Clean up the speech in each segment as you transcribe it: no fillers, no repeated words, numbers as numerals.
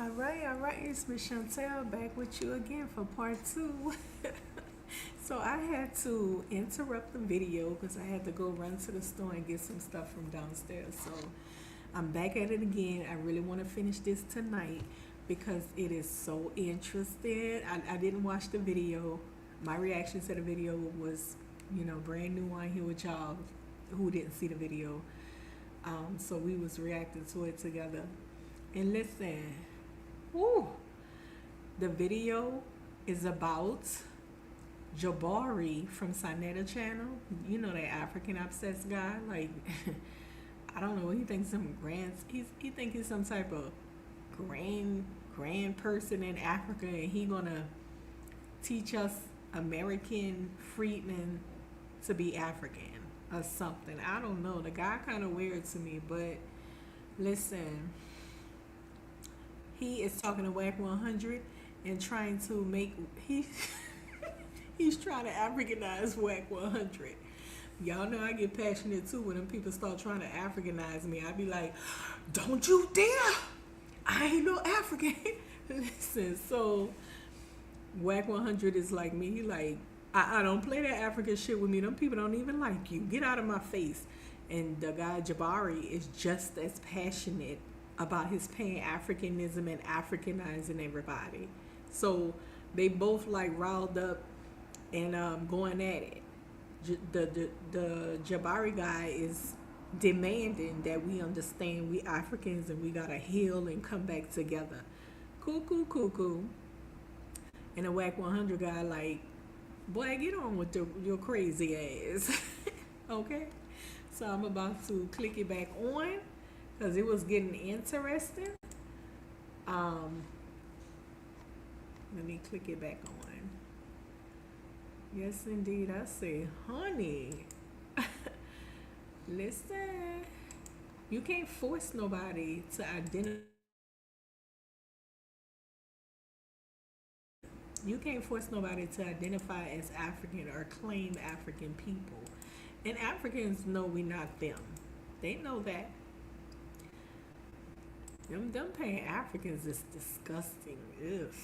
All right, it's Miss Chantell back with you again for part two. So I had to interrupt the video because I had to go run to the store and get some stuff from downstairs. So I'm back at it again. I really want to finish this tonight because it is so interesting. I didn't watch the video. My reaction to the video was, brand new on here with y'all who didn't see the video. So we was reacting to it together. And listen, woo, the video is about Jabari from Smdh channel. You know that African obsessed guy. Like, I don't know. He thinks some grand. He think he's some type of grand person in Africa, and he gonna teach us American freedmen to be African or something. I don't know. The guy kind of weird to me, but listen. He is talking to Whack 100 and trying to make he's trying to Africanize Whack 100. Y'all know I get passionate too when them people start trying to Africanize me. I be like, don't you dare! I ain't no African. Listen, so Whack 100 is like me. He like, I don't play that African shit with me. Them people don't even like you. Get out of my face. And the guy Jabari is just as passionate about his Pan-Africanism and Africanizing everybody. So they both like riled up and going at it. The Jabari guy is demanding that we understand we Africans and we gotta heal and come back together. Cool. And the Whack 100 guy like, boy, get on with your crazy ass. Okay? So I'm about to click it back on because it was getting interesting. Let me click it back on. Yes, indeed. I say, honey, listen, you can't force nobody to identify. You can't force nobody to identify as African or claim African people. And Africans know we not them. They know that. Them Pan-Africans is disgusting. Ugh.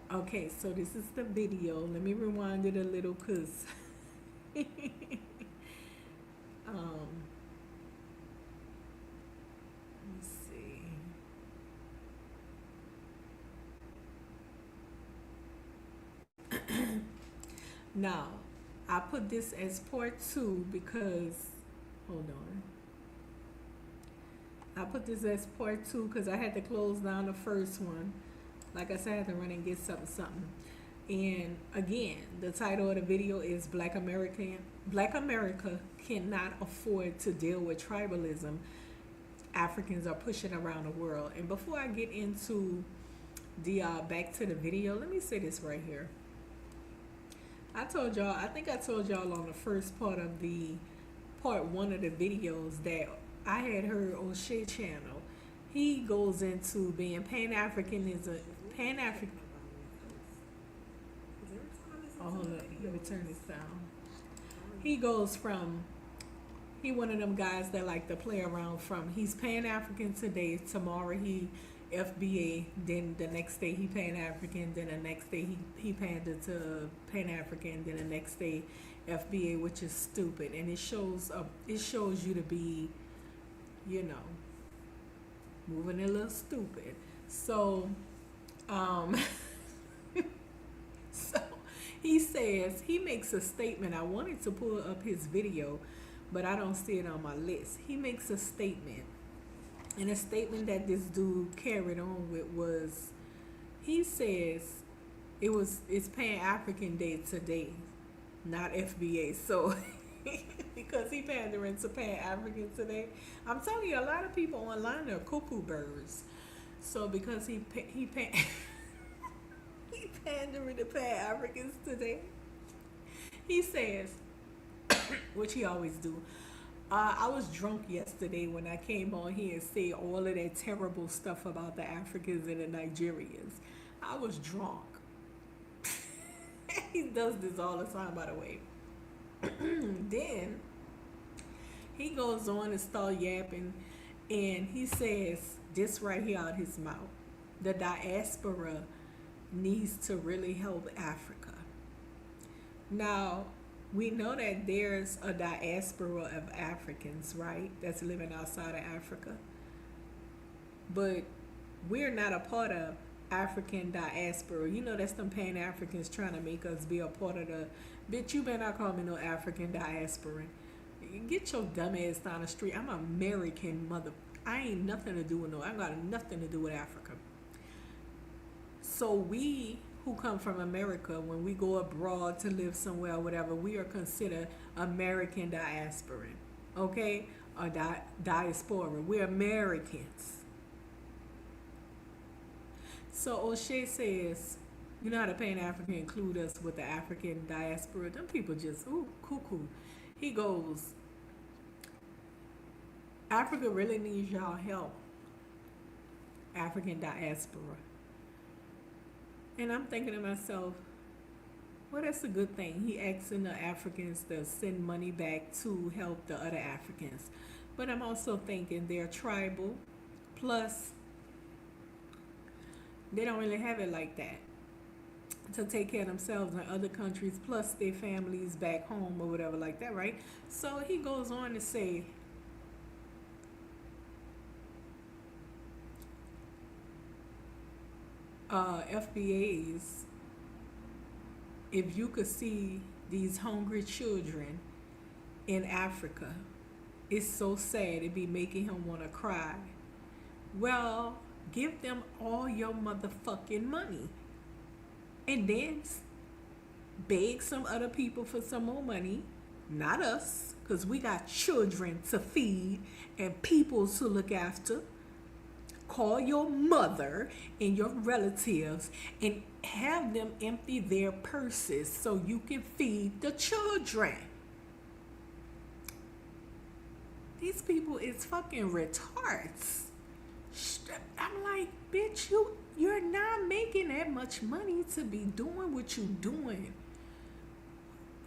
Okay, so this is the video. Let me rewind it a little because let me see. Now, I put this as part two because, hold on. I put this as part two because I had to close down the first one. Like I said, I had to run and get something. And again, the title of the video is Black America cannot afford to deal with tribalism Africans are pushing around the world. And before I get into the back to the video, let me say this right here. I think I told y'all on the first part one of the videos that I had heard on Shay channel. He goes into being Pan-Africanism. Oh, hold up. Let me turn this down. He goes from, he one of them guys that like to play around from, he's Pan-African today, tomorrow he FBA, then the next day he Pan-African, then the next day he pandered to Pan-African, then the next day FBA, which is stupid. And it shows you to be, moving a little stupid. So, so he says, he makes a statement. I wanted to pull up his video, but I don't see it on my list. He makes a statement. And a statement that this dude carried on with was, he says, it's Pan-African Day today, not FBA. So, because he pandering to Pan-African today, I'm telling you, a lot of people online are cuckoo birds. So because he pandering to Pan-Africans today, he says, which he always do. I was drunk yesterday when I came on here and said all of that terrible stuff about the Africans and the Nigerians. I was drunk. He does this all the time, by the way. Then he goes on and start yapping And he says this right here out his mouth: the diaspora needs to really help Africa. Now, we know that there's a diaspora of Africans, right, that's living outside of Africa. But we're not a part of African diaspora. You know, that's them Pan Africans trying to make us be a part of the. Bitch, you better not call me no African diasporan. Get your dumb ass down the street. I'm American, mother. I ain't nothing to do with no. I got nothing to do with Africa. So we who come from America, when we go abroad to live somewhere or whatever, we are considered American diasporan, okay? Or diaspora. We're Americans. So O'Shea says, you know how the Pan African include us with the African diaspora? Them people just, ooh, cuckoo. He goes, Africa really needs y'all help. African diaspora. And I'm thinking to myself, well, that's a good thing. He asking the Africans to send money back to help the other Africans. But I'm also thinking they're tribal. Plus, they don't really have it like that to take care of themselves in other countries, plus their families back home or whatever like that, right? So he goes on to say, FBAs, if you could see these hungry children in Africa, it's so sad. It'd be making him want to cry. Well, give them all your motherfucking money. And then beg some other people for some more money. Not us, because we got children to feed and people to look after. Call your mother and your relatives and have them empty their purses so you can feed the children. These people is fucking retards. I'm like, bitch, you're not making that much money to be doing what you doing.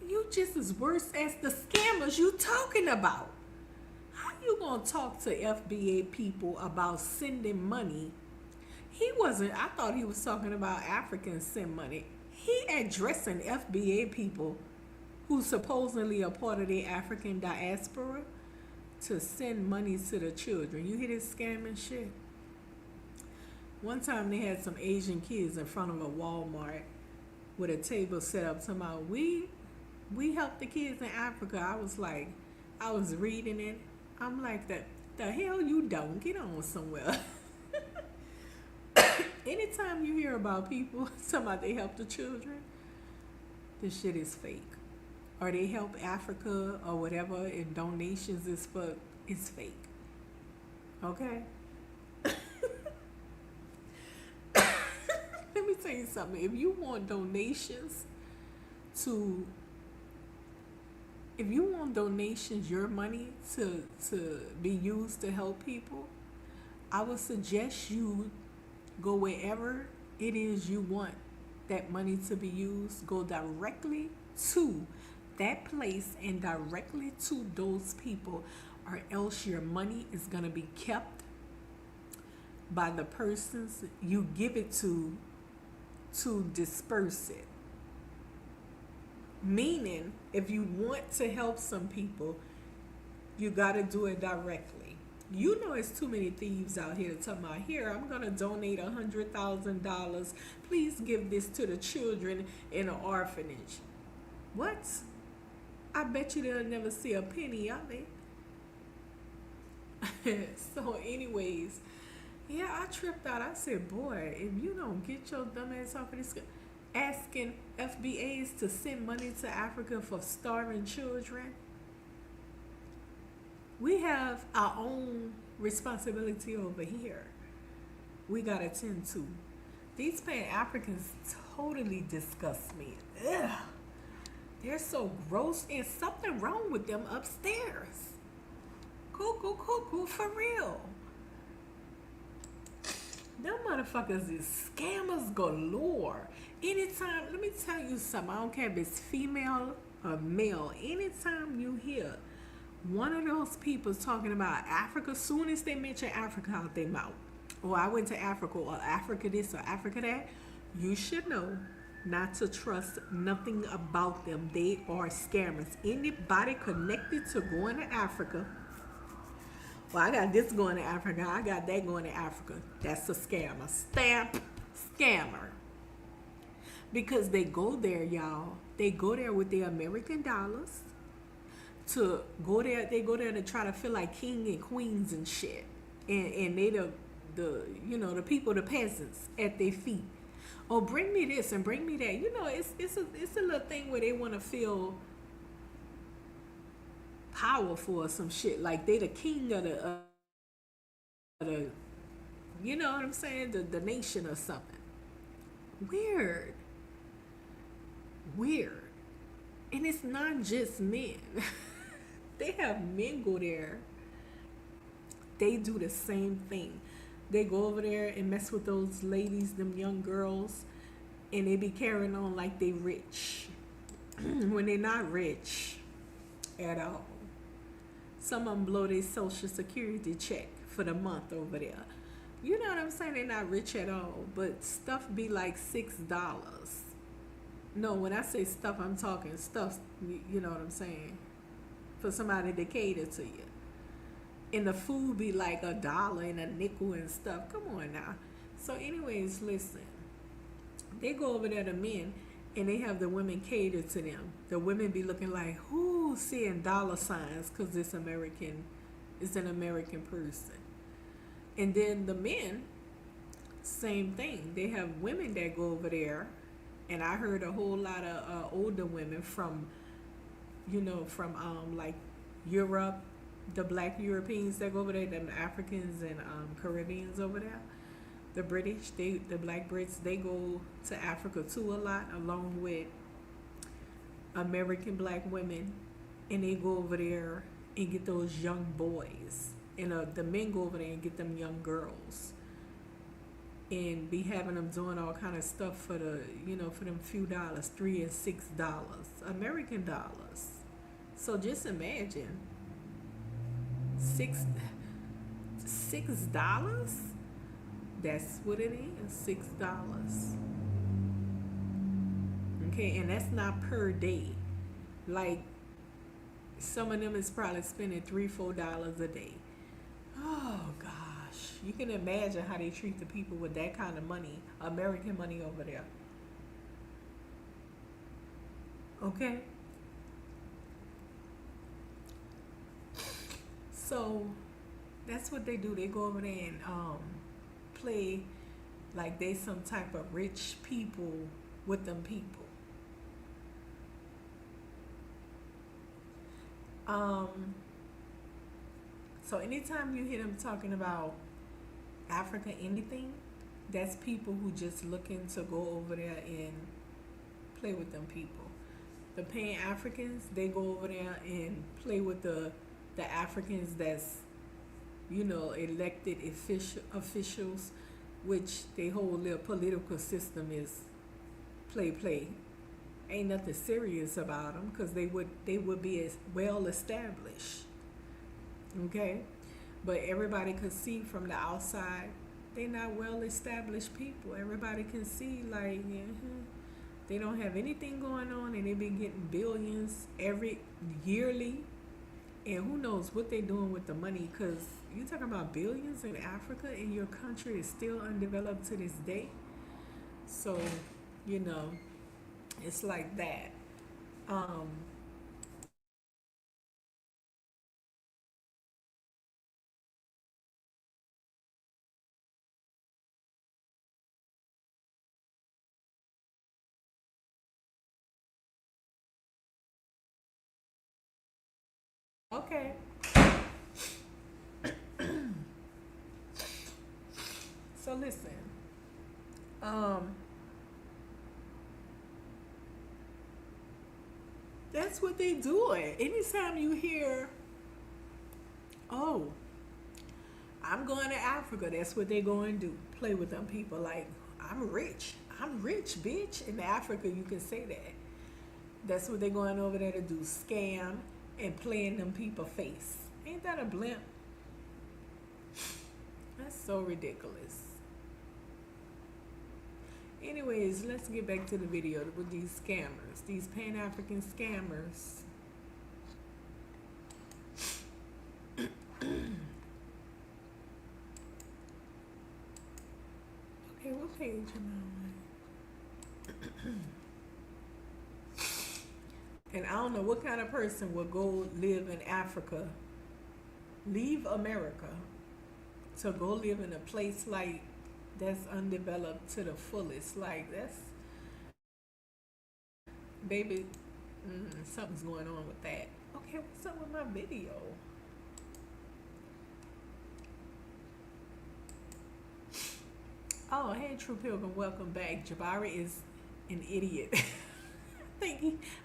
You just as worse as the scammers you talking about. How you gonna talk to FBA people about sending money? I thought he was talking about Africans send money. He addressing FBA people who supposedly are part of the African diaspora to send money to the children. You hear this scamming shit? One time they had some Asian kids in front of a Walmart with a table set up talking about, we help the kids in Africa. I was reading it. I'm like, the hell you don't. Get on somewhere. Anytime you hear about people talking about they help the children, this shit is fake. Or they help Africa or whatever and donations it's fake. Okay? Let me tell you something. If you want donations, your money to be used to help people, I would suggest you go wherever it is you want that money to be used. Go directly to that place and directly to those people, or else your money is going to be kept by the persons you give it to disperse it. Meaning, if you want to help some people, you got to do it directly. You know, it's too many thieves out here talking about, here, I'm going to donate $100,000. Please give this to the children in an orphanage. What? I bet you they'll never see a penny of it. So anyways, yeah, I tripped out. I said, boy, if you don't get your dumb ass off of this, asking FBAs to send money to Africa for starving children. We have our own responsibility over here. We got to tend to. These Pan-Africans totally disgust me. Ugh. They're so gross, and something wrong with them upstairs. Cuckoo, for real. Them motherfuckers is scammers galore. Anytime, let me tell you something. I don't care if it's female or male. Anytime you hear One of those people talking about Africa, soon as they mention Africa out their mouth, or I went to Africa, or Africa this, or Africa that, you should know not to trust nothing about them. They are scammers. Anybody connected to going to Africa, well, I got this going to Africa, I got that going to Africa, that's a scammer. Stamp scammer. Because they go there, y'all. They go there with their American dollars to go there. They go there to try to feel like king and queens and shit. And they the people, the peasants at their feet. Oh, bring me this and bring me that. It's a little thing where they want to feel powerful or some shit. Like they the king of the you know what I'm saying? The nation or something. Weird. And it's not just men. They have men go there. They do the same thing. They go over there and mess with those ladies, them young girls, and they be carrying on like they rich. When they not rich at all. Some of them blow their social security check for the month over there. You know what I'm saying? They're not rich at all. But stuff be like $6. No, when I say stuff, I'm talking stuff, you know what I'm saying? For somebody to cater to you. And the food be like $1 and a nickel and stuff. Come on now. So anyways, listen. They go over there to men and they have the women cater to them. The women be looking like, who seeing dollar signs because it's American, it's an American person. And then the men, same thing. They have women that go over there. And I heard a whole lot of older women from like Europe, the black Europeans that go over there, the Africans and Caribbeans over there, the British, the black Brits, they go to Africa too a lot, along with American black women, and they go over there and get those young boys, and the men go over there and get them young girls. And be having them doing all kind of stuff for for them few dollars, $3 and $6, American dollars. So just imagine, $6. That's what it is, $6. Okay, and that's not per day. Like some of them is probably spending $3-4 a day. Oh God. You can imagine how they treat the people with that kind of money, American money over there. Okay? So that's what they do. They go over there and play like they some type of rich people with them people. So anytime you hear them talking about Africa anything, that's people who just looking to go over there and play with them people. The Pan-Africans, they go over there and play with the Africans that's elected officials, which their whole little political system is play. Ain't nothing serious about them because they would be as well established. Okay? But everybody could see from the outside, they're not well-established people. Everybody can see, like, they don't have anything going on, and they be getting billions every yearly. And who knows what they're doing with the money, because you're talking about billions in Africa, and your country is still undeveloped to this day. So, it's like that. Okay. So listen. That's what they doing. Anytime you hear, oh, I'm going to Africa, that's what they going to do. Play with them people like, I'm rich, bitch. In Africa, you can say that. That's what they're going over there to do. Scam, and play in them people's face. Ain't that a blimp? That's so ridiculous. Anyways, let's get back to the video with these scammers, these Pan-African scammers. Okay, what page am I on? And I don't know what kind of person would go live in Africa, leave America, to go live in a place like that's undeveloped to the fullest. Like, that's, baby, something's going on with that. Okay, what's up with my video? Oh, hey, True Pilgrim, welcome back. Jabari is an idiot.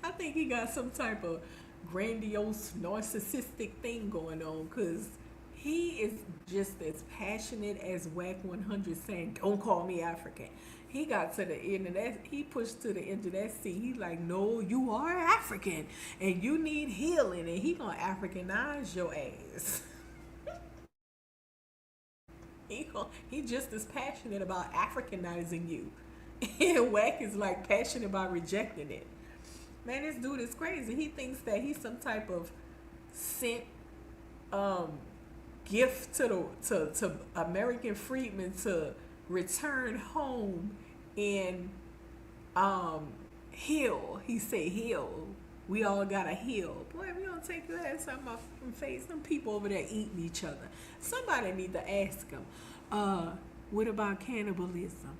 I think he got some type of grandiose narcissistic thing going on, because he is just as passionate as Whack 100 saying, don't call me African. He got to the end of that, he pushed to the end of that seat. He like, no, you are African and you need healing, and he gonna Africanize your ass. He just as passionate about Africanizing you. And Whack is like passionate about rejecting it. Man, this dude is crazy. He thinks that he's some type of sent gift to American freedmen to return home and heal. He said heal. We all gotta heal. Boy, we don't take your ass out my face. Some people over there eating each other. Somebody need to ask them, what about cannibalism?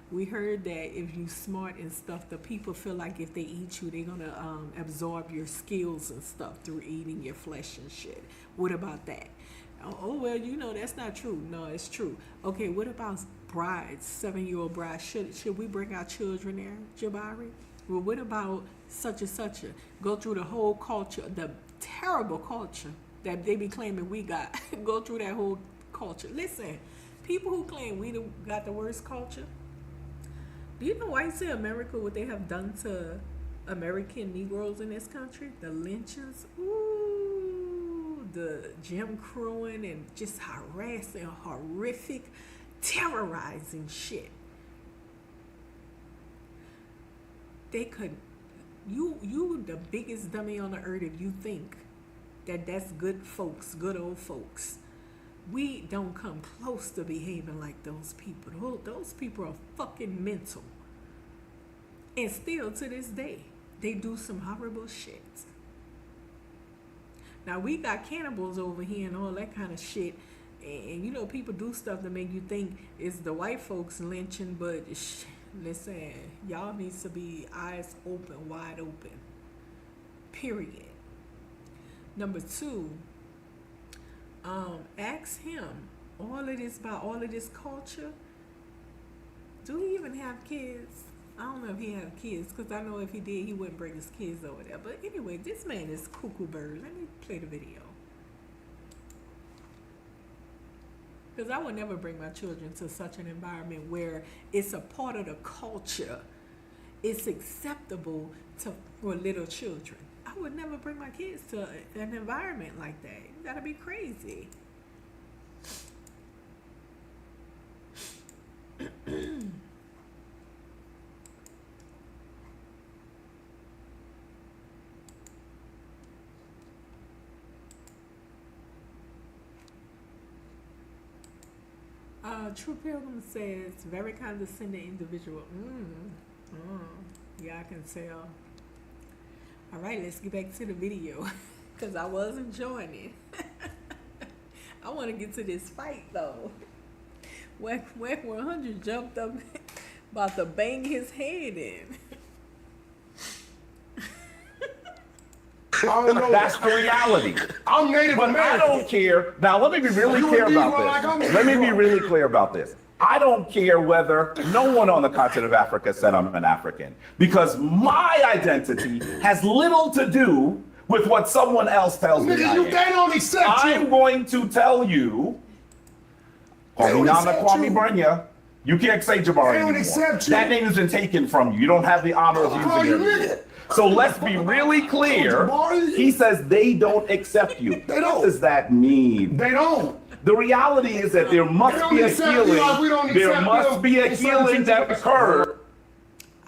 We heard that if you smart and stuff, the people feel like if they eat you, they're gonna absorb your skills and stuff through eating your flesh and shit. What about that? Oh, well, you know, that's not true. No, it's true. Okay, what about brides, 7-year-old brides? Should we bring our children there, Jabari? Well, what about such and such a? Go through the whole culture, the terrible culture that they be claiming we got. Go through that whole culture. Listen, people who claim we got the worst culture, do you know whites in America, what they have done to American Negroes in this country? The lynchings, ooh, the Jim Crowing, and just harassing, horrific, terrorizing shit. They could, you the biggest dummy on the earth if you think that that's good folks, good old folks. We don't come close to behaving like those people. Those people are fucking mental. And still to this day, they do some horrible shit. Now, we got cannibals over here and all that kind of shit. And you know, people do stuff to make you think it's the white folks lynching, but listen, y'all needs to be eyes open, wide open. Period. Number 2, ask him all of this about all of this culture. Do he even have kids? I don't know if he have kids, because I know if he did, he wouldn't bring his kids over there. But anyway, this man is cuckoo bird. Let me play the video. Because I would never bring my children to such an environment where it's a part of the culture. It's acceptable for little children. I would never bring my kids to an environment like that. You gotta be crazy. True Pilgrim says, very condescending individual. Yeah, I can tell. All right, let's get back to the video, because I was enjoying it. I want to get to this fight, though. Whack 100 jumped up, about to bang his head in. That's the reality. I'm Native But American. I don't care. Now, let me be really clear about this. Let me be really clear about this. I don't care whether no one on the continent of Africa said I'm an African, because my identity has little to do with what someone else tells me I Nigga, am. they don't accept I'm you. going to tell you, They don't accept Kwame you. Brenya, you can't say Jabari They don't anymore. accept you. That name has been taken from you. You don't have the honor of I'll call using you it. nigga. So let's be really clear. He says they don't accept you. They don't. What does that mean? They don't. The reality is that there must be a healing. There must be a healing that occurred.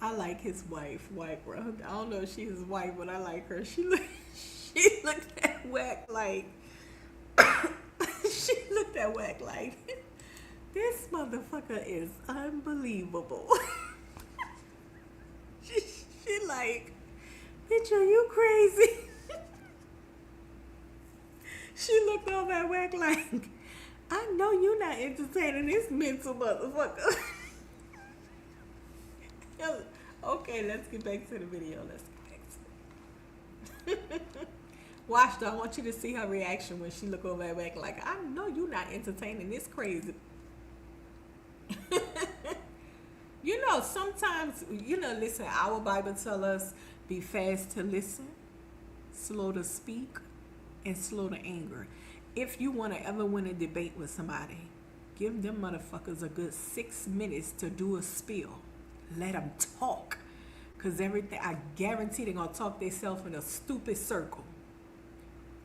I like his wife, white bro. I don't know if she's his wife, but I like her. She looked at Wack like she looked at Wack like this motherfucker is unbelievable. she like, bitch, are you crazy? She looked over at Wack like, I know you're not entertaining this mental motherfucker. Okay, let's get back to the video. Watch though, I want you to see her reaction when she look over at Wack like, I know you're not entertaining this crazy. You know, sometimes, listen, our Bible tell us be fast to listen, slow to speak, and slow to anger. If you want to ever win a debate with somebody, give them motherfuckers a good 6 minutes to do a spiel. Let them talk. Because everything, I guarantee they're going to talk themselves in a stupid circle.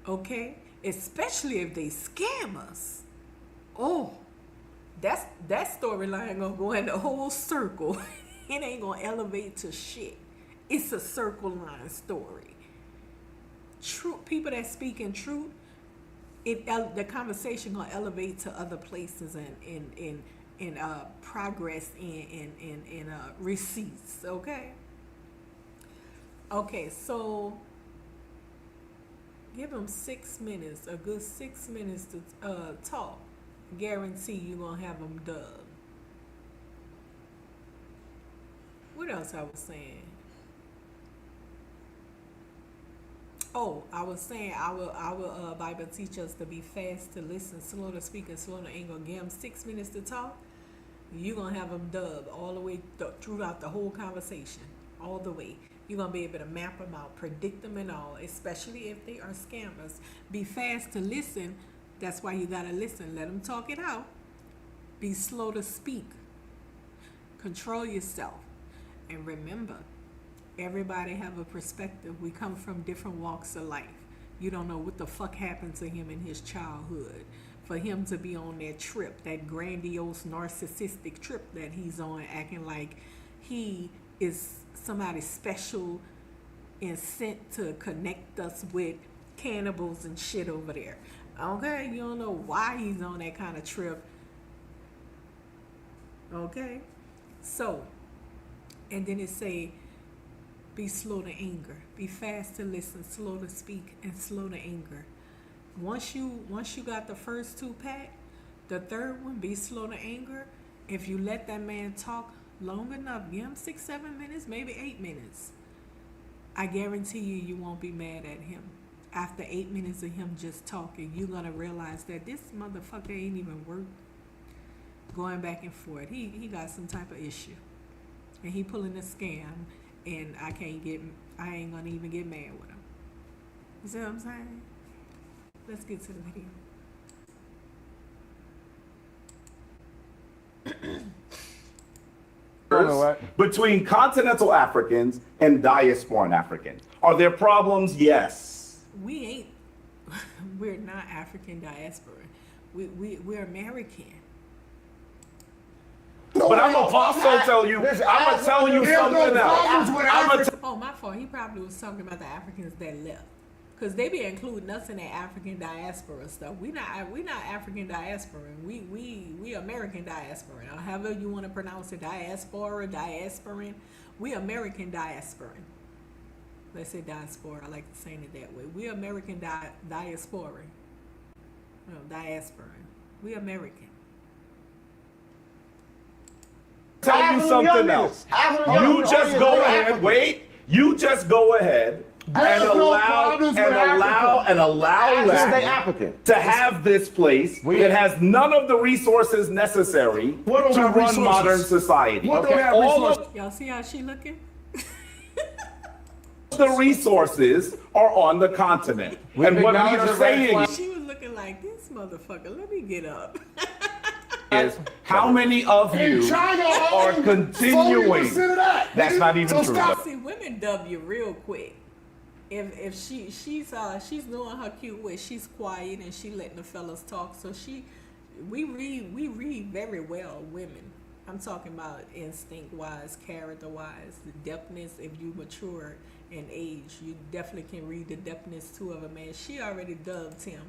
Okay? Especially if they scam us. Oh, that storyline going to go in the whole circle. It ain't going to elevate to shit. It's a circle line story. True people that speak in truth, the conversation going to elevate to other places and progress in receipts. Okay, so give them 6 minutes, a good 6 minutes to talk. Guarantee you're gonna have them dubbed. What else I was saying? Oh, I was saying our Bible teaches us to be fast to listen, slow to speak, and slow to anger. Give them 6 minutes to talk. You're going to have them dubbed all the way throughout the whole conversation. All the way. You're going to be able to map them out, predict them and all, especially if they are scammers. Be fast to listen. That's why you got to listen. Let them talk it out. Be slow to speak. Control yourself. And remember, everybody have a perspective. We come from different walks of life. You don't know what the fuck happened to him in his childhood. For him to be on that trip, that grandiose narcissistic trip that he's on, acting like he is somebody special and sent to connect us with cannibals and shit over there. Okay, you don't know why he's on that kind of trip. Okay, so, and then it say, be slow to anger, be fast to listen, slow to speak, and slow to anger. Once you got the first two packed, the third one, be slow to anger. If you let that man talk long enough, give him 6-7 minutes, maybe 8 minutes, I guarantee you won't be mad at him. After 8 minutes of him just talking, you're gonna realize that this motherfucker ain't even worth going back and forth. He got some type of issue, and he pulling a scam, and I ain't gonna even get mad with him. You see what I'm saying? Let's get to the video. Between continental Africans and diasporan Africans. Are there problems? Yes. We're not African diaspora. We're American. But I'm gonna also tell you, I'm gonna tell you something else. Oh, my fault. He probably was talking about the Africans that left. Because they be including us in that African diaspora stuff. We not African diasporan. We American diasporan. Or however you want to pronounce it, diaspora, diasporan. We American diasporan. Let's say diaspora. I like saying it that way. We American diasporan. No, diasporan. We American. Tell you something else. You just go ahead. Wait. You just go ahead. And allow them to have this place that has none of the resources necessary to run modern society. Y'all see how she looking? The resources are on the continent. And what we are saying, she was looking like this motherfucker. Let me get up. is how many of you are continuing? That's not even true. See, women dub you real quick. If she's doing her cute way, she's quiet and she letting the fellas talk. So we read very well women. I'm talking about instinct wise, character wise, the depthness. If you mature in age, you definitely can read the depthness too of a man. She already dubbed him.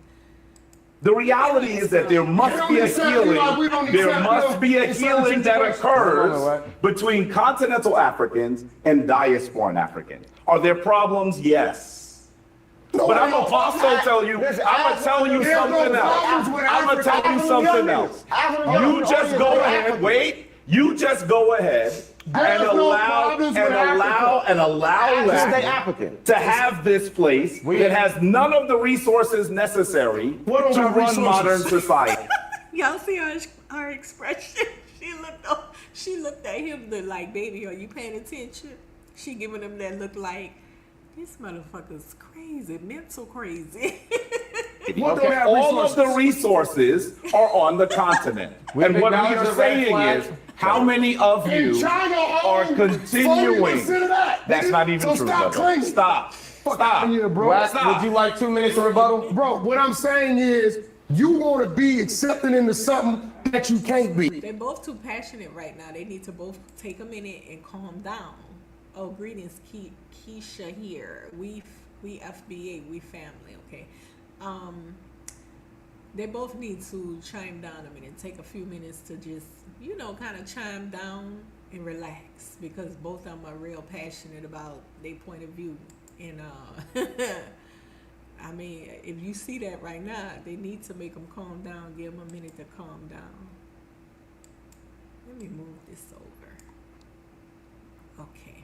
The reality is that there must be a healing. There must be a healing that occurs between continental Africans and diasporan Africans. Are there problems? Yes. But I'm gonna also tell you, I'm gonna tell you something else. I'm gonna tell you something else. You just go ahead, wait. You just go ahead and allow African to have this place that has none of the resources necessary to run modern society. Y'all see her expression? She looked at him like, baby, are you paying attention? She giving him that look like, this motherfucker's crazy, mental crazy. All of the resources are on the continent. And what we are saying is, how many of you are continuing? That's not even true, brother. Stop. Would you like 2 minutes of rebuttal? Bro, what I'm saying is, you want to be accepted into something that you can't be. They're both too passionate right now. They need to both take a minute and calm down. Oh, greetings, Keisha here. We FBA, we family, okay? They both need to chime down a minute, take a few minutes to just, kind of chime down and relax, because both of them are real passionate about their point of view. And I mean, if you see that right now, they need to make them calm down, give them a minute to calm down. Let me move this over. Okay.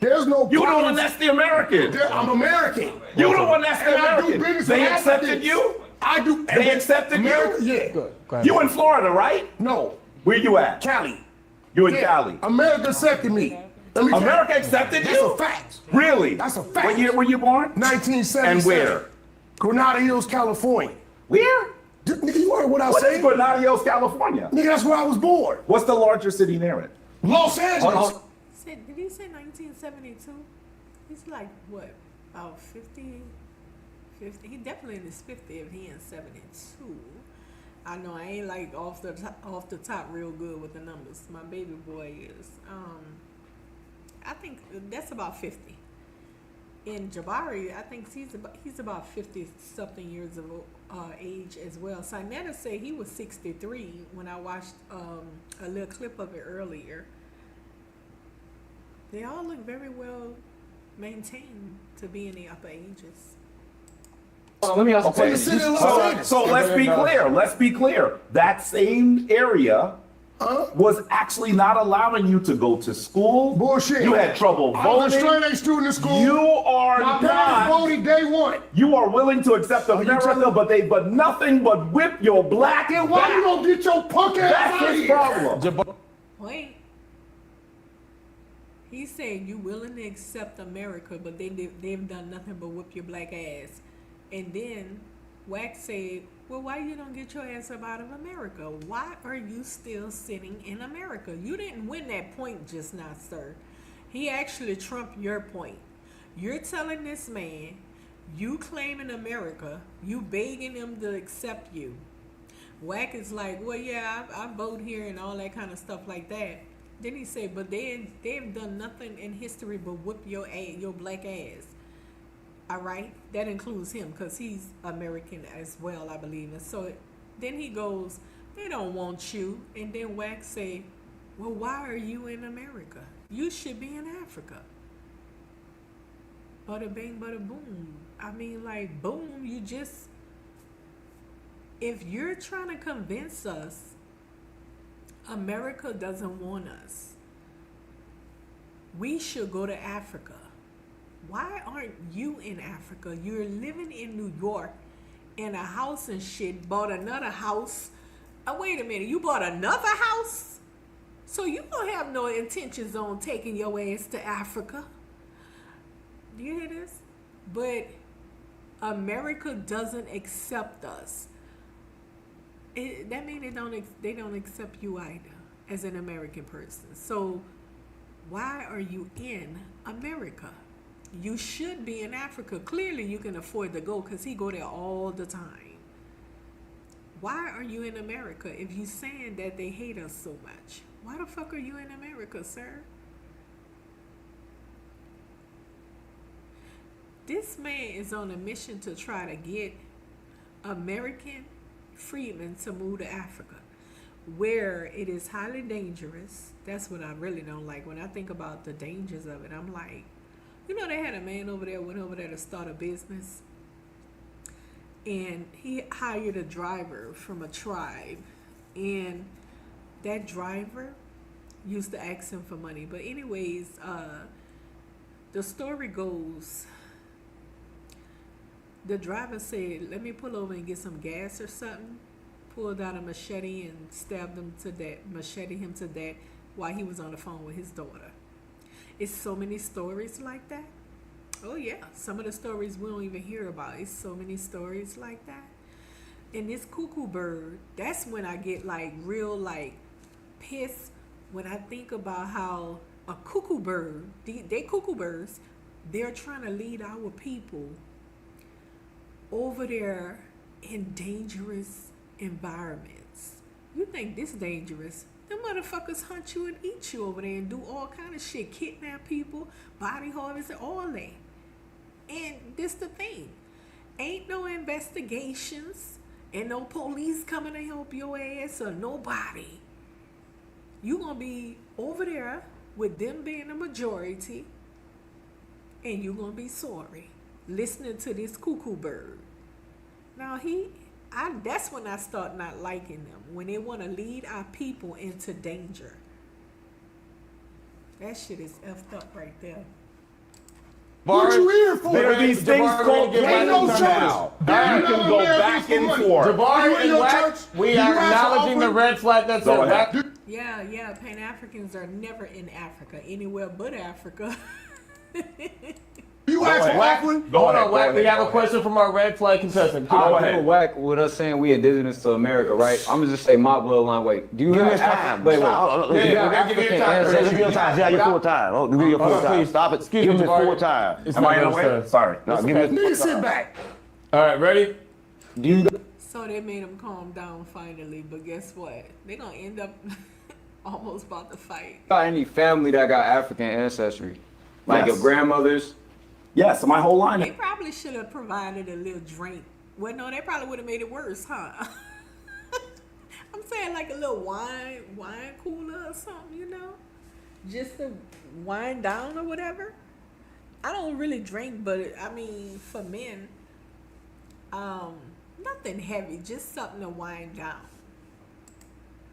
There's no You the one that's the American. I'm American. You the one that's the American. They accepted you? I do. They accepted you? Yeah. Go ahead. You in Florida, right? No. Where you at? Cali. You in Cali. America accepted me. America accepted That's you? a fact. Really? That's a fact. What year were you born? 1977. And where? Granada Hills, California. Where? Nigga, you heard what I What said? is Granada Hills, California? Nigga, that's where I was born. What's the largest city near it? Los Angeles. Did he say 1972? He's like, what, about 50? He definitely in his 50 if he in 72. I know I ain't like off the top real good with the numbers. My baby boy is. I think that's about 50. And Jabari, I think he's about 50 something years of age as well. Sinetta said he was 63 when I watched a little clip of it earlier. They all look very well maintained to be in the upper ages. Let me ask a question. So let's be clear. Let's be clear. That same area was actually not allowing you to go to school. Bullshit. You had trouble I was a voting. straight A student in school. You are My parents not. voted day one. You are willing to accept America, but nothing but whip your black. Then why you don't get your punk ass That's out of his here? problem. Wait. He's saying you willing to accept America, but they've done nothing but whip your black ass. And then Wax said, well, why you don't get your ass up out of America? Why are you still sitting in America? You didn't win that point just now, sir. He actually trumped your point. You're telling this man, you claiming America, you begging him to accept you. Wack is like, well, yeah, I vote here and all that kind of stuff like that. Then he said, but they've done nothing in history but whip your black ass. All right, that includes him because he's American as well, I believe. And so then he goes, they don't want you. And then Wax say, well, why are you in America? You should be in Africa. Bada bing, bada boom. I mean, like, boom, if you're trying to convince us America doesn't want us, we should go to Africa. Why aren't you in Africa? You're living in New York in a house and shit, bought another house. Wait a minute, you bought another house? So you don't have no intentions on taking your ass to Africa. Do you hear this? But America doesn't accept us. That means they don't accept you either as an American person. So why are you in America? You should be in Africa. Clearly you can afford to go because he go there all the time. Why are you in America if you saying that they hate us so much? Why the fuck are you in America, sir? This man is on a mission to try to get American freedmen to move to Africa, where it is highly dangerous. That's what I really don't like. When I think about the dangers of it, I'm like, you know, they had a man over there, went over there to start a business, and he hired a driver from a tribe, and that driver used to ask him for money. But anyways, the story goes, the driver said, let me pull over and get some gas or something. Pulled out a machete and stabbed him to death, machete him to death while he was on the phone with his daughter. It's so many stories like that. Oh yeah, some of the stories we don't even hear about. It's so many stories like that. And this cuckoo bird, that's when I get like real like pissed when I think about how a cuckoo bird, they cuckoo birds, they're trying to lead our people over there in dangerous environments. You think this dangerous? Them motherfuckers hunt you and eat you over there and do all kind of shit, kidnap people, body harvest, all that. And this the thing, ain't no investigations and no police coming to help your ass or nobody. You gonna be over there with them being the majority, and you gonna be sorry listening to this cuckoo bird. Now that's when I start not liking them, when they want to lead our people into danger. That shit is effed up right there. What you here for? There are these things called planes now. You can go back and forth. Jabari and Wax, we are acknowledging the red flag that's Go in ahead. Wax. Yeah, Pan-Africans are never in Africa, anywhere but Africa. You asked for Auckland? Hold on, Wack. We have a question from our red flag contestant. Go ahead. People whack with us saying we indigenous to America, right? I'm gonna just say my bloodline. Wait, do you have time. Wait, Yeah, give me your time. Give me your time. Yeah, your full time. Oh, give me your full time. Please stop it. Excuse Give me, me Jabari. full time. It's Am I in not the way? necessary. Sorry. No, give me. Nigga, sit back. All right, ready? do you So they made them calm down finally, but guess what? They gonna end up almost about to fight. got any family that got African ancestry? Like Yes. your grandmothers? Yes, my whole line. They probably should have provided a little drink. Well, no, they probably would have made it worse, huh? I'm saying like a little wine cooler or something, you know? Just to wind down or whatever. I don't really drink, but I mean, for men, nothing heavy, just something to wind down.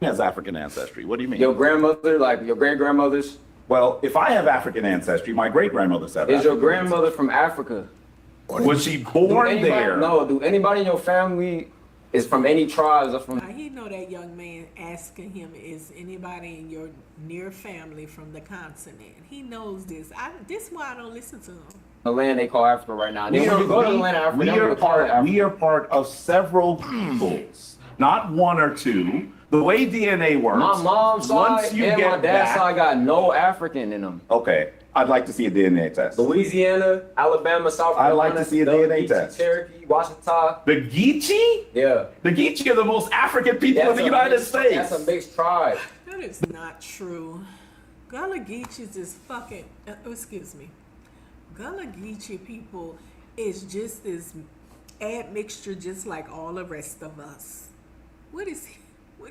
Has African ancestry. What do you mean? Your grandmother, like your great grandmothers? Well, if I have African ancestry, my great grandmother's have. Is your African grandmother from Africa? ancestry. Was she Do born anybody- there? No, do anybody in your family is from any tribes or from Now, he know that young man asking him, is anybody in your near family from the continent? He knows this. This is why I don't listen to him. the land they call Africa right now? Then when you go to the land of Africa, we they are don't call it Africa. we are part of several peoples, not one or two. The way DNA works. My mom's once side you and get my dad's back- side got no African in them. Okay, I'd like to see a DNA test. Louisiana, Alabama, South I'd Carolina. like to see a DNA Geechee, test. Cherokee, Washington. The Geechee? Yeah. The Geechee are the most African people in the United States. That's a mixed tribe. That is not true. Gullah Geechees is fucking, excuse me. Gullah Geechee people is just this admixture just like all the rest of us. What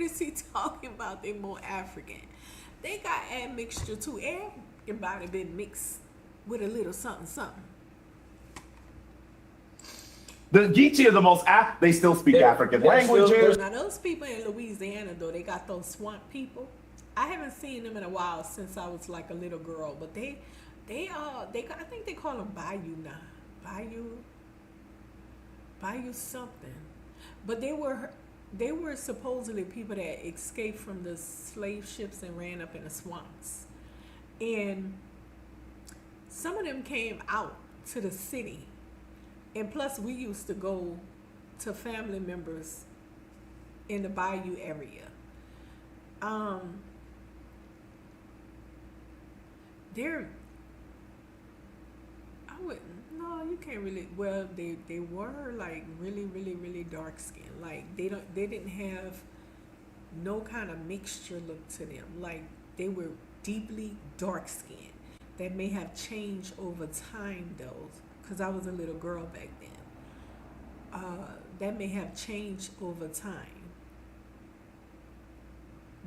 is he talking about? They're more African. They got admixture too. Everybody been mixed with a little something, something. The Geechee are the most, they still speak They're- African they're still- languages. Now those people in Louisiana though, they got those swamp people. I haven't seen them in a while since I was like a little girl, but they got, I think they call them Bayou now. Bayou something. But they were supposedly people that escaped from the slave ships and ran up in the swamps. And some of them came out to the city. And plus we used to go to family members in the Bayou area. They're, I wouldn't, no, you can't really, well, they were like really dark skinned. Like they didn't have no kind of mixture look to them. Like they were deeply dark skinned. That may have changed over time though, because I was a little girl back then. That may have changed over time.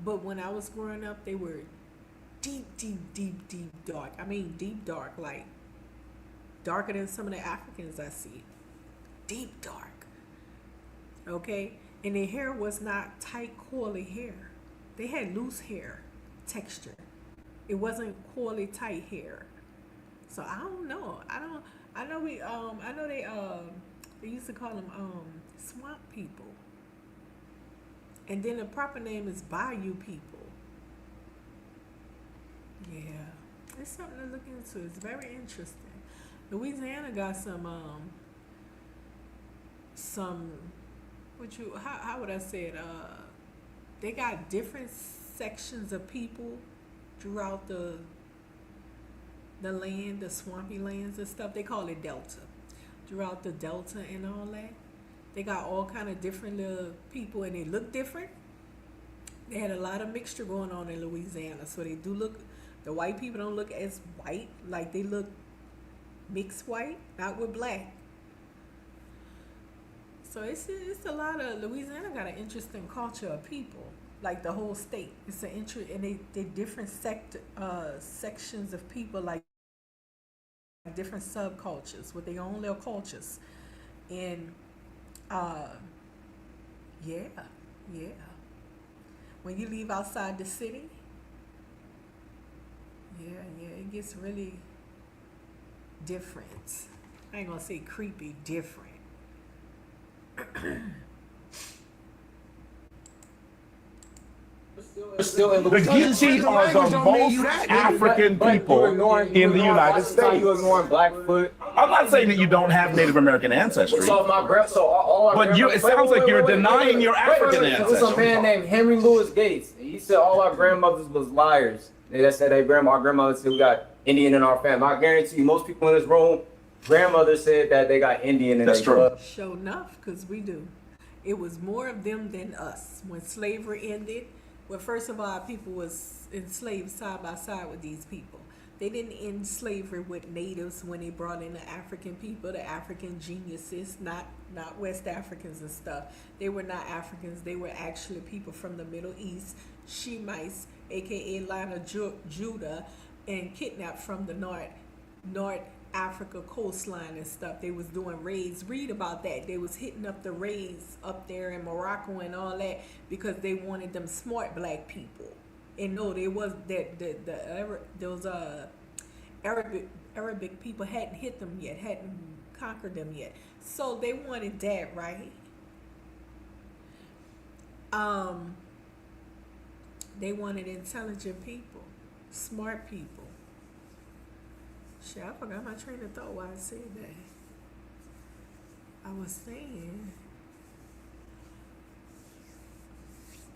But when I was growing up, they were deep dark. I mean, deep dark, like darker than some of the Africans I see. Deep dark. Okay? And their hair was not tight, coily hair. They had loose hair texture. It wasn't coily tight hair. So I don't know. I know they used to call them swamp people. And then the proper name is Bayou people. Yeah. It's something to look into. It's very interesting. Louisiana got how would I say it? They got different sections of people throughout the land, the swampy lands and stuff. They call it Delta. Throughout the Delta and all that. They got all kind of different little people and they look different. They had a lot of mixture going on in Louisiana. So they do look, the white people don't look as white, like they look mixed white, not with black. So it's a lot of, Louisiana got an interesting culture of people, like the whole state. It's an interest, and they different sections of people, like different subcultures with their own little cultures. And yeah. When you leave outside the city, it gets really different. I ain't gonna say creepy, different. The Geechee are the most African people in the United States. You ignoring Blackfoot. I'm not saying that you don't have Native American ancestry, So all our but it sounds like you're denying your African There was a ancestry. man named Henry Louis Gates. And he said all our grandmothers was liars. They said our grandmothers said we got Indian in our family. I guarantee you, most people in this room, grandmothers said that they got Indian in their blood. Sure enough, because we do. It was more of them than us. When slavery ended, well, first of all, people was enslaved side by side with these people. They didn't end slavery with natives when they brought in the African people, the African geniuses, not West Africans and stuff. They were not Africans. They were actually people from the Middle East, Shemites, aka line of Judah, and kidnapped from the North Africa coastline and stuff. They was doing raids. Read about that. They was hitting up the raids up there in Morocco and all that because they wanted them smart black people. And no, they was those Arabic people hadn't hit them yet, hadn't conquered them yet. So they wanted that, right? They wanted intelligent people, smart people. Shit, I forgot my train of thought why I said that. I was saying,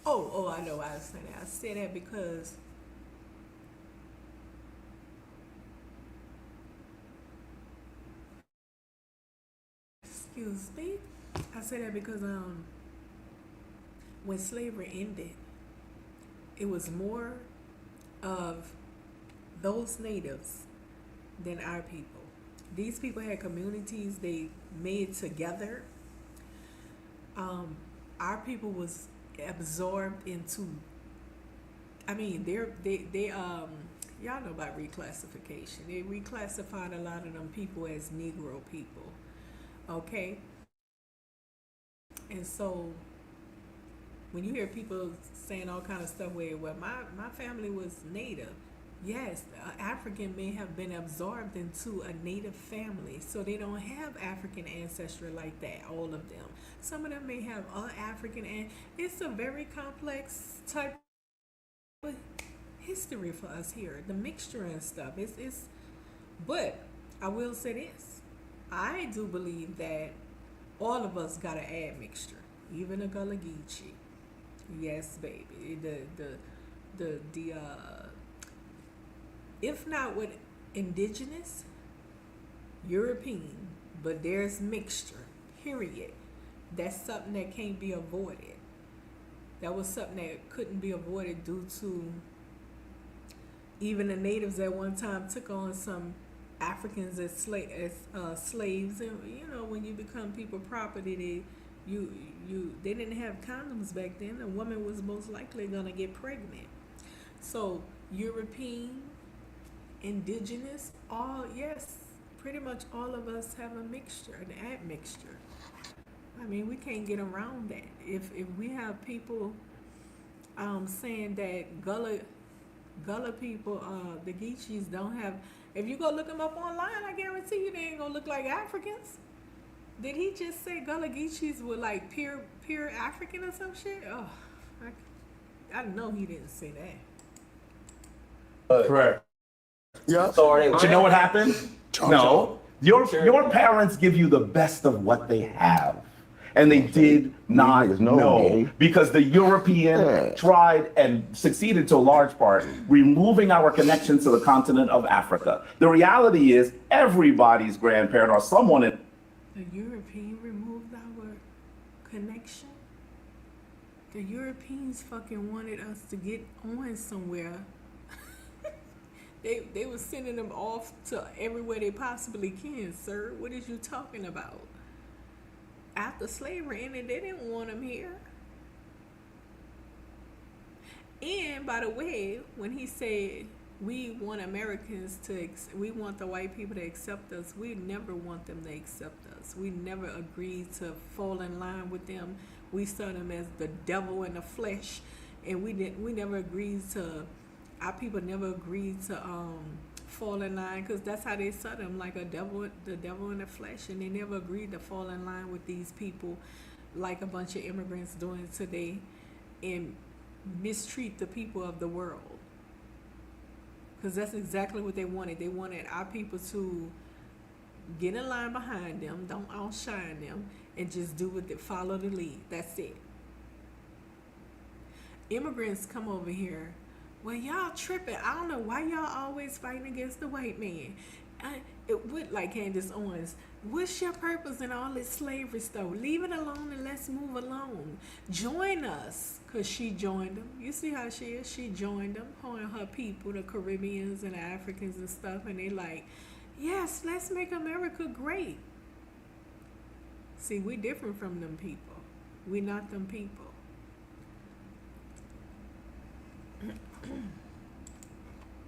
oh, I know why I was saying that. I said that because excuse me. I said that because when slavery ended, it was more of those natives than our people. These people had communities they made together. Our people was absorbed into, I mean, they y'all know about reclassification. They reclassified a lot of them people as Negro people. Okay? And so when you hear people saying all kind of stuff where, well, my family was Native. Yes, African may have been absorbed into a Native family, so they don't have African ancestry like that, all of them. Some of them may have African, and it's a very complex type of history for us here, the mixture and stuff. But I will say this, I do believe that all of us got to add mixture, even a Gullah Geechee. Yes, baby. The if not with indigenous, European, but there's mixture. Period. That's something that can't be avoided. That was something that couldn't be avoided due to even the natives at one time took on some Africans as slaves, and you know, when you become people property, they didn't have condoms back then. A woman was most likely gonna get pregnant. So European, indigenous, pretty much all of us have a mixture, an admixture. I mean, we can't get around that. If we have people saying that Gullah people, the Geechees don't have, if you go look them up online, I guarantee you they ain't gonna look like Africans. Did he just say Gullah Geechees were like pure African or some shit? Oh, I know he didn't say that. Correct. Yeah. But you know what happened? No. Your parents give you the best of what they have. And they did not know, because the European tried and succeeded to a large part, removing our connection to the continent of Africa. The reality is everybody's grandparent or someone in The European removed our connection. The Europeans fucking wanted us to get on somewhere. They were sending them off to everywhere they possibly can, sir. What is you talking about? After slavery ended, they didn't want them here. And by the way, when he said we want Americans to, we want the white people to accept us, we never want them to accept us. We never agreed to fall in line with them. We saw them as the devil in the flesh, and we never agreed to. Our people never agreed to fall in line, because that's how they saw them, like the devil in the flesh, and they never agreed to fall in line with these people like a bunch of immigrants doing today and mistreat the people of the world, because that's exactly what they wanted. They wanted our people to get in line behind them, don't outshine them, and just do what they follow the lead. That's it. Immigrants come over here. Well, y'all tripping. I don't know why y'all always fighting against the white man. It would, like Candace Owens, what's your purpose in all this slavery stuff? Leave it alone and let's move along. Join us, because she joined them. You see how she is? She joined them, her and her people, the Caribbeans and the Africans and stuff, and they like, yes, let's make America great. See, we different from them people. We not them people.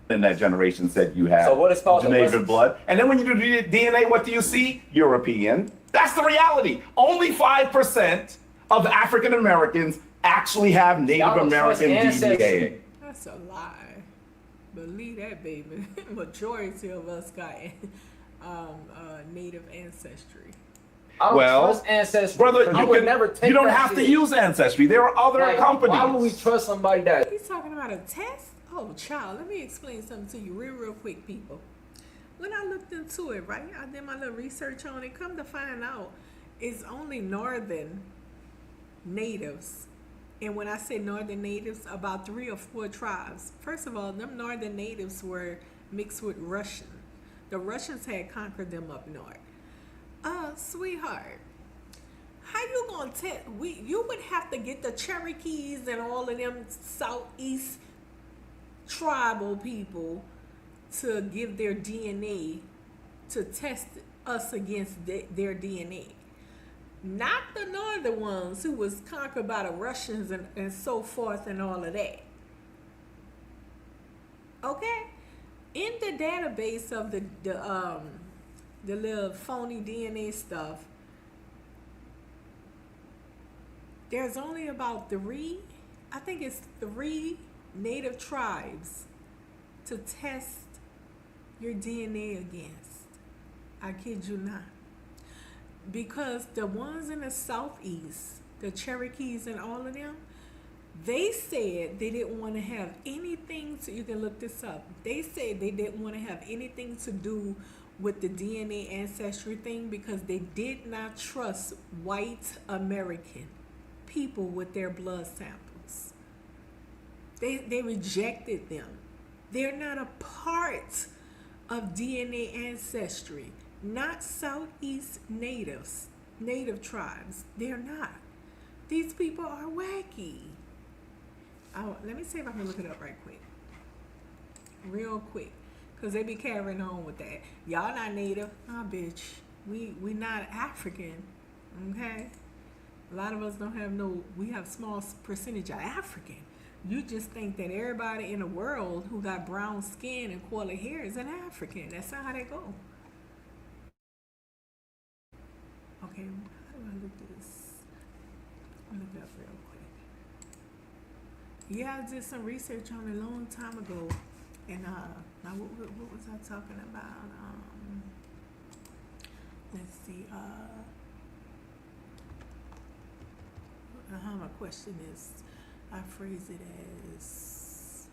in that generation said you have So what is called Jamaican blood. And then when you do DNA, what do you see? European. That's the reality. Only 5% of African Americans actually have Native American DNA. That's a lie. Believe that, baby. Majority of us got Native ancestry. I don't Well, trust ancestry. Brother, you don't that have to shit. use Ancestry. There are other Like, companies. Why would we trust somebody that? He's talking about a test? Oh, child, let me explain something to you real quick, people. When I looked into it, right, I did my little research on it, come to find out, it's only northern natives. And when I say northern natives, about 3 or 4 tribes. First of all, them northern natives were mixed with Russian. The Russians had conquered them up north. Sweetheart, how you gonna tell? You would have to get the Cherokees and all of them southeast tribal people to give their DNA to test us against their DNA. Not the northern ones who was conquered by the Russians and so forth and all of that. Okay? In the database of the little phony DNA stuff, there's only about 3 native tribes to test your DNA against. I kid you not. Because the ones in the southeast, the Cherokees and all of them, they said they didn't want to have anything to, you can look this up, they said they didn't want to have anything to do with the DNA ancestry thing because they did not trust white American people with their blood samples. They rejected them. They're not a part of DNA ancestry. Not Southeast natives, native tribes. They're not. These people are wacky. Oh, let me see if I can look it up right quick. Real quick. Because they be carrying on with that. Y'all not native. Nah, bitch. We not African. Okay? A lot of us don't have we have small percentage of African. You just think that everybody in the world who got brown skin and curly hair is an African. That's not how they go. Okay, how do I look this? I'll look it up real quick. Yeah, I did some research on it a long time ago. And now what was I talking about? Let's see. My question is, I phrase it as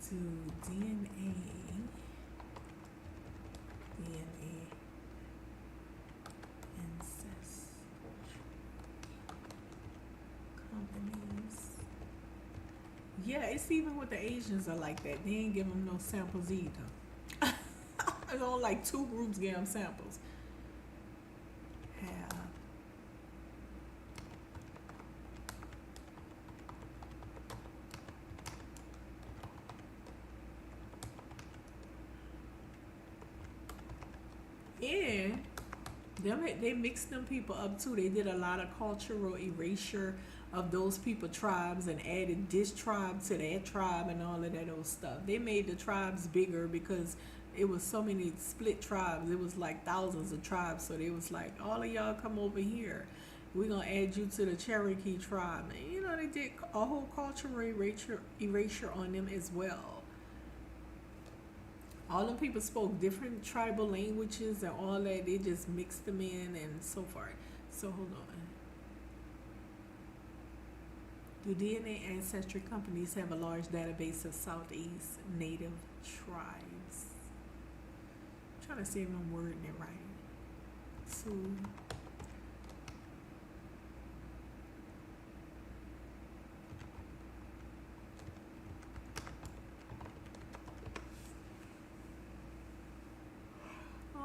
to DNA ancestry companies. Yeah, it's even with the Asians are like that. They ain't give them no samples either. It's only like 2 groups give them samples. And they mixed them people up too. They did a lot of cultural erasure of those people tribes and added this tribe to that tribe and all of that old stuff. They made the tribes bigger because it was so many split tribes. It was like thousands of tribes. So they was like, all of y'all come over here. We're going to add you to the Cherokee tribe. And, you know, they did a whole cultural erasure on them as well. All them people spoke different tribal languages and all that. They just mixed them in and so forth. So hold on. Do DNA ancestry companies have a large database of Southeast native tribes? I'm trying to see if I'm wording it right. So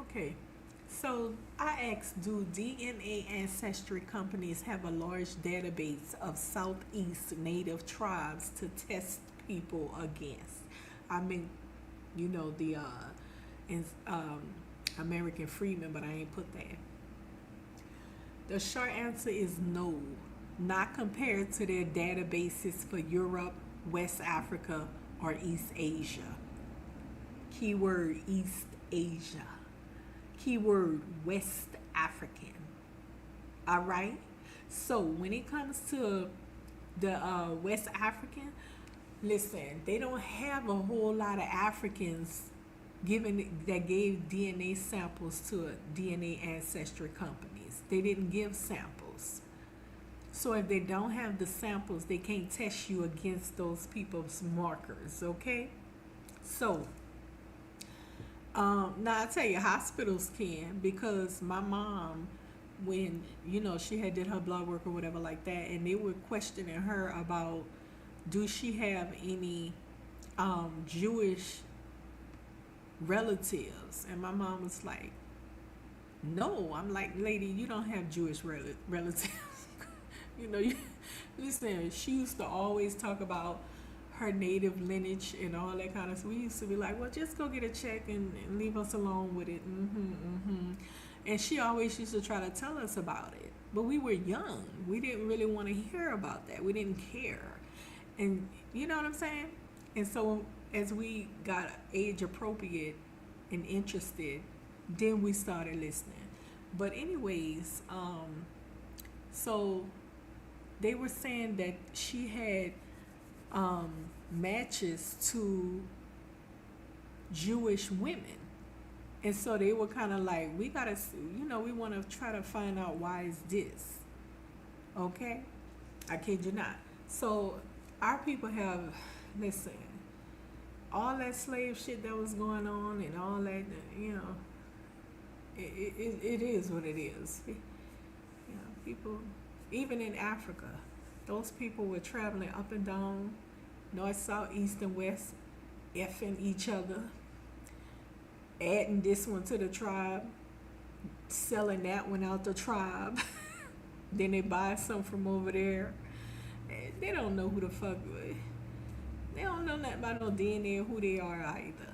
okay, so I asked, do DNA ancestry companies have a large database of Southeast native tribes to test people against? I mean, you know, the American Freedmen, but I ain't put that. The short answer is no, not compared to their databases for Europe, West Africa, or East Asia. Keyword East Asia. Keyword West African. All right. So when it comes to the West African, listen, they don't have a whole lot of Africans that gave DNA samples to DNA ancestry companies. They didn't give samples. So if they don't have the samples, they can't test you against those people's markers. Okay. So now I tell you, hospitals can, because my mom, when, you know, she had did her blood work or whatever like that, and they were questioning her about, do she have any Jewish relatives? And my mom was like, no. I'm like, lady, you don't have Jewish relatives. You know, listen, she used to always talk about her native lineage and all that kind of stuff. We used to be like, well, just go get a check and leave us alone with it. And she always used to try to tell us about it. But we were young. We didn't really want to hear about that. We didn't care. And you know what I'm saying? And so as we got age appropriate and interested, then we started listening. But anyways, so they were saying that she had matches to Jewish women, and so they were kind of like, we gotta, you know, we want to try to find out why is this. Okay, I kid you not. So our people have, listen, all that slave shit that was going on and all that, you know, it is what it is. You know, people, even in Africa, those people were traveling up and down, north, south, east, and west, effing each other, adding this one to the tribe, selling that one out the tribe. Then they buy some from over there. They don't know who the fuck. They don't know nothing about no DNA or who they are either.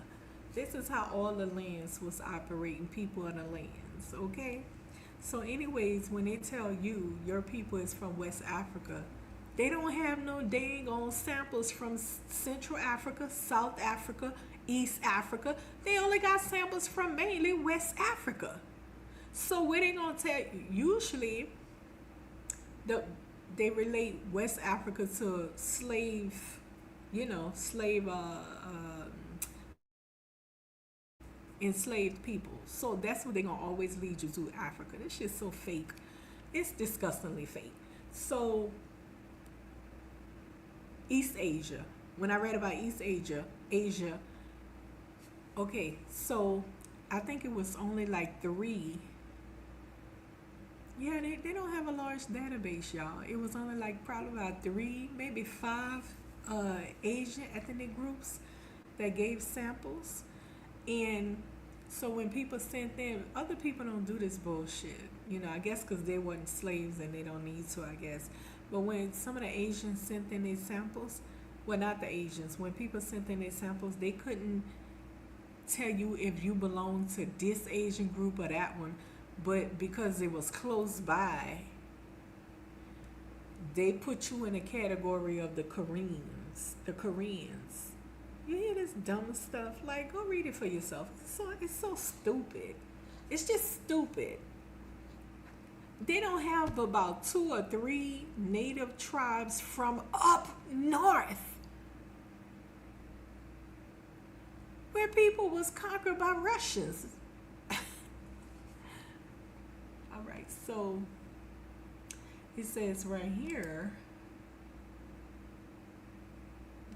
This is how all the lands was operating, people in the lands, okay? So anyways, when they tell you your people is from West Africa, they don't have no dang on samples from Central Africa, South Africa, East Africa. They only got samples from mainly West Africa. So what they gonna tell you? Usually, they relate West Africa to slave, enslaved people. So that's what they're gonna always lead you to, Africa. This shit's so fake. It's disgustingly fake. So East Asia, when I read about East Asia, okay, so I think it was only like 3. Yeah, they don't have a large database, y'all. It was only like probably about 3, maybe 5 Asian ethnic groups that gave samples. And so when people sent them, other people don't do this bullshit. I guess because they weren't slaves and they don't need to, I guess. But when some of the Asians sent in their samples, well, not the Asians, when people sent in their samples, they couldn't tell you if you belong to this Asian group or that one. But because it was close by, they put you in a category of the Koreans. You hear this dumb stuff? Like, go read it for yourself. It's so stupid. It's just stupid. They don't have about 2 or 3 native tribes from up north, where people was conquered by Russians. All right, so it says right here,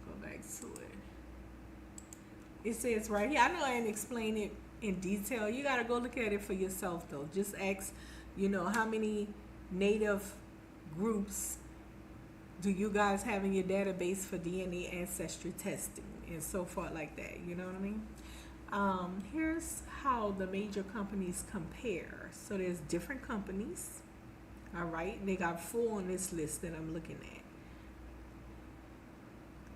go back to it. It says right here, I know I didn't explain it in detail. You got to go look at it for yourself, though. Just ask, how many native groups do you guys have in your database for DNA ancestry testing and so forth like that. You know what I mean? Here's how the major companies compare. So there's different companies. All right. They got 4 on this list that I'm looking at.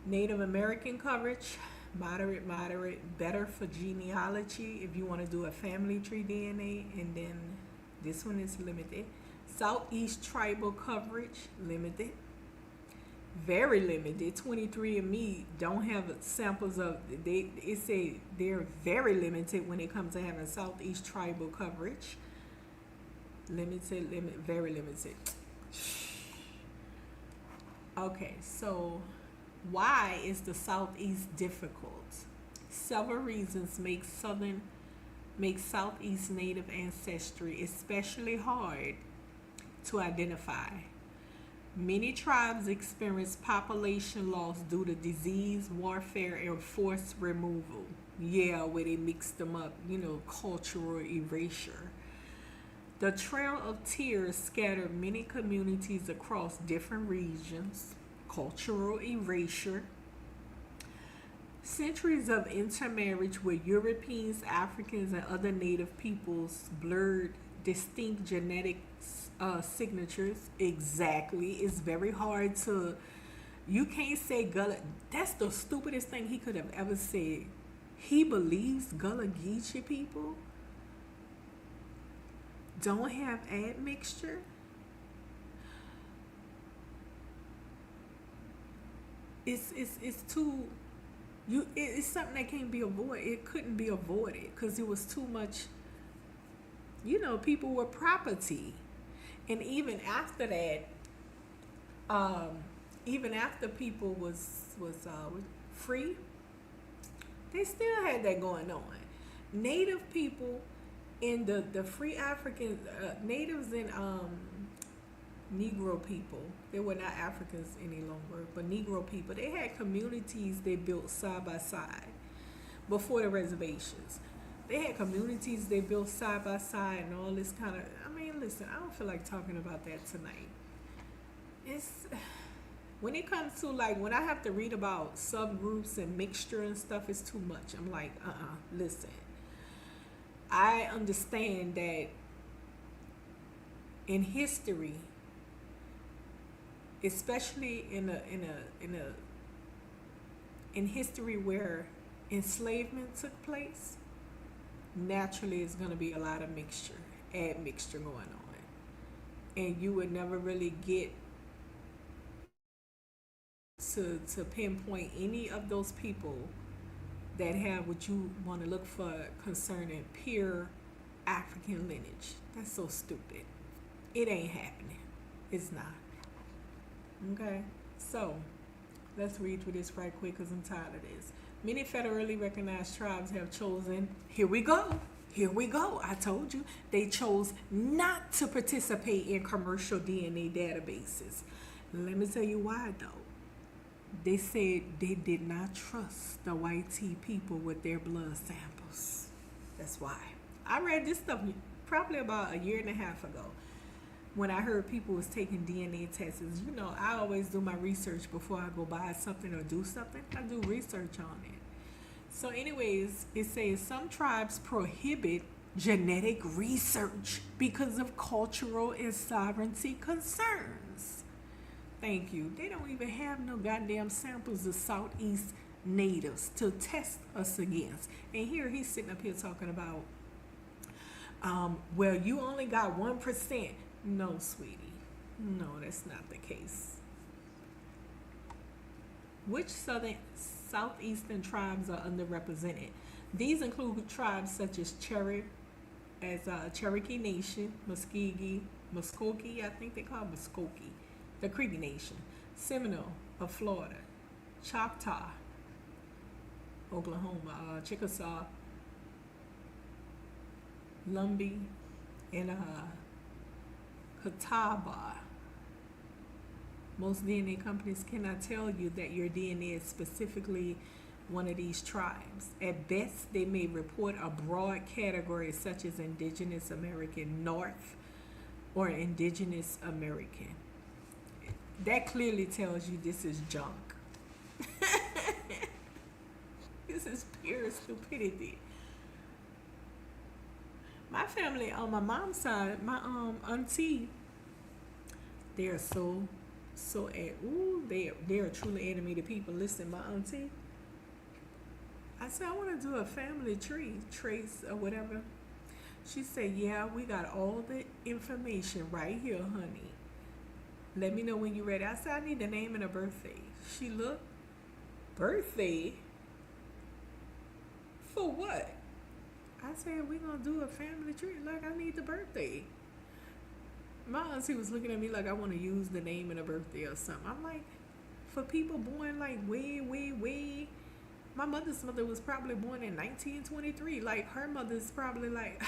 Native American coverage, moderate, better for genealogy if you want to do a family tree DNA, and then this one is limited. Southeast tribal coverage, limited. Very limited. 23andMe don't have samples of, it say they're very limited when it comes to having Southeast tribal coverage. Very limited. Okay, so why is the Southeast difficult? Several reasons make Southeast Native ancestry especially hard to identify. Many tribes experience population loss due to disease, warfare, and forced removal. Yeah, where they mix them up, cultural erasure. The Trail of Tears scattered many communities across different regions. Cultural erasure. Centuries of intermarriage with Europeans, Africans, and other native peoples blurred distinct genetic signatures. Exactly. It's very hard to, you can't say Gullah. That's the stupidest thing he could have ever said. He believes Gullah Geechee people don't have admixture. It's too, it's something that can't be avoided. It couldn't be avoided because it was too much. People were property, and even after that, even after people was free, they still had that going on. Native people in the free African natives and Negro people, they were not Africans any longer, but Negro people, they had communities they built side by side before the reservations. They had communities they built side by side and all this kind of. I mean, listen, I don't feel like talking about that tonight. It's when it comes to like when I have to read about subgroups and mixture and stuff, it's too much. I'm like, listen. I understand that in history, especially in history where enslavement took place, naturally it's going to be a lot of admixture going on, and you would never really get to pinpoint any of those people that have what you want to look for concerning pure African lineage. That's so stupid. It ain't happening. It's not. Okay, so let's read through this right quick because I'm tired of this. Many federally recognized tribes have chosen, here we go, I told you, they chose not to participate in commercial DNA databases. Let me tell you why though. They said they did not trust the white tea people with their blood samples. That's why. I read this stuff probably about a year and a half ago. When I heard people was taking DNA tests, you know, I always do my research before I go buy something or do something. I do research on it. So anyways, it says some tribes prohibit genetic research because of cultural and sovereignty concerns. Thank you. They don't even have no goddamn samples of Southeast natives to test us against. And here he's sitting up here talking about, well, you only got 1%. No, sweetie. No, that's not the case. Which southeastern tribes are underrepresented? These include tribes such as Cherokee Nation, Muskogee, I think they call it Muskogee, the Creek Nation, Seminole of Florida, Choctaw, Oklahoma, Chickasaw, Lumbee, and Catawba. Most DNA companies cannot tell you that your DNA is specifically one of these tribes. At best, they may report a broad category such as Indigenous American North or Indigenous American. That clearly tells you this is junk. This is pure stupidity. My family on my mom's side, my auntie, they're they're truly animated people. Listen, my auntie, I said I want to do a family trace or whatever. She said, yeah, we got all the information right here, honey. Let me know when you're ready. I said, I need the name and a birthday. She looked, birthday? For what? I said, we're going to do a family tree. Like, I need the birthday. My auntie was looking at me like I want to use the name and a birthday or something. I'm like, for people born like way. My mother's mother was probably born in 1923. Like, her mother's probably like,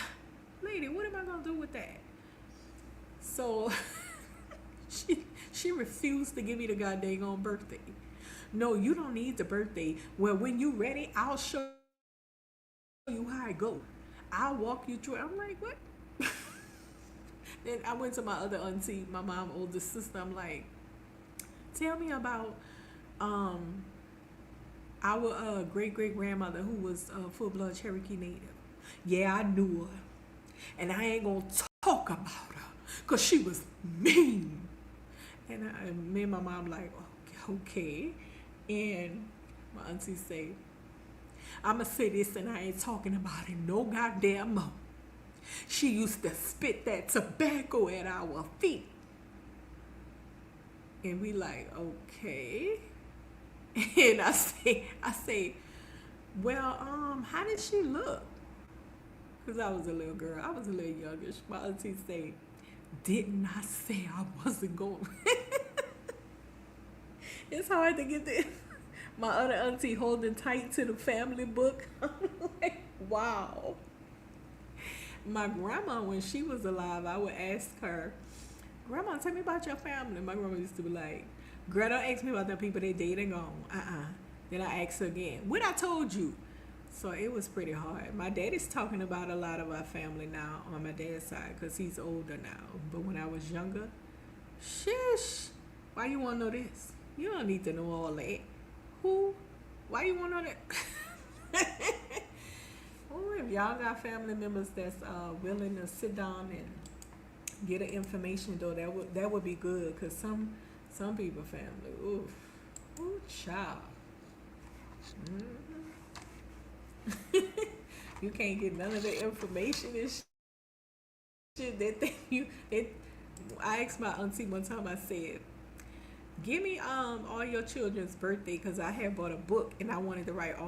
lady, what am I going to do with that? So, she refused to give me the goddamn birthday. No, you don't need the birthday. Well, when you ready, I'll show you how I go. I'll walk you through it. I'm like, what? Then I went to my other auntie, my mom's oldest sister. I'm like, tell me about our great-great-grandmother who was full-blood Cherokee Native. Yeah, I knew her. And I ain't gonna talk about her because she was mean. And me and my mom like, okay. And my auntie say, I'ma say this and I ain't talking about it no goddamn more. She used to spit that tobacco at our feet. And we like, okay. And I say, well, how did she look? Because I was a little girl. I was a little youngish. My auntie say, didn't I say I wasn't going? It's hard to get this. My other auntie holding tight to the family book. I'm like, wow. My grandma, when she was alive, I would ask her, Grandma, tell me about your family. My grandma used to be like, girl, don't ask me about them people they dead and gone. Then I asked her again, what I told you? So it was pretty hard. My dad is talking about a lot of our family now on my dad's side because he's older now. But when I was younger, shush. Why you want to know this? You don't need to know all that. Who? Why you want to know that? Oh, if y'all got family members that's willing to sit down and get the information, though, that would be good. Because some people family, ooh, child. You can't get none of the information and shit that I asked my auntie one time, I said, give me all your children's birthday, because I had bought a book and I wanted to write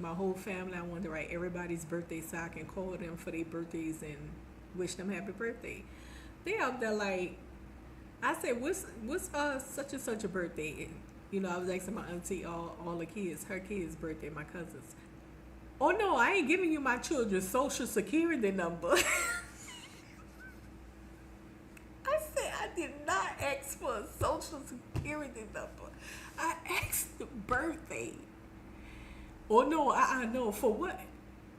my whole family. I wanted to write everybody's birthday so I can call them for their birthdays and wish them happy birthday. They up there like, I said, what's such and such a birthday? You know, I was asking my auntie all the kids, her kids' birthday, my cousins. Oh no, I ain't giving you my children's social security number. I said I did not ask for a social security number. I asked the birthday. Oh no, no, for what?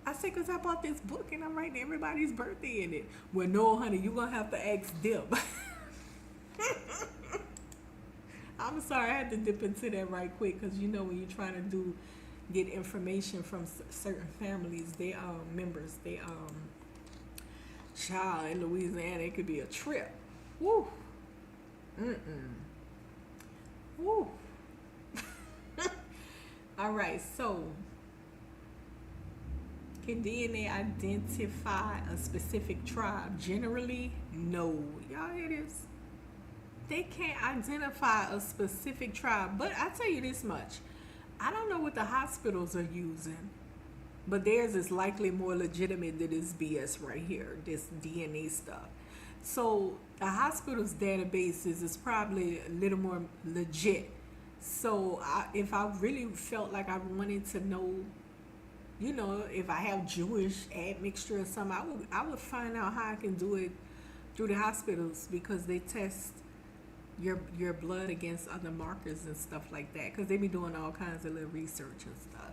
I said, because I bought this book and I'm writing everybody's birthday in it. Well, no, honey, you're going to have to ask them. I'm sorry, I had to dip into that right quick, because you know when you're trying to get information from certain families, they members, they child, in Louisiana, it could be a trip. Woo. Woo. All right, so can DNA identify a specific tribe? Generally, no. Y'all hear this? They can't identify a specific tribe. But I tell you this much. I don't know what the hospitals are using, but theirs is likely more legitimate than this BS right here, this DNA stuff. So the hospital's databases is probably a little more legit. So if I really felt like I wanted to know, you know, if I have Jewish admixture or something, I would find out how I can do it through the hospitals, because they test your blood against other markers and stuff like that, because they be doing all kinds of little research and stuff,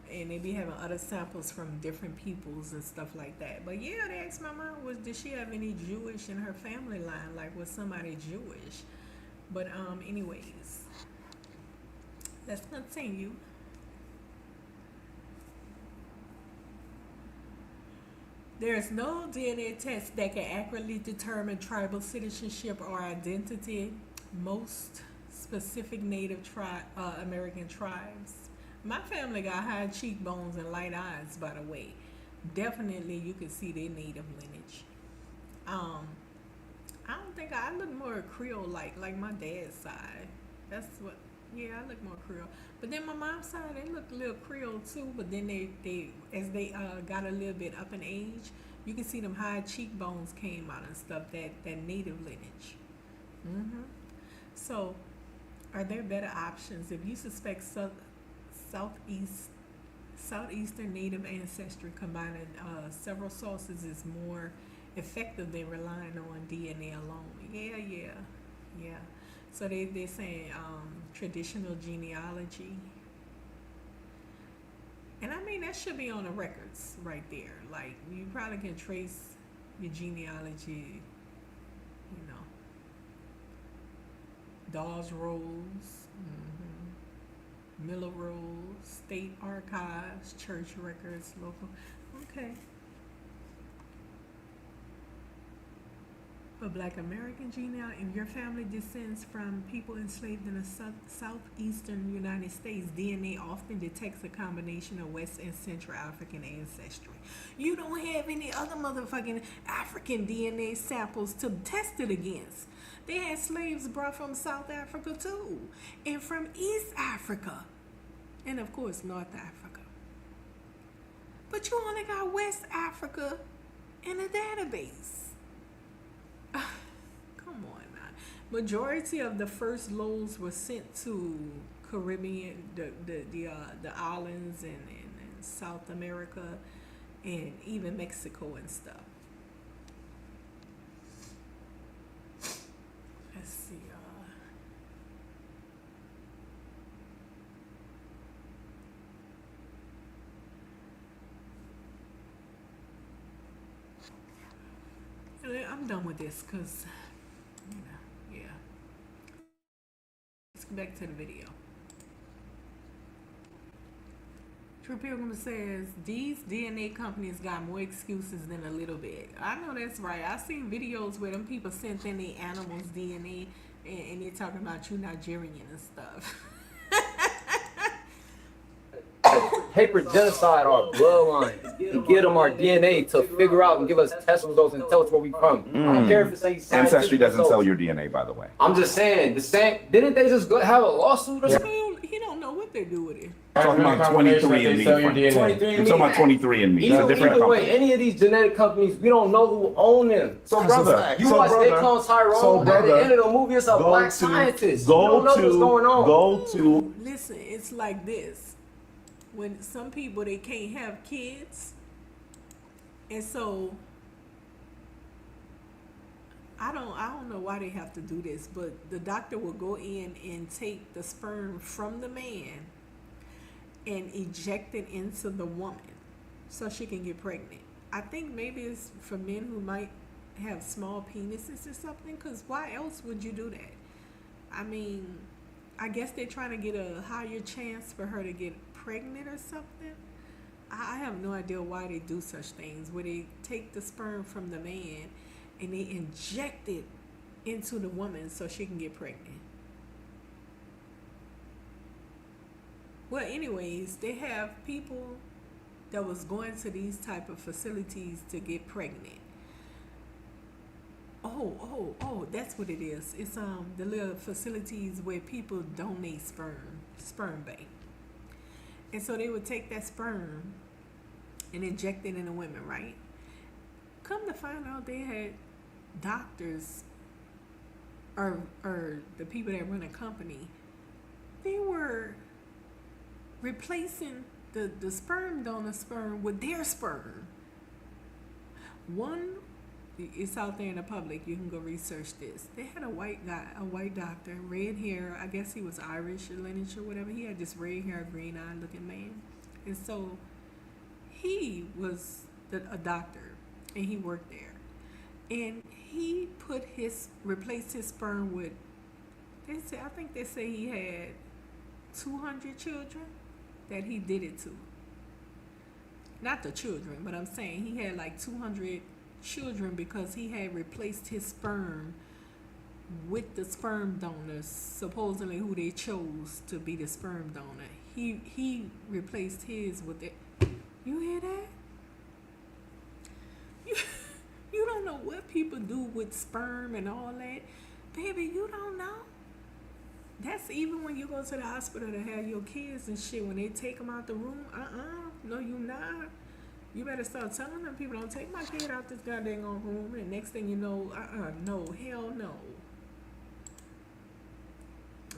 and they be having other samples from different peoples and stuff like that. But yeah, they asked my mom, did she have any Jewish in her family line, like was somebody Jewish? But anyways, let's continue. There is no DNA test that can accurately determine tribal citizenship or identity. Most specific Native American tribes. My family got high cheekbones and light eyes, by the way. Definitely you can see their Native lineage. I don't think I look more Creole-like my dad's side. That's what, yeah, I look more Creole. But then my mom's side, they look a little Creole too. But then they as they got a little bit up in age, you can see them high cheekbones came out and stuff. That Native lineage. So, are there better options if you suspect southeastern Native ancestry? Combining several sources is more effective than relying on DNA alone. Yeah. So they're saying traditional genealogy. And I mean, that should be on the records right there. Like, you probably can trace your genealogy, you know. Dawes Rolls, Miller Rolls, State Archives, church records, local. Okay. For Blk American genealogy, if your family descends from people enslaved in the southeastern United States, DNA often detects a combination of West and Central African ancestry. You don't have any other motherfucking African DNA samples to test it against. They had slaves brought from South Africa too, and from East Africa, and of course North Africa. But you only got West Africa in a database. Come on now. Majority of the first loads were sent to Caribbean, the islands and South America, and even Mexico and stuff. Let's see. I'm done with this because, yeah. Let's get back to the video. True Pilgrim says, these DNA companies got more excuses than a little bit. I know that's right. I've seen videos where them people sent in the animals' DNA and they're talking about you Nigerian and stuff. Paper genocide our bloodline and give them our DNA to figure out and give us test results and tell us where we from. I don't care if it's Ancestry doesn't sell your DNA, by the way. I'm just saying, the same. Didn't they just go have a lawsuit or something? He don't know what they do with it. I'm talking about 23andMe. I'm talking about 23andMe. It's a different Either way, company. any of these genetic companies, we don't know who own them. So, brother, You watch They Clone Tyrone, at the end of the movie, it's a black to- scientist. You Go don't know to, what's going on. go to, Listen, it's like this. When some people, they can't have kids, and so I don't know why they have to do this, but the doctor will go in and take the sperm from the man and eject it into the woman so she can get pregnant. I think maybe it's for men who might have small penises or something, because why else would you do that? I mean, I guess they're trying to get a higher chance for her to get pregnant or something. I have no idea why they do such things, where they take the sperm from the man and they inject it into the woman so she can get pregnant. Well, anyways, they have people that was going to these type of facilities to get pregnant. Oh, that's what it is. It's the little facilities where people donate sperm bank. And so they would take that sperm and inject it in the women, right? Come to find out, they had doctors or the people that run a company, they were replacing the sperm donor sperm with their sperm. One, it's out there in the public, you can go research this. They had a white guy, a white doctor, red hair, I guess he was Irish or lineage or whatever. He had this red hair, green eye looking man. And so he was a doctor and he worked there. And he replaced his sperm with, I think they say he had 200 children that he did it to. Not the children, but I'm saying he had like 200 children because he had replaced his sperm with the sperm donors, supposedly who they chose to be the sperm donor. He replaced his with it. You hear that? You don't know what people do with sperm and all that. Baby, you don't know. That's even when you go to the hospital to have your kids and shit. When they take them out the room, no, you not. You better start telling them people, don't take my kid out this goddamn room. And next thing you know, no, hell no.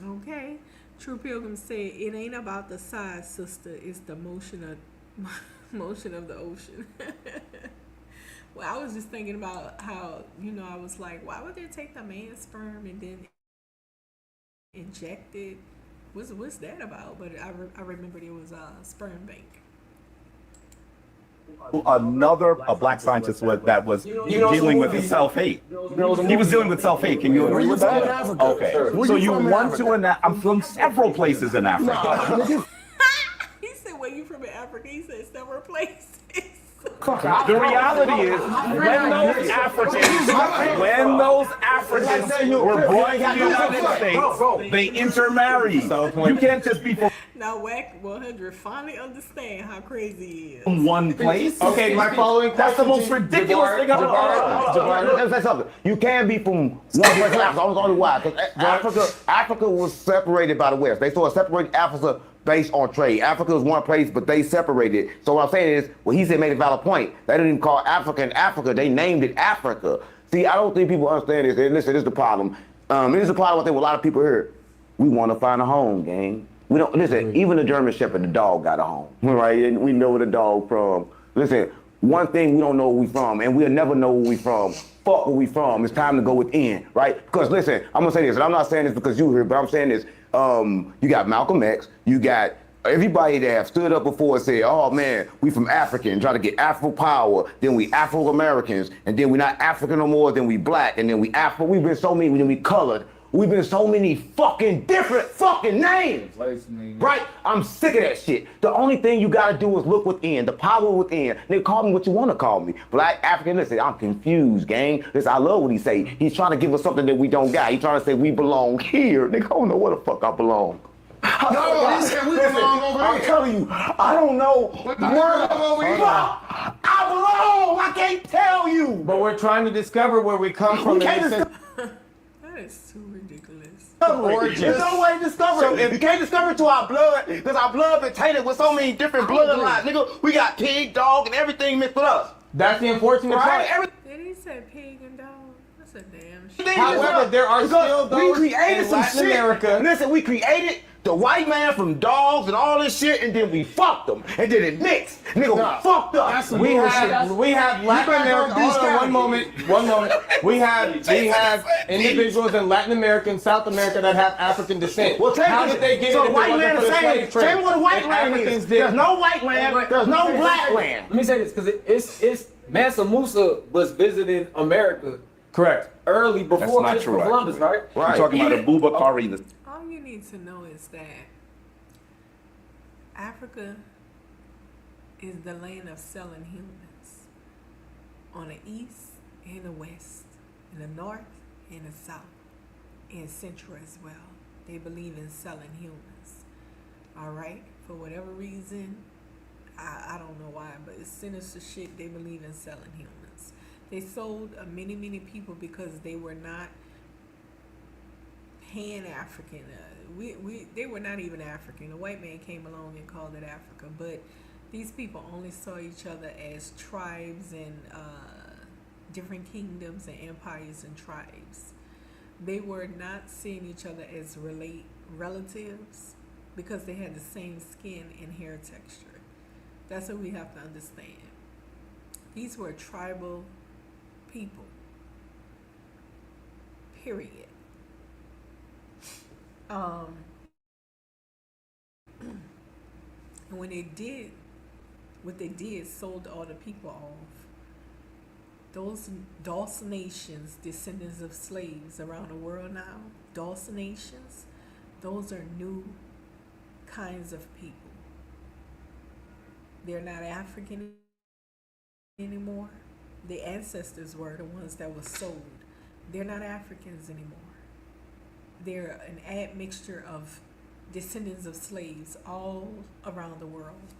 Okay? True Pilgrim said, it ain't about the size, sister. It's the motion of the ocean. Well, I was just thinking about how, I was like, why would they take the man's sperm and then inject it? What's that about? But I remembered it was a sperm bank. a black scientist that was dealing with self-hate. He was dealing with self-hate. Can you agree with that? Okay. So you want to, I'm from several places in Africa. He said, where you from in Africa? He said several places. The reality is, when those Africans were brought to the United States, they intermarried. You can't just be from Now, Whack 100 finally understand how crazy he is. one place. Okay, my following That's the question most ridiculous thing I've ever heard. Jabbar, let me say something. You can be from one place to Africa. I was only why. Because Africa was separated by the West. They sort of separated Africa based on trade. Africa was one place, but they separated. So what I'm saying is, well, he said made a valid point. They didn't even call Africa. They named it Africa. See, I don't think people understand this. And listen, this is the problem. This is the problem I think with a lot of people here. We want to find a home, gang. We don't listen. Even the German Shepherd, the dog got a home, right? And we know where the dog from. Listen, one thing we don't know where we from, and we'll never know where we from. Fuck where we from. It's time to go within, right? Because listen, I'm gonna say this, and I'm not saying this because you here, but I'm saying this. You got Malcolm X, you got everybody that have stood up before and said, oh man, we from Africa and try to get Afro power, then we Afro Americans, and then we not African no more, then we black, and then we Afro, we've been so many, then we colored. We've been so many fucking different fucking names. Right? I'm sick of that shit. The only thing you gotta do is look within, the power within. Nigga, call me what you wanna call me. Black, African, listen, I'm confused, gang. Listen, I love what he say. He's trying to give us something that we don't got. He's trying to say we belong here. Nigga, I don't know where the fuck I belong. No, he said we belong over I'm here. telling you, I don't know What the where fuck over here? I belong. I can't tell you. But we're trying to discover where we come from. We can't That is too ridiculous. There's no way to discover it. You can't discover it to our blood, because our blood been tainted with so many different bloodlines. Nigga, we got pig, dog, and everything mixed with us. That's the unfortunate Right? part. Did he say pig and dog? That's a damn shit. However, there are still those we created in some Latin shit. America. Listen, we created the white man from dogs and all this shit, and then we fucked them, and then it mixed. Nigga, we fucked up. That's some We bullshit. have Latin America. Hold on, one moment. We have individuals in Latin America and South America that have African descent. Well, How did they get so it? If white it man wasn't is for the saying, slave trade? say what a white And land Africans is. did. There's no white land, there's no black land. Let me say this, because it's Mansa Musa was visiting America Correct. early That's before not Christopher true, Columbus, right? We're talking about a Bubakari. All you need to know is that Africa is the land of selling humans on the east and the west, in the north and the south, and central as well. They believe in selling humans. All right? For whatever reason, I don't know why, but it's sinister shit. They believe in selling humans. They sold many people because they were not Pan-African. They were not even African. The white man came along and called it Africa, but these people only saw each other as tribes and different kingdoms and empires and tribes. They were not seeing each other as relatives because they had the same skin and hair texture. That's what we have to understand. These were tribal people. Period. And when they did what they did, sold all the people off. Those nations, descendants of slaves around the world now, those nations, those are new kinds of people. They're not African anymore. The ancestors were the ones that were sold. They're not Africans anymore. They're an admixture of descendants of slaves all around the world.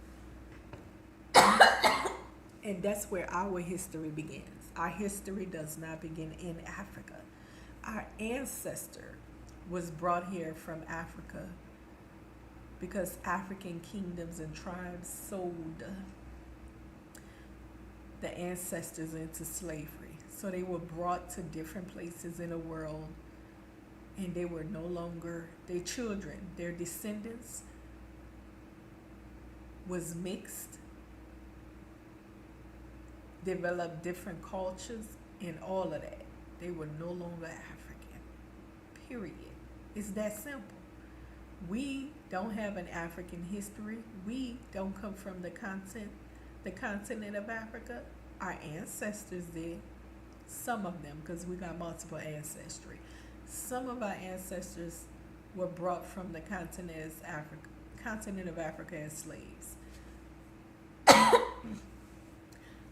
And that's where our history begins. Our history does not begin in Africa. Our ancestor was brought here from Africa because African kingdoms and tribes sold the ancestors into slavery. So they were brought to different places in the world, and they were no longer their children. Their descendants was mixed, developed different cultures, and all of that. They were no longer African. Period. It's that simple. We don't have an African history. We don't come from the continent of Africa. Our ancestors did. Some of them, because we got multiple ancestry. Some of our ancestors were brought from the continent of Africa as slaves.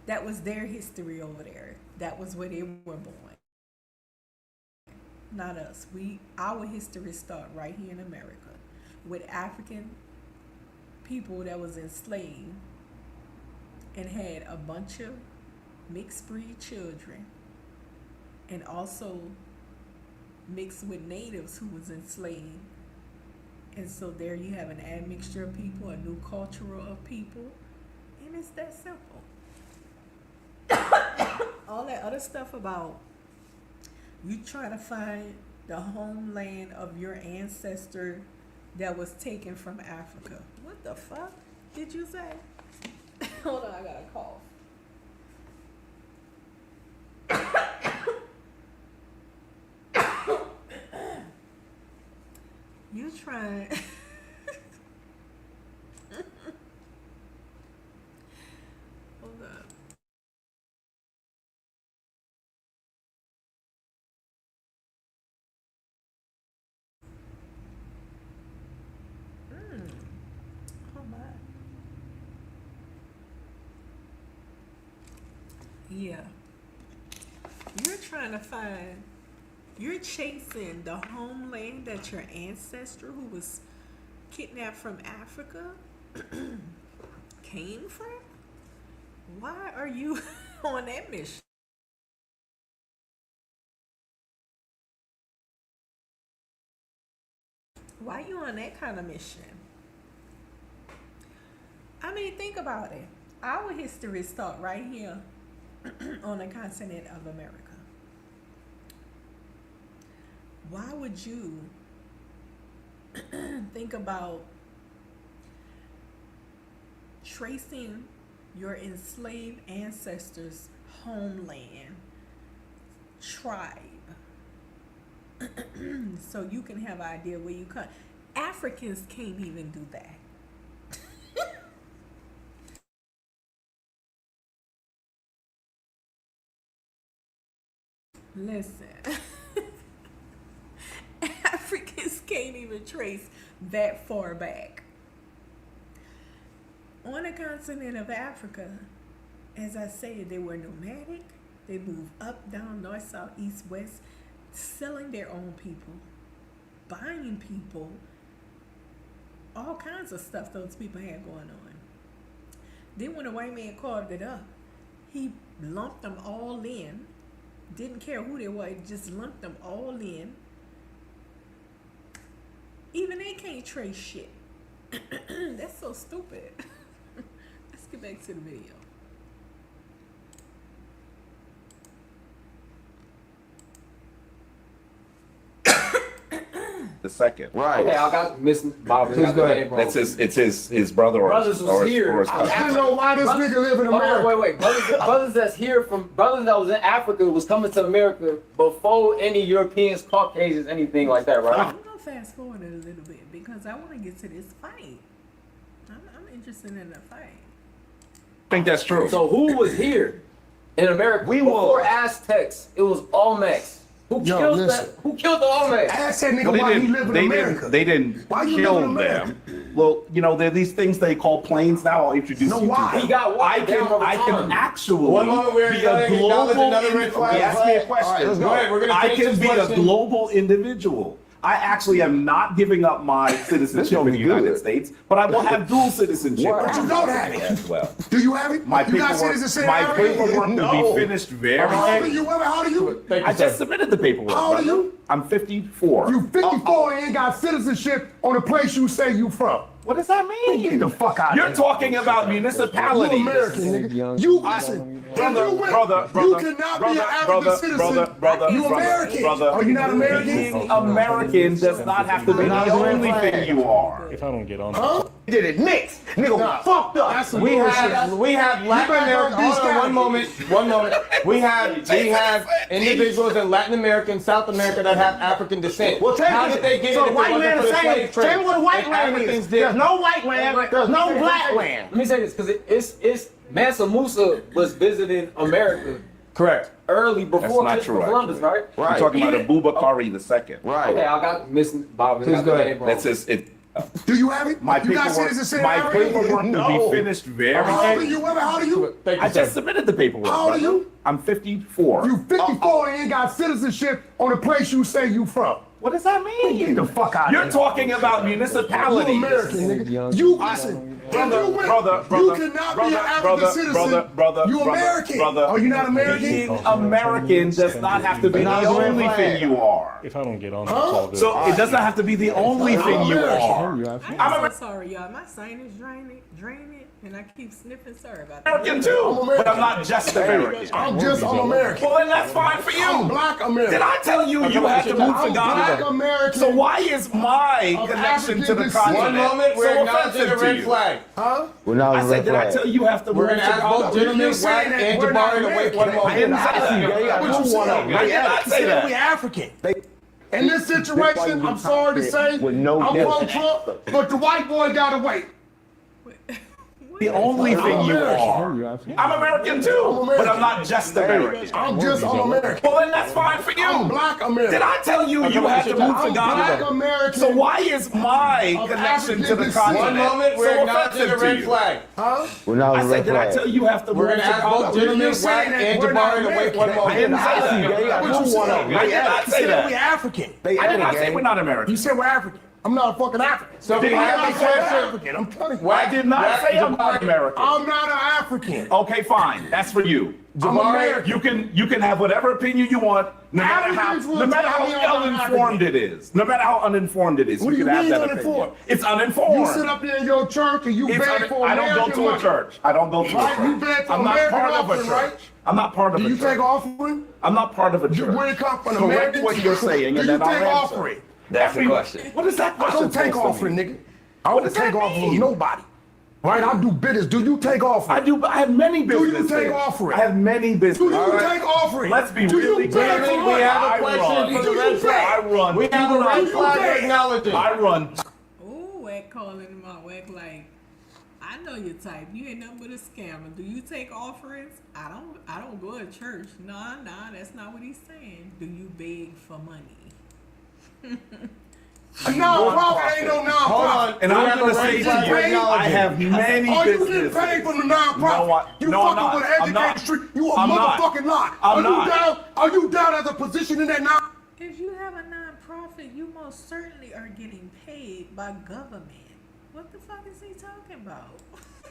That was their history over there. That was where they were born. Not us. Our history start right here in America with African people that was enslaved and had a bunch of mixed breed children, and also mixed with natives who was enslaved. And so there you have an admixture of people, a new culture of people, and it's that simple. All that other stuff about you trying to find the homeland of your ancestor that was taken from Africa. What the fuck did you say? Hold on, I got a cough. You trying Yeah. You're trying to find, you're chasing the homeland that your ancestor who was kidnapped from Africa came from? Why are you on that mission? Why you on that kind of mission? I mean, think about it. Our history starts right here on the continent of America. Why would you think about tracing your enslaved ancestors' homeland, tribe, so you can have an idea where you come? Africans can't even do that. Listen, Africans can't even trace that far back. On the continent of Africa, as I said, they were nomadic. They moved up, down, north, south, east, west, selling their own people, buying people, all kinds of stuff those people had going on. Then when the white man carved it up, he lumped them all in. Didn't care who they were, just lumped them all in. Even they can't trace shit. That's so stupid. Let's get back to the video. The second. Right. Okay, I got Miss Bob. Please go ahead. That's his brother or Brothers was here. his I cousin. don't know why this nigga live in America. Wait. Brothers that's here from brothers that was in Africa was coming to America before any Europeans, Caucasians, anything like that, right? I'm gonna fast forward it a little bit because I want to get to this fight. I'm interested in the fight. I think that's true. So who was here in America before Aztecs? It was Olmecs. Who Yo, killed listen. that? Who killed the Olmecs? Ask that nigga Well, why he live in America. They didn't Why you kill live in America? them. Well, you know, there are these things they call planes now. I'll introduce No, you why? to. He got watered down over I can time. actually One moment, we're be gonna a acknowledge global. another red flag. Ask me a All right, question. let's go ahead. We're gonna I finish can this be a question. global individual. I actually am not giving up my citizenship gonna in the be United good. States, but I will have dual citizenship But you don't have it. as well. Do you have it? My you got paperwork, citizenship? my already? paperwork will No. be finished very. How old are you? How old are you? Thank you, I sir. just submitted the paperwork. How old are brother. you? I'm 54. You 54 and ain't got citizenship on the place you say you from. What does that mean? Get the fuck out of here. You're talking about You municipalities. American, nigga. You listen. Brother, if you went, brother, you brother, cannot brother, be an African brother, citizen. brother, you brother, American. brother. Are you not American? Being American does not have to be the only thing you are. If I don't get on Huh? He did it mixed. Nigga fucked up. That's some We bullshit. have Latin back American. on these Hold on, guys. one moment. We have individuals in Latin America and South America that have African descent. Well, How did they get so it if it white wasn't man for the saying, slave trade? tell me what a white And land Africans is. did. There's no white land. There's no black land. Let me say this, because it's Mansa Musa was visiting America Correct. early before not Christopher true, Columbus, actually. right? We're Right. talking about Abubakar II. Right. Okay, I got Miss Bob. Please go ahead. That's his. Do you have it? My you got paperwork. citizenship My already? paperwork will No. be finished very. How old are you? How old are you? Thank you, I sir. just submitted the paperwork. How old are brother. you? I'm 54. You 54 and ain't got citizenship on the place you say you from. What does that mean? Get the fuck out of You're here. talking about You municipalities. American, nigga. You listen. Brother, if you went, brother, you brother, cannot brother, be an African brother, citizen. brother, you brother, American. brother. Are you not American? Being American does not have to be the only thing you are. If I don't get on, it's all good. So it doesn't have to be the only thing you are. I'm so sorry, y'all. My sinus draining, and I keep sniffing. Sorry about that. American too, but I'm not just American. I'm American. Well, then that's fine for I'm you. black American. Did I tell you you have to move to I'm black Ghana? American. So why is my Of connection to the African descent. continent One moment, we're so acknowledging offensive the to red you? flag. Huh? We're not I said, did I tell you you have to We're move gonna to ask both Ghana? gentlemen, You're saying Wack that and we're not Jabari, to wait one American. moment. I didn't say that. Yeah, What you want saying? I did not say that. We African. In this situation, I'm sorry to say, With no I'm difference. pro-Trump, but the white boy gotta wait. What The only thing you are. American. I'm American too, but I'm not just American. I'm American. Well, then that's fine for you. I'm Black American. Did I tell you you had to move to I'm Black Ghana? American. So why is my Of connection to the African continent One moment, we're so acknowledging offensive a red to you? flag. Huh? We're not I on the said, red did I flag. tell you have to We're move gonna to ask both Ghana? gentlemen, You're saying Wack that and we're not Jabari, to wait one American. moment. I didn't say I that. see, That's what you said. I did not You say said that. we're African. They I did not African. say we're not American. You said we're African. I'm not a fucking African. So we Did have I a say that? question. African. I'm telling you. Wack, I did not Wack, say I'm not Jabari. American. I'm not an African. Okay, fine. That's for you. I'm American. You can have whatever opinion you want, no matter how Africans will tell me I'm not uninformed it is. No matter how uninformed it is, What you do can you have mean that uninformed? opinion. It's uninformed. You sit up there in your church and you It's beg for I don't go American to a money. church. I don't go to a Right, church. you beg for I'm not American part of a offering, church. right? I'm not part of Do a you church. take offering? I'm not part of a church. Where it come from? Correct Americans? what you're saying, Do and you then I'll take answer. offering? That's the question. What is that I question? don't take supposed to offering, mean? nigga. I don't does take that offering from mean? nobody. Right? I do business. Do you take offering? I do. I have many Do you businesses. take offering? I have many businesses. Do you take offering? Let's be Do you really beg clear. for Gentlemen, money? we have I a question run. for the Do red you flag. I run. We have a red flag beg? acknowledging. I run. Ooh, Wack calling him out. Wack like, I know your type. You ain't nothing but a scammer. Do you take offerings? I don't go to church. Nah, that's not what he's saying. Do you beg for money? A non-profit ain't no Hold non-profit. on. And we I'm have going a to red say flag to you, I acknowledging. have many Oh, you businesses. get paid from the non-profit. No, You no, I'm fucking not. with an I'm not. educated street. You a I'm not. motherfucking lie. I'm not. Are you down as a position in that non? If you have a non-profit, you most certainly are getting paid by government. What the fuck is he talking about?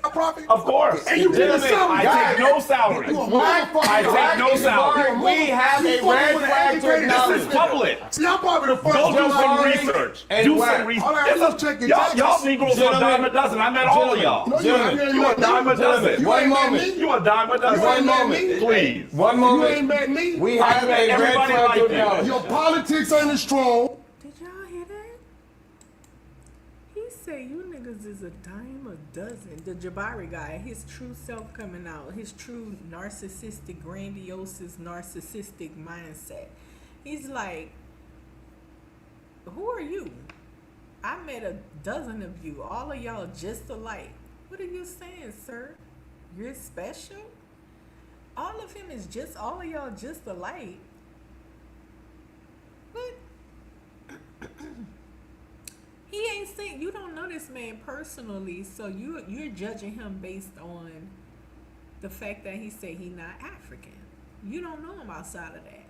Profit? Of course. And you get a salary. I take no salary. You a motherfucking I take lie. no salary. We have a You red fucking with an flag to educated acknowledge. This is public. See, I'm probably the first Go do some Jabari research. and Do Wack. some research. All right, let's check your taxes. Y'all Negroes are a dime a dozen. I met all of y'all. No, you Gentlemen, ain't You a met me. dime a dozen. You One ain't met moment. me. You a dime a dozen. You ain't met moment. me. Please. One You moment. ain't met me. We have a red Everybody flag like to you. acknowledge. Your politics ain't as strong. Did y'all hear that? He said you niggas is a dime a dozen. The Jabari guy, his true self coming out, his true narcissistic, grandiose, narcissistic mindset. He's like, who are you? I met a dozen of you. All of y'all just alike. What are you saying, sir? You're special? All of him is just, all of y'all just alike. What? He ain't saying, you don't know this man personally, so you're judging him based on the fact that he said he not African. You don't know him outside of that.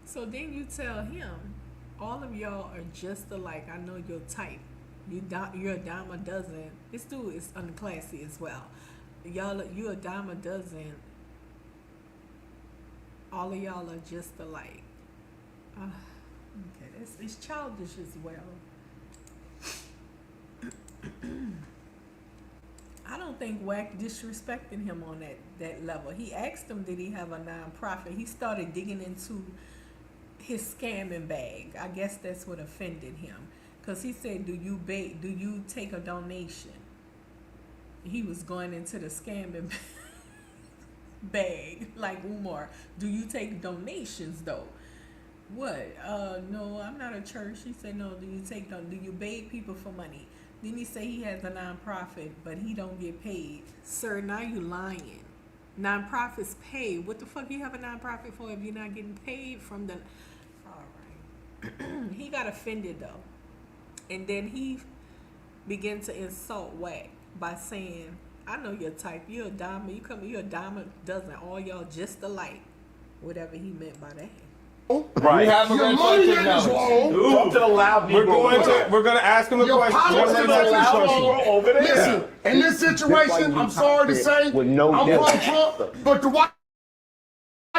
So then you tell him, all of y'all are just alike. I know your type. You're a dime a dozen. This dude is unclassy as well. You a dime a dozen. All of y'all are just alike. Okay, it's childish as well. I don't think Wack disrespecting him on that level. He asked him, did he have a non-profit? He started digging into his scamming bag. I guess that's what offended him, because he said, do you take a donation? He was going into the scamming bag like Umar. Do you take donations though? What? No, I'm not a church. He said, no. Do you beg people for money? Then he say he has a non-profit, but he don't get paid. Sir, now you lying. Non-profits pay. What the fuck you have a non-profit for if you're not getting paid from the... All right. He got offended though. And then he began to insult Wack by saying, I know your type. You're a dime. You're a dime a dozen. All y'all just alike. Whatever he meant by that. Right. We have a Your red money flag to ain't acknowledge. wrong. Talk to the loud Negro. We're gonna ask him a Your question. policies Gentlemen, are let's ask a wrong. question. over there. Listen, in this situation, I'm sorry to say, With no I'm difference. pro-Trump, but the white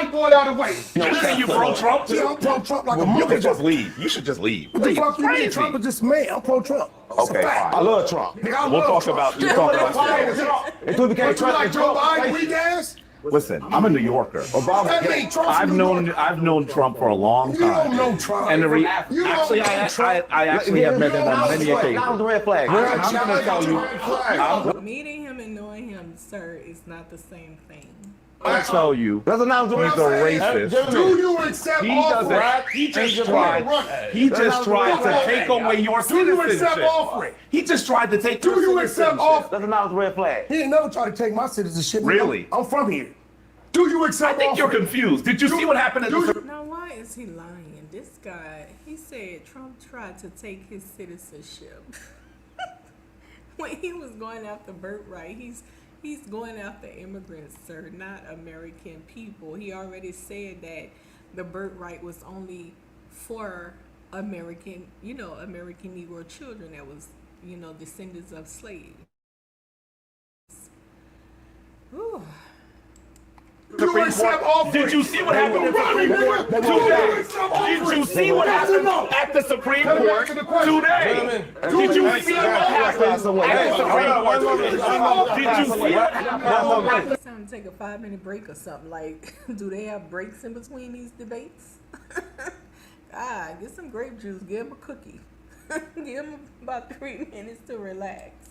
boy out of the way. You saying you pro-Trump Yeah, too? I'm pro-Trump like a You can motherfucker. just leave. You should just leave. What the Leave. fuck you mean? Crazy. Trump is just man. I'm pro-Trump. It's a Okay, fact. I love Trump. Nigga, I We'll love talk Trump. about you Yeah, talk but about that's that. fine. Until we can't But you like trust Joe Biden, Trump. weak ass? Listen, I'm a New Yorker. That mean Trump's I've New known York. Trump for a long You time. don't know Trump. And the You don't actually, know Trump. I actually have met him on many That was occasions. the red flag. I'm gonna tell you. Meeting him and knowing him, sir, is not the same thing. I tell you, That's not he's what a I'm saying. racist. Do you accept He offering? doesn't. He just tried to take away your Do you accept citizenship. offering? He just tried to take Do your you accept citizenship. offering? That's not a red flag. He ain't never tried to take my citizenship. Really? I'm from here. Do you accept I think you're offering? confused. Did you see what happened at the Now, why is he lying? This guy, he said Trump tried to take his citizenship. When he was going after birthright, he's going after immigrants, sir, not American people. He already said that the birthright was only for American, American Negro children that was, descendants of slaves. Ooh. You accept offering? Did you see what happened at the Supreme Court today? Did you see what happened at the Supreme Court today? Did you see what happened at the Supreme Court today? Did you see what happened? It's time to take a 5-minute break or something. Like, do they have breaks in between these debates? God, get some grape juice. Give him a cookie. Give him about 3 minutes to relax.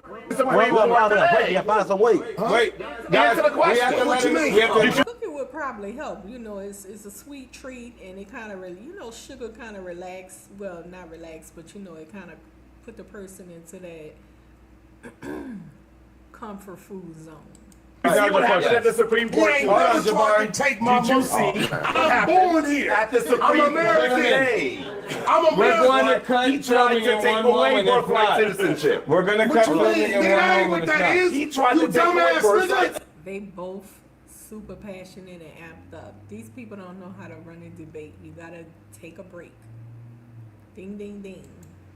Wait, find some weight. Wait, answer the question. What you mean? Cooking would probably help. It's a sweet treat, and it kind of really, sugar kind of relax. Well, not relax, but it kind of put the person into that comfort food zone. You see what happened at the Supreme He Court ain't today? never tried to take my Did you money. see I'm born here. at the I'm Supreme Court American. today? I'm We're American. going to cut He tried filming to in take one away moment. It's birthright not. citizenship. We're going to What cut you filming mean? in Nigga, one that ain't moment. what It's that not. is. He tried You to take away dumbass birthright. nigga. They both super passionate and amped up. These people don't know how to run a debate. You gotta take a break. Ding, ding, ding.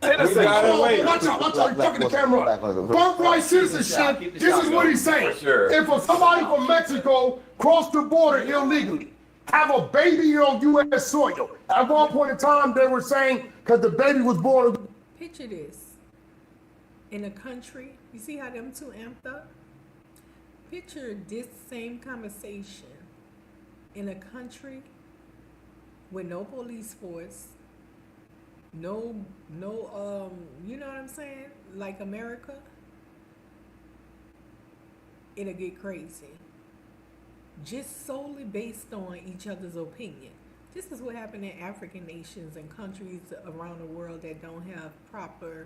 Citizenship. gotta wait. Watch out, you're fucking the camera up. Birthright citizenship, this is what he's saying. Sure. If somebody from Mexico crossed the border illegally, have a baby on U.S. soil, at one point in time they were saying, because the baby was born. Picture this. In a country, you see how them two amped up? Picture this same conversation in a country with no police force, no, you know what I'm saying? Like America, it'll get crazy. Just solely based on each other's opinion. This is what happened in African nations and countries around the world that don't have proper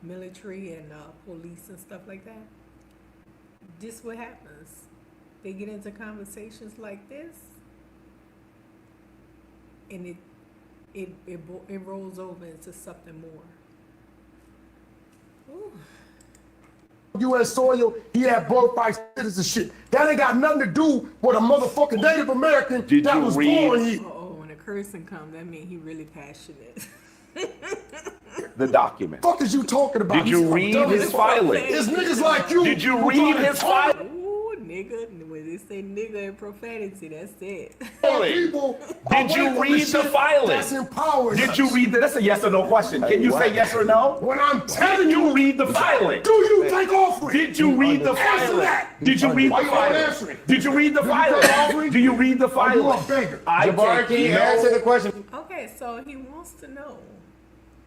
military and police and stuff like that. This what happens. They get into conversations like this, and it rolls over into something more. Ooh. U.S. soil, he had birthright citizenship. That ain't got nothing to do with a motherfucking Native American Did that you was read- born here. When a cursing comes, that means he really passionate. The document. What the fuck is you talking about? Did you read his filing? It's niggas like you. Did you who read trying to his talk filing? Ooh, nigga. When they say nigga and profanity, that's it. people Did you away from read the shit filing? That's empowering Did us. you read that? That's a yes or no question. Can you say yes or no? When I'm telling Did you you, read the filing? do you take offering? Did you read the Answer filing? that. Did you read Why the you not filing? answering? Did you read the you take offering? filing? Do you read the Are you filing? a beggar? I Jabari, can you take answer no- the question? Okay, so he wants to know,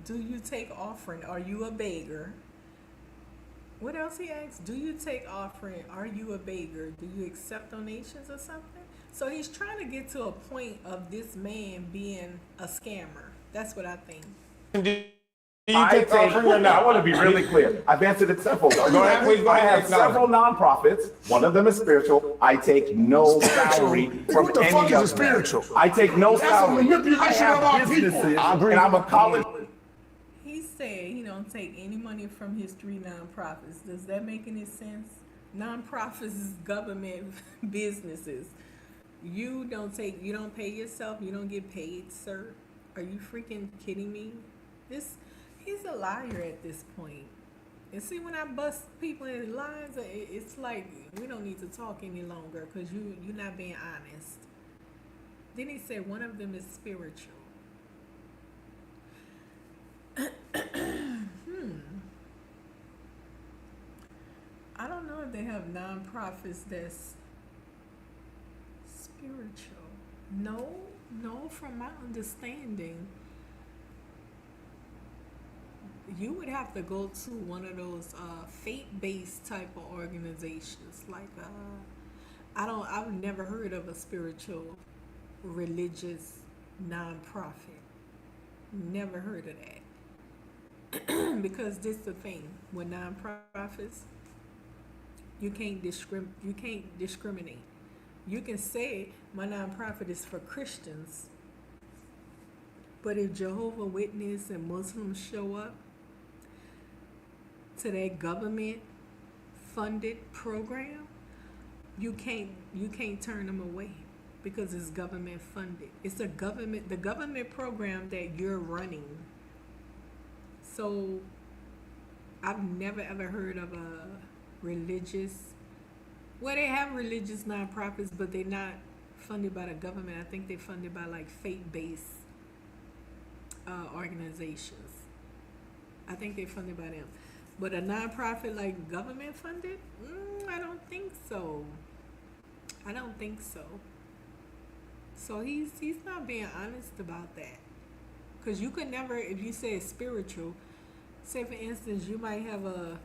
do you take offering? Are you a beggar? What else he asks? Do you take offering? Are you a beggar? Do you accept donations or something? So he's trying to get to a point of this man being a scammer. That's what I think. Do you I take offering or I not? want to be really clear. I've answered it several times. Go ahead, please, go I ahead. have several nonprofits. One of them is spiritual. I take no salary from What the any fuck of is a them. spiritual? I take no That's a salary. manipulation I have of our people. businesses, I agree. and I'm a college. He said he don't take any money from his 3 nonprofits. Does that make any sense? Nonprofits is government businesses. You don't pay yourself. You don't get paid, sir. Are you freaking kidding me? He's a liar at this point. And see, when I bust people in lines, it's like we don't need to talk any longer because you're not being honest. Then he said one of them is spiritual. I don't know if they have nonprofits that's spiritual. No, from my understanding, you would have to go to one of those faith-based type of organizations, like I've never heard of a spiritual, religious nonprofit. Never heard of that. Because this the thing with nonprofits, you can't discriminate. You can say my nonprofit is for Christians, but if Jehovah Witness and Muslims show up to that government funded program, you can't turn them away because it's government funded. It's the government program that you're running. So I've never ever heard of a religious, well, they have religious nonprofits, but they're not funded by the government. I think they're funded by like faith-based organizations. I think they're funded by them. But a nonprofit like government funded? I don't think so. I don't think so. So he's not being honest about that. Because you could never, if you say it's spiritual, say for instance, you might have a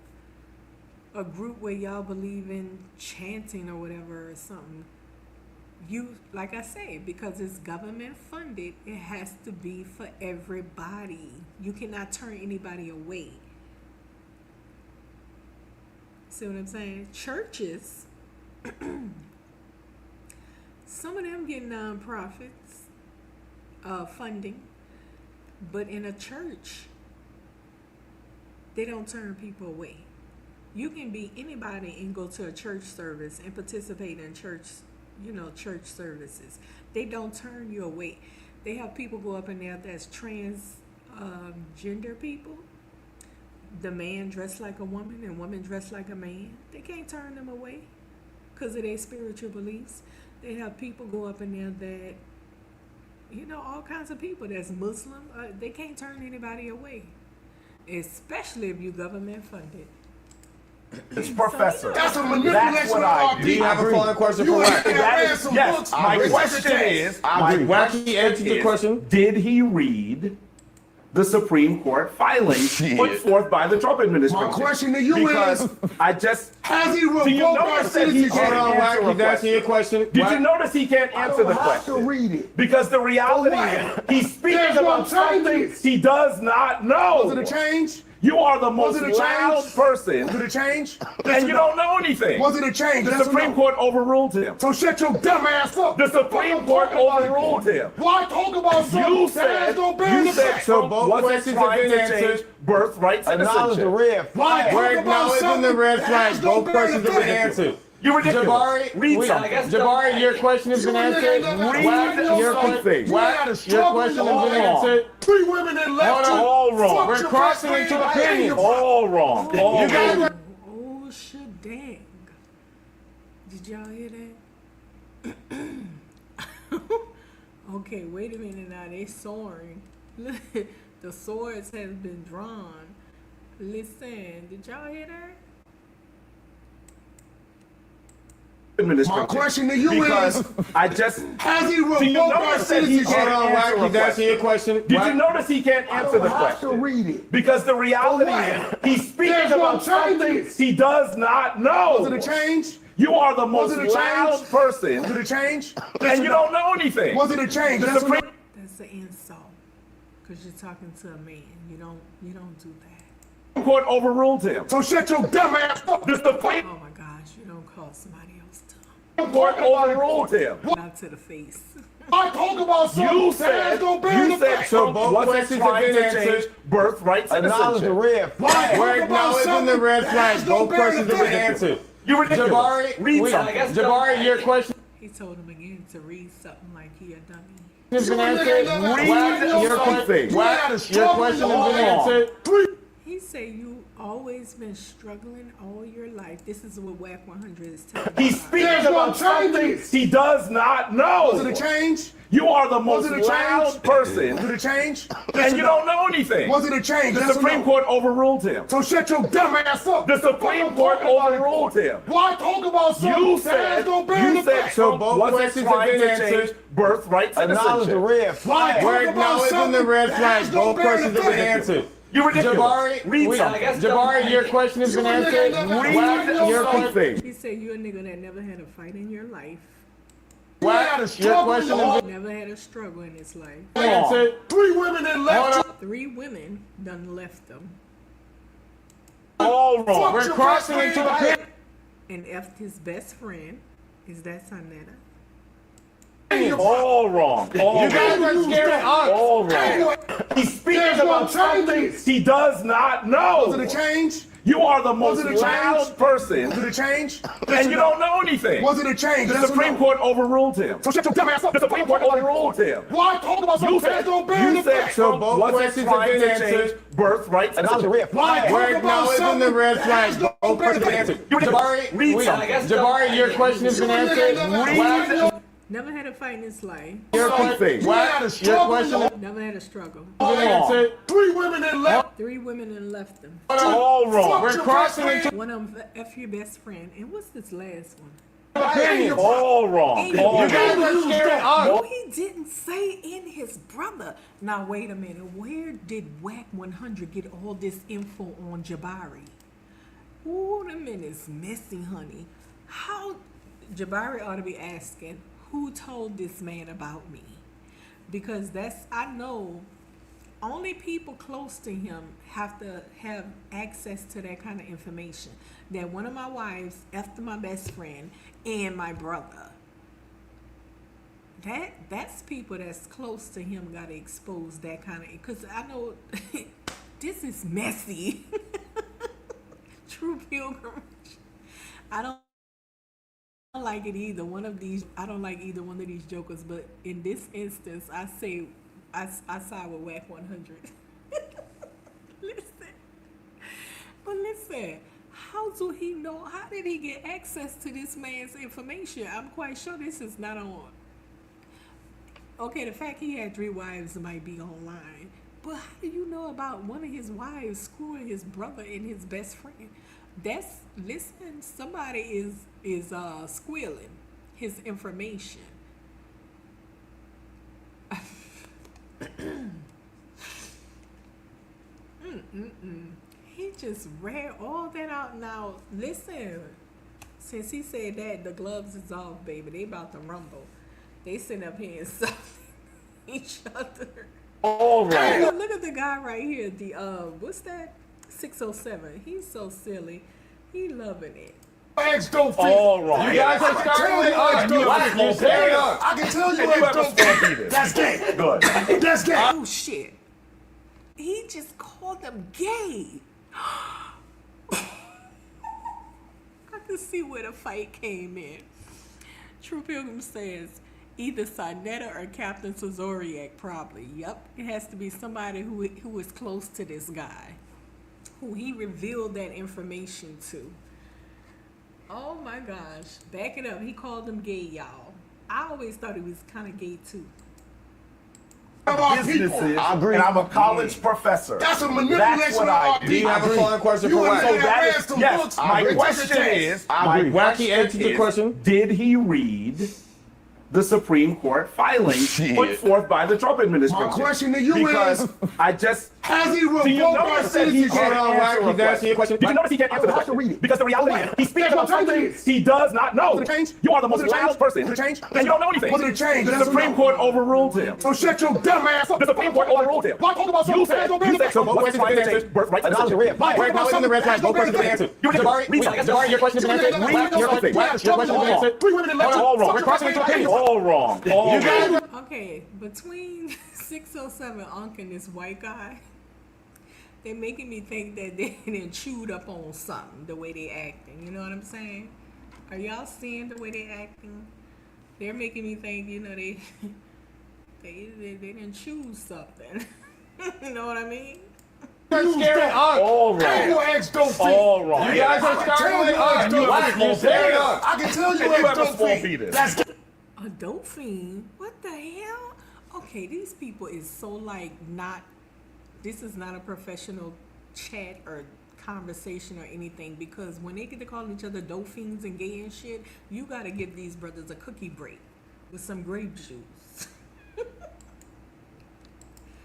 group where y'all believe in chanting or whatever or something. You, like I say, because it's government funded, it has to be for everybody. You cannot turn anybody away. See what I'm saying? Churches, some of them get nonprofits funding, but in a church, they don't turn people away. You can be anybody and go to a church service and participate in church services. They don't turn you away. They have people go up in there that's transgender people. The man dressed like a woman and woman dressed like a man. They can't turn them away because of their spiritual beliefs. They have people go up in there that, all kinds of people that's Muslim. They can't turn anybody away, especially if you government funded. It's professor. That's a That's manipulation what of I our do. Do you have a follow-up question for Wacky? Yes. My question is, Wacky, answer the question. did he read the Supreme Court filings put forth by the Trump administration? My question to you because is, has he do you revoked our notice that he citizenship? can't Hold on, answer Wacky, a that's your question. Did you notice he can't answer the I don't have to question? read it. Because the reality is, he's speaking There's no about something changes. he does not know. Was it a change? You are the most Was it a loud change? person, Was it a change? and you don't know anything. Was it a change? The Yes or Supreme no? Court overruled him. So shut your dumb ass up. The Supreme Court overruled him. Why talk about something You that has said, no bearing effect? So both wasn't questions trying have been to change answered. birthright Acknowledge the citizenship. red Why flag. We're talk about acknowledging something the red that flag. has no Both bearing questions have been effect? answered. You're ridiculous. Jabari, Read something. Jabari, your question has been answered. Read Your something. your question has been answered. 3 women that left Hold on. you. All wrong. Fuck We're your crossing best into friend opinions. All wrong. All You guys wrong. Oh, shit, dang. Did y'all hear that? Okay, wait a minute now. They soaring. The swords have been drawn. Listen, did y'all hear that? My question to you because is, has he Do you revoked our notice that he citizenship? can't Hold on, answer a Wacky, that's question? your question. Did you notice he can't answer the I have to question? read it. Because the reality is, he's speaking There's no about something changes. he does not know. Was it a change? You are the most it a loud change? person, Was it a change? and you don't know anything. Was it a change? The Yes or Supreme no? That's an insult. Because you're talking to a man. You don't do that. Court overruled him. So shut your dumb ass up. The Supreme Oh my gosh, you don't call somebody else dumb. Court overruled him. Not to the face. I talk about something You that has said, no bearing you said effect. So Trump both wasn't questions have trying been to answered. change birthright Acknowledge the citizenship. red Why flag. talk We're about acknowledging something the red that flag. has no Both bearing questions have been effect? answered. You're ridiculous. Jabari, Read something. Jabari, your question He told him again to read something like he a dummy. has been You answered. read Your something. your question has been answered. He said you always been struggling all your life. This is what WAC 100 is telling He's you. speaking There's no about something changes. he does not know. Was it a change? You are the most Was it a loud change? person, Was it a change? and you don't know anything. Was it a change? The Yes or Supreme no? Court overruled him. So shut your dumb ass up. The Supreme Court overruled him. Why talk about something You that has said, no bearing you said effect? So Trump both wasn't questions have trying been to answered. change birthright Acknowledge the citizenship. red Why flag. We're talk about acknowledging something the red that flag. has no Both bearing questions have been effect? answered. You're ridiculous. Jabari, Read something. Jabari, your question has been answered. Read Your question. something. He said you're a nigga that never had a fight in your life. Your question has been Never had a struggle in his life. answered. 3 women that left. 3 women done left them All wrong. We're crossing into the pit. and effed his best friend. Is that Sanetta? All wrong. All You guys wrong. are scaring us. All wrong. He's speaking There's no about something changes. he does not know. Was it a change? You are the most it a change? loud person, Was it a change? and you don't know anything. Was it a change? The Yes or Supreme no? Court overruled him. So shut your dumb ass up. The Supreme Court overruled him. Why talk about You something said, that don't bear you the said fact? Trump both wasn't questions have trying been to answered. change birthrights. And that was a red Why flag. talk We're about acknowledging the red something flag. that Both don't bear questions the have been fact? answered. Jabari, read something. Jabari, your question has been answered. Never had a fight in his life. Your Something. question. Your question has Never had a struggle. been answered. 3 women that left. 3 women and left them. All wrong. We're crossing into One of them F your best friend. And what's this last one? opinions. All wrong. All You guys wrong. are scaring us. No, he didn't say in his brother. Now wait a minute. Where did WAC 100 get all this info on Jabari? Ooh, the minute's messy, honey. How Jabari ought to be asking, who told this man about me? Because I know only people close to him have to have access to that kind of information. That one of my wives after my best friend and my brother. That's people that's close to him got to expose that kind of, because I know this is messy. True pilgrimage. I don't like it either. I don't like either one of these jokers, but in this instance, I say I side with WAC 100. Listen, how do he know? How did he get access to this man's information? I'm quite sure this is not on. Okay, the fact he had 3 wives might be online, but how do you know about one of his wives screwing his brother and his best friend? Listen, somebody is squealing his information. He just read all that out. Now listen, since he said that, the gloves is off, baby. They about to rumble. They sitting up here insulting each other. All wrong. Look at the guy right here. The what's that? 607. He's so silly. He loving it. Eggs don't fit. All wrong. You guys are starting with us. You're scaring us. I can tell you And you eggs have a don't small fit. penis. That's gay. Good. That's gay. Oh shit. He just called them gay. I can see where the fight came in. True Pilgrim says either Sanetta or Captain Sazoriak, probably. Yep, it has to be somebody who is close to this guy, who he revealed that information to. Oh my gosh, back it up. He called them gay, y'all. I always thought he was kind of gay too. Businesses, I agree. and I'm a college professor. That's a manipulation That's what of I our do. Do you have a following question for You Wacky? So ain't that read is, some yes, books. my Take question the test. is, I agree. Wacky, answer the question. Did he read the Supreme Court filings Shit. put forth by the Trump administration? My question to you because is, I just has he do you revoked our notice that he citizenship? can't Hold on, answer Wacky, a that's your question. Did you notice he can't answer the I have to question? read it. Because the reality is, he's speaking about There's no something changes. he does not know. Was it a change? You are the Was most it a change? loud person, Was it a change? and you don't know anything. Was it a change? The Yes or Supreme no? Court overruled him. So shut your dumb ass up. The Supreme Court overruled him. Why talk about You something said, that don't bear you the said so. fact? What's trying to change birthright And that was a citizenship? red flag. We're acknowledging the red flag. Both questions have been answered. Jabari, Jabari, your question has been answered. Read Your something. question has been answered. 3 women that left. All wrong. We're crossing into opinions. All wrong. All wrong. Okay, between 607 Unk and this white guy, they're making me think that they done chewed up on something, the way they acting. You know what I'm saying? Are y'all seeing the way they acting? They're making me think, you know, they didn't choose something. You know what I mean? You're scaring us. All Hey, your wrong. eggs don't fit. All wrong. You guys are starting with us. You're scaring us. I can tell you And you eggs have a don't small fit. penis. That's gay. A dolphin? What the hell? Okay, these people is so like not. This is not a professional chat or conversation or anything, because when they get to calling each other dolphins and gay and shit, you gotta give these brothers a cookie break with some grape juice.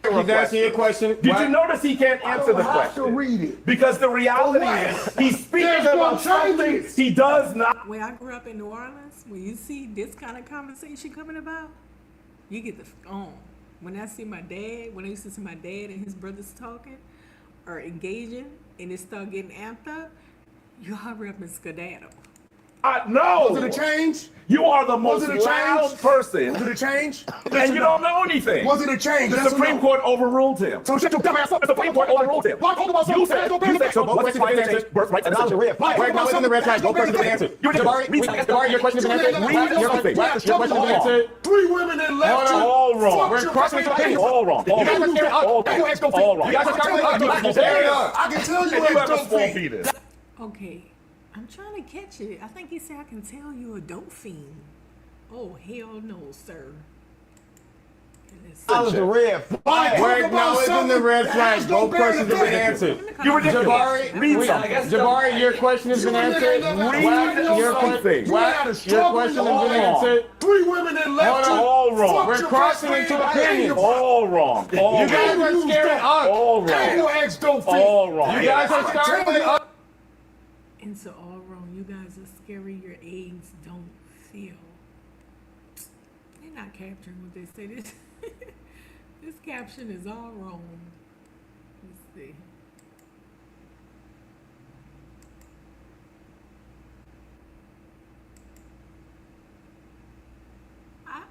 You a he's asking you a question. question. Did you notice he can't answer the I have to question? read it. Because the reality is he's speaking about something he does not. When I grew up in New Orleans, when you see this kind of conversation coming about, you get the on. When I see my dad, when I used to see my dad and his brothers talking or engaging, and it start getting amped up, you hurry up and skedaddle. No. Was it a change? You are the most Was it a loud change? person, Was it a change? and you don't know anything. Was it a change? The Yes or Supreme no? Court overruled him. So shut your dumb ass up. The Supreme Court overruled him. Why talk about You something said, that don't bear so the what's the change? Birthright and Knowledge of citizenship. red. Greg, now it's in the red flag. Go person to the answer. Jabari, your question has been answered. Your question has been answered. 3 women that left you. All wrong. We're crossing into opinions. All wrong. All You guys are wrong. scaring All us. wrong. All wrong. You guys are scaring us. I can tell you And you have a don't small think. penis. Okay, I'm trying to catch it. I think he said I can tell you a dope fiend. Oh, hell no, sir. Knowledge of red. Greg, now it's in the red flag. Both questions have been answered. You're ridiculous. Jabari, Read something. Jabari, your question has been answered. Your question has been answered. 3 women that left you. All wrong. We're crossing into opinions. All wrong. All You guys wrong. are scaring us. All And wrong. your ex don't fit. All wrong. You guys are scaring us. And so all wrong. You guys are scary. Your eggs don't feel. They're not capturing what they say. This caption is all wrong. Let's see.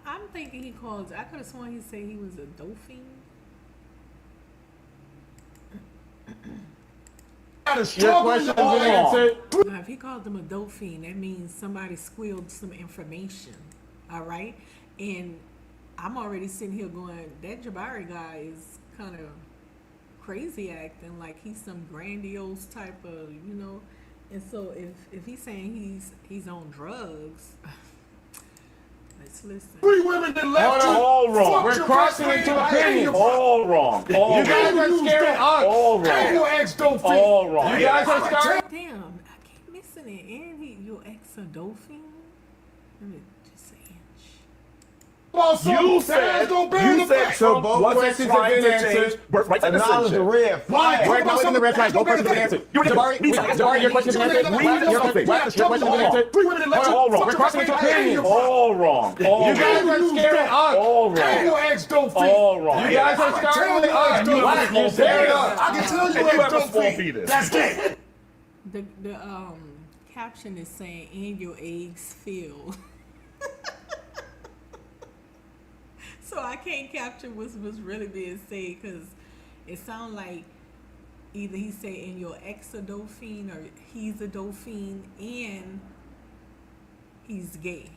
I'm thinking he called. I could have sworn he said he was a dolphin. Your question has been answered. Now, if he called them a dolphin, that means somebody squealed some information. All right? And I'm already sitting here going, that Jabari guy is kind of crazy acting like he's some grandiose type of, you know. And so if he's saying he's on drugs, let's listen. 3 women that left you. All wrong. We're crossing into opinions. All wrong. All You guys wrong. are scaring us. All And wrong. your ex don't fit. All wrong. You guys are scaring. Damn, I keep missing it. And your ex a dolphin? Let me just say inch. You said So both wasn't questions have trying been to answered. change birthright and Knowledge of citizenship. red. Greg, now it's in the red flag. Both questions have been answered. Jabari, your question has been answered. Your question has been answered. 3 women that left you. All wrong. We're crossing into opinions. All wrong. All You guys wrong. are scaring us. All And wrong. your ex don't fit. All wrong. You guys are scaring us. You're scaring us. I can tell And you you ex have a don't small fit. penis. That's gay. The caption is saying, and your eggs feel. So I can't capture what's really being said because it sounds like either he say in your ex a dolphin or he's a dolphin and he's gay.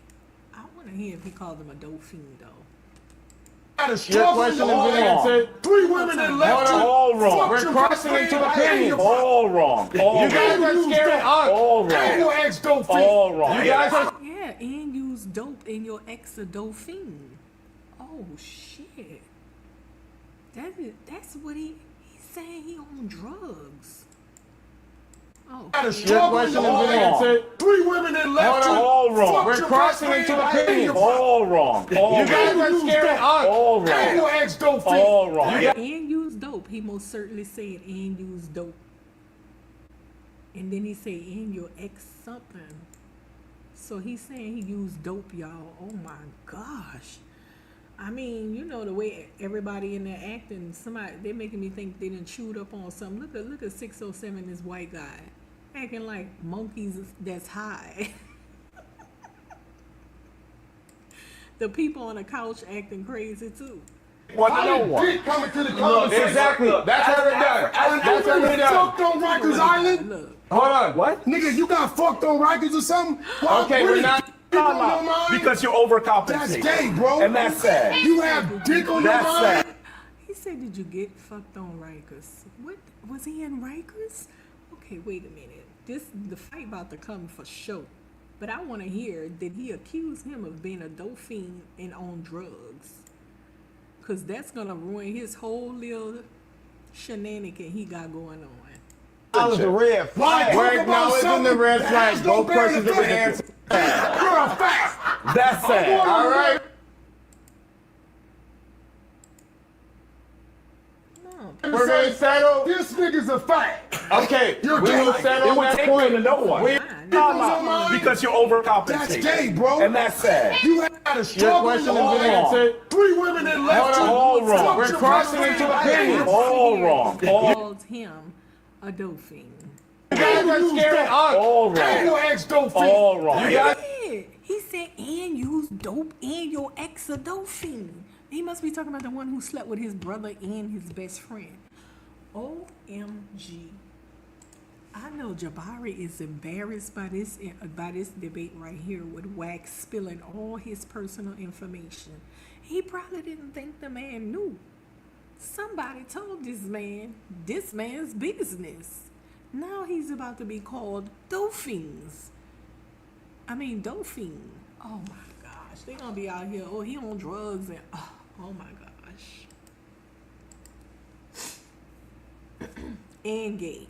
I want to hear if he called him a dolphin though. Your question has been answered. 3 women that left you. All wrong. We're crossing into opinions. All wrong. All You guys wrong. are scaring us. All And wrong. your ex don't fit. All wrong. You guys are. Yeah, and use dope in your ex a dolphin. Oh shit. That's what he's saying. He on drugs. Oh, Your question has been answered. 3 women that left you. All wrong. We're crossing into opinions. All wrong. All You guys wrong. are scaring us. All And wrong. your ex don't fit. All wrong. and use dope. He most certainly said and use dope. And then he said and your ex something. So he's saying he used dope, y'all. Oh my gosh. I mean, you know the way everybody in there acting. Somebody they making me think they done chewed up on something. Look at 607, this white guy, acting like monkeys that's high. The people on the couch acting crazy too. Want to How know did what? dick come into the conversation? Exactly. That's how it done. That's how it done. Fucked on Rikers Island? Look, Hold on. What? Nigga, you got fucked on Rikers or something? Why Okay, we're not. dick on your mind? Because you're overcompensating. That's gay, bro. And that's sad. You have dick on your That's mind? sad. he said, "Did you get fucked on Rikers? What was he in Rikers? Okay, wait a minute. The fight about to come for sure. But I want to hear, did he accuse him of being a dolphin and on drugs? Because that's going to ruin his whole little shenanigan he got going on. Knowledge of red. Why? Greg, now it's in the red flag. Both questions have been answered. You're a fact. That's sad. All right. We're gonna settle. This nigga's a fact. Okay, You're we will gay. settle It would that take point. me to no one. We- No, because you're overcompensating. That's gay, bro. And that's sad. You had a Your struggle. question All has been wrong. answered. 3 women that left you. All wrong. Fuck We're your crossing brother. into opinions. All wrong. All, Called him a dolphin. You guys are scaring us. all And wrong. your ex don't fit. All wrong. You guys. He said, and use dope and your ex a dolphin. He must be talking about the one who slept with his brother and his best friend. OMG. I know Jabari is embarrassed by this debate right here with Wax spilling all his personal information. He probably didn't think the man knew. Somebody told this man's business. Now he's about to be called dolphins. Dolphin. Oh my gosh. They're gonna be out here, oh, he on drugs and oh my gosh. And gay.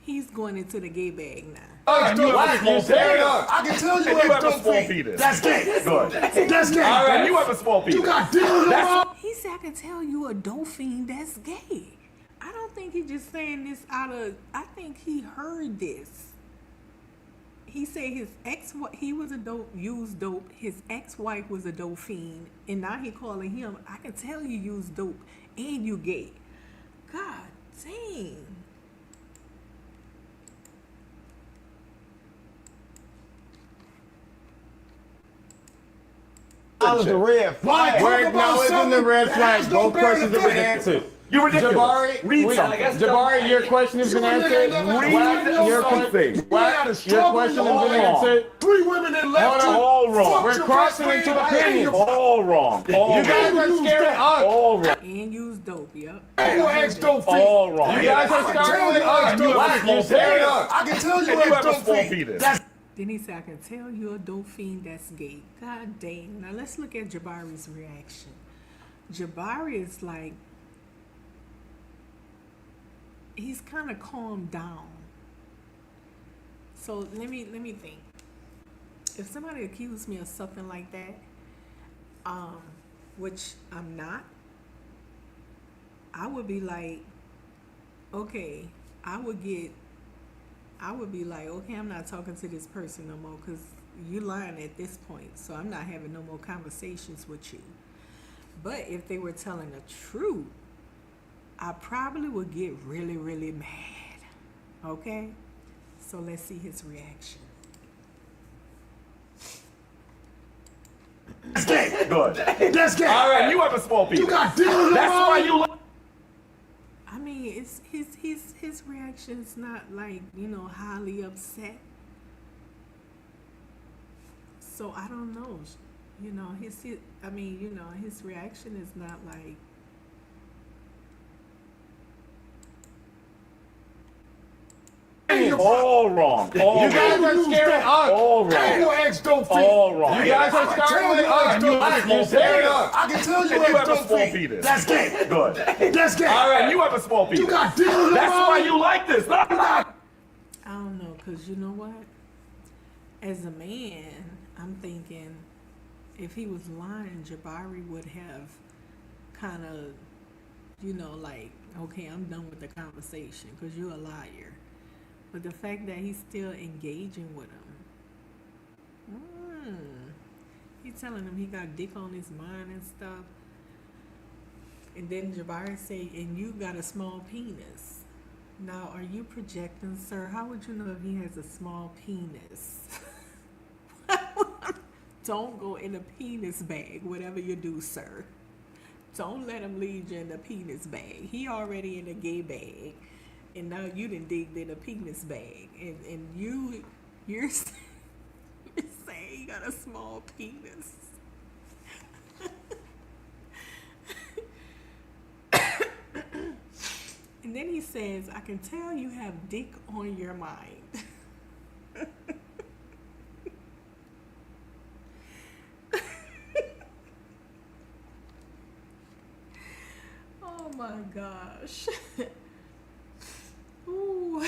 He's going into the gay bag now. And you have a small penis. I can tell you And you have a don't small fit. penis. That's gay. Good. That's gay. All right, you have a small penis. You got dick on your mouth. He said, I can tell you a dolphin that's gay. I don't think he just saying this I think he heard this. He said his he was a dope, used dope. His ex-wife was a dolphin. And now he calling him, I can tell you use dope and you gay. God dang. That was a red flag. We're acknowledging the red flag. Both questions have been answered. You're ridiculous. Jabari, Read something. Jabari, your question has been answered. Read Your something. question has been answered. 3 women that left you. All wrong. We're crossing into opinions. All wrong. All You guys wrong. are scaring us. All wrong. And use dope, yep. And your ex don't fit. All wrong. You guys are starting us. You have a small You're scaring penis. us. I can tell you And you ex have a don't small fit. penis. That's Then he said, I can tell you a dolphin that's gay. God dang. Now let's look at Jabari's reaction. Jabari is like, he's kind of calmed down. So let me think. If somebody accused me of something like that, which I'm not, I would be like, okay, I would be like, okay, I'm not talking to this person no more because you lying at this point. So I'm not having no more conversations with you. But if they were telling the truth, I probably would get really, really mad. Okay? So let's see his reaction. gay. Good. That's gay. All right, you have a small penis. You got dick on your That's mouth. why you. I mean, it's his reaction's not like, highly upset. So I don't know. His reaction is not like, All wrong. All You guys wrong. are scaring us. All And wrong. your ex don't fit. All wrong. You guys are starting us. You're scaring us. I can tell you And you ex have a don't small fit. penis. That's gay. Good. That's gay. All right, you have a small penis. You got dick on your That's mouth. why you like this. I don't know, because you know what? As a man, I'm thinking if he was lying, Jabari would have kind of, like, okay, I'm done with the conversation because you're a liar. But the fact that he's still engaging with him, he's telling him he got dick on his mind and stuff. And then Jabari say, and you got a small penis. Now, are you projecting, sir? How would you know if he has a small penis? Don't go in a penis bag, whatever you do, sir. Don't let him lead you in the penis bag. He already in a gay bag. And now you done digged in a penis bag. And you're saying you got a small penis. And then he says, I can tell you have dick on your mind. Oh my gosh. Ooh.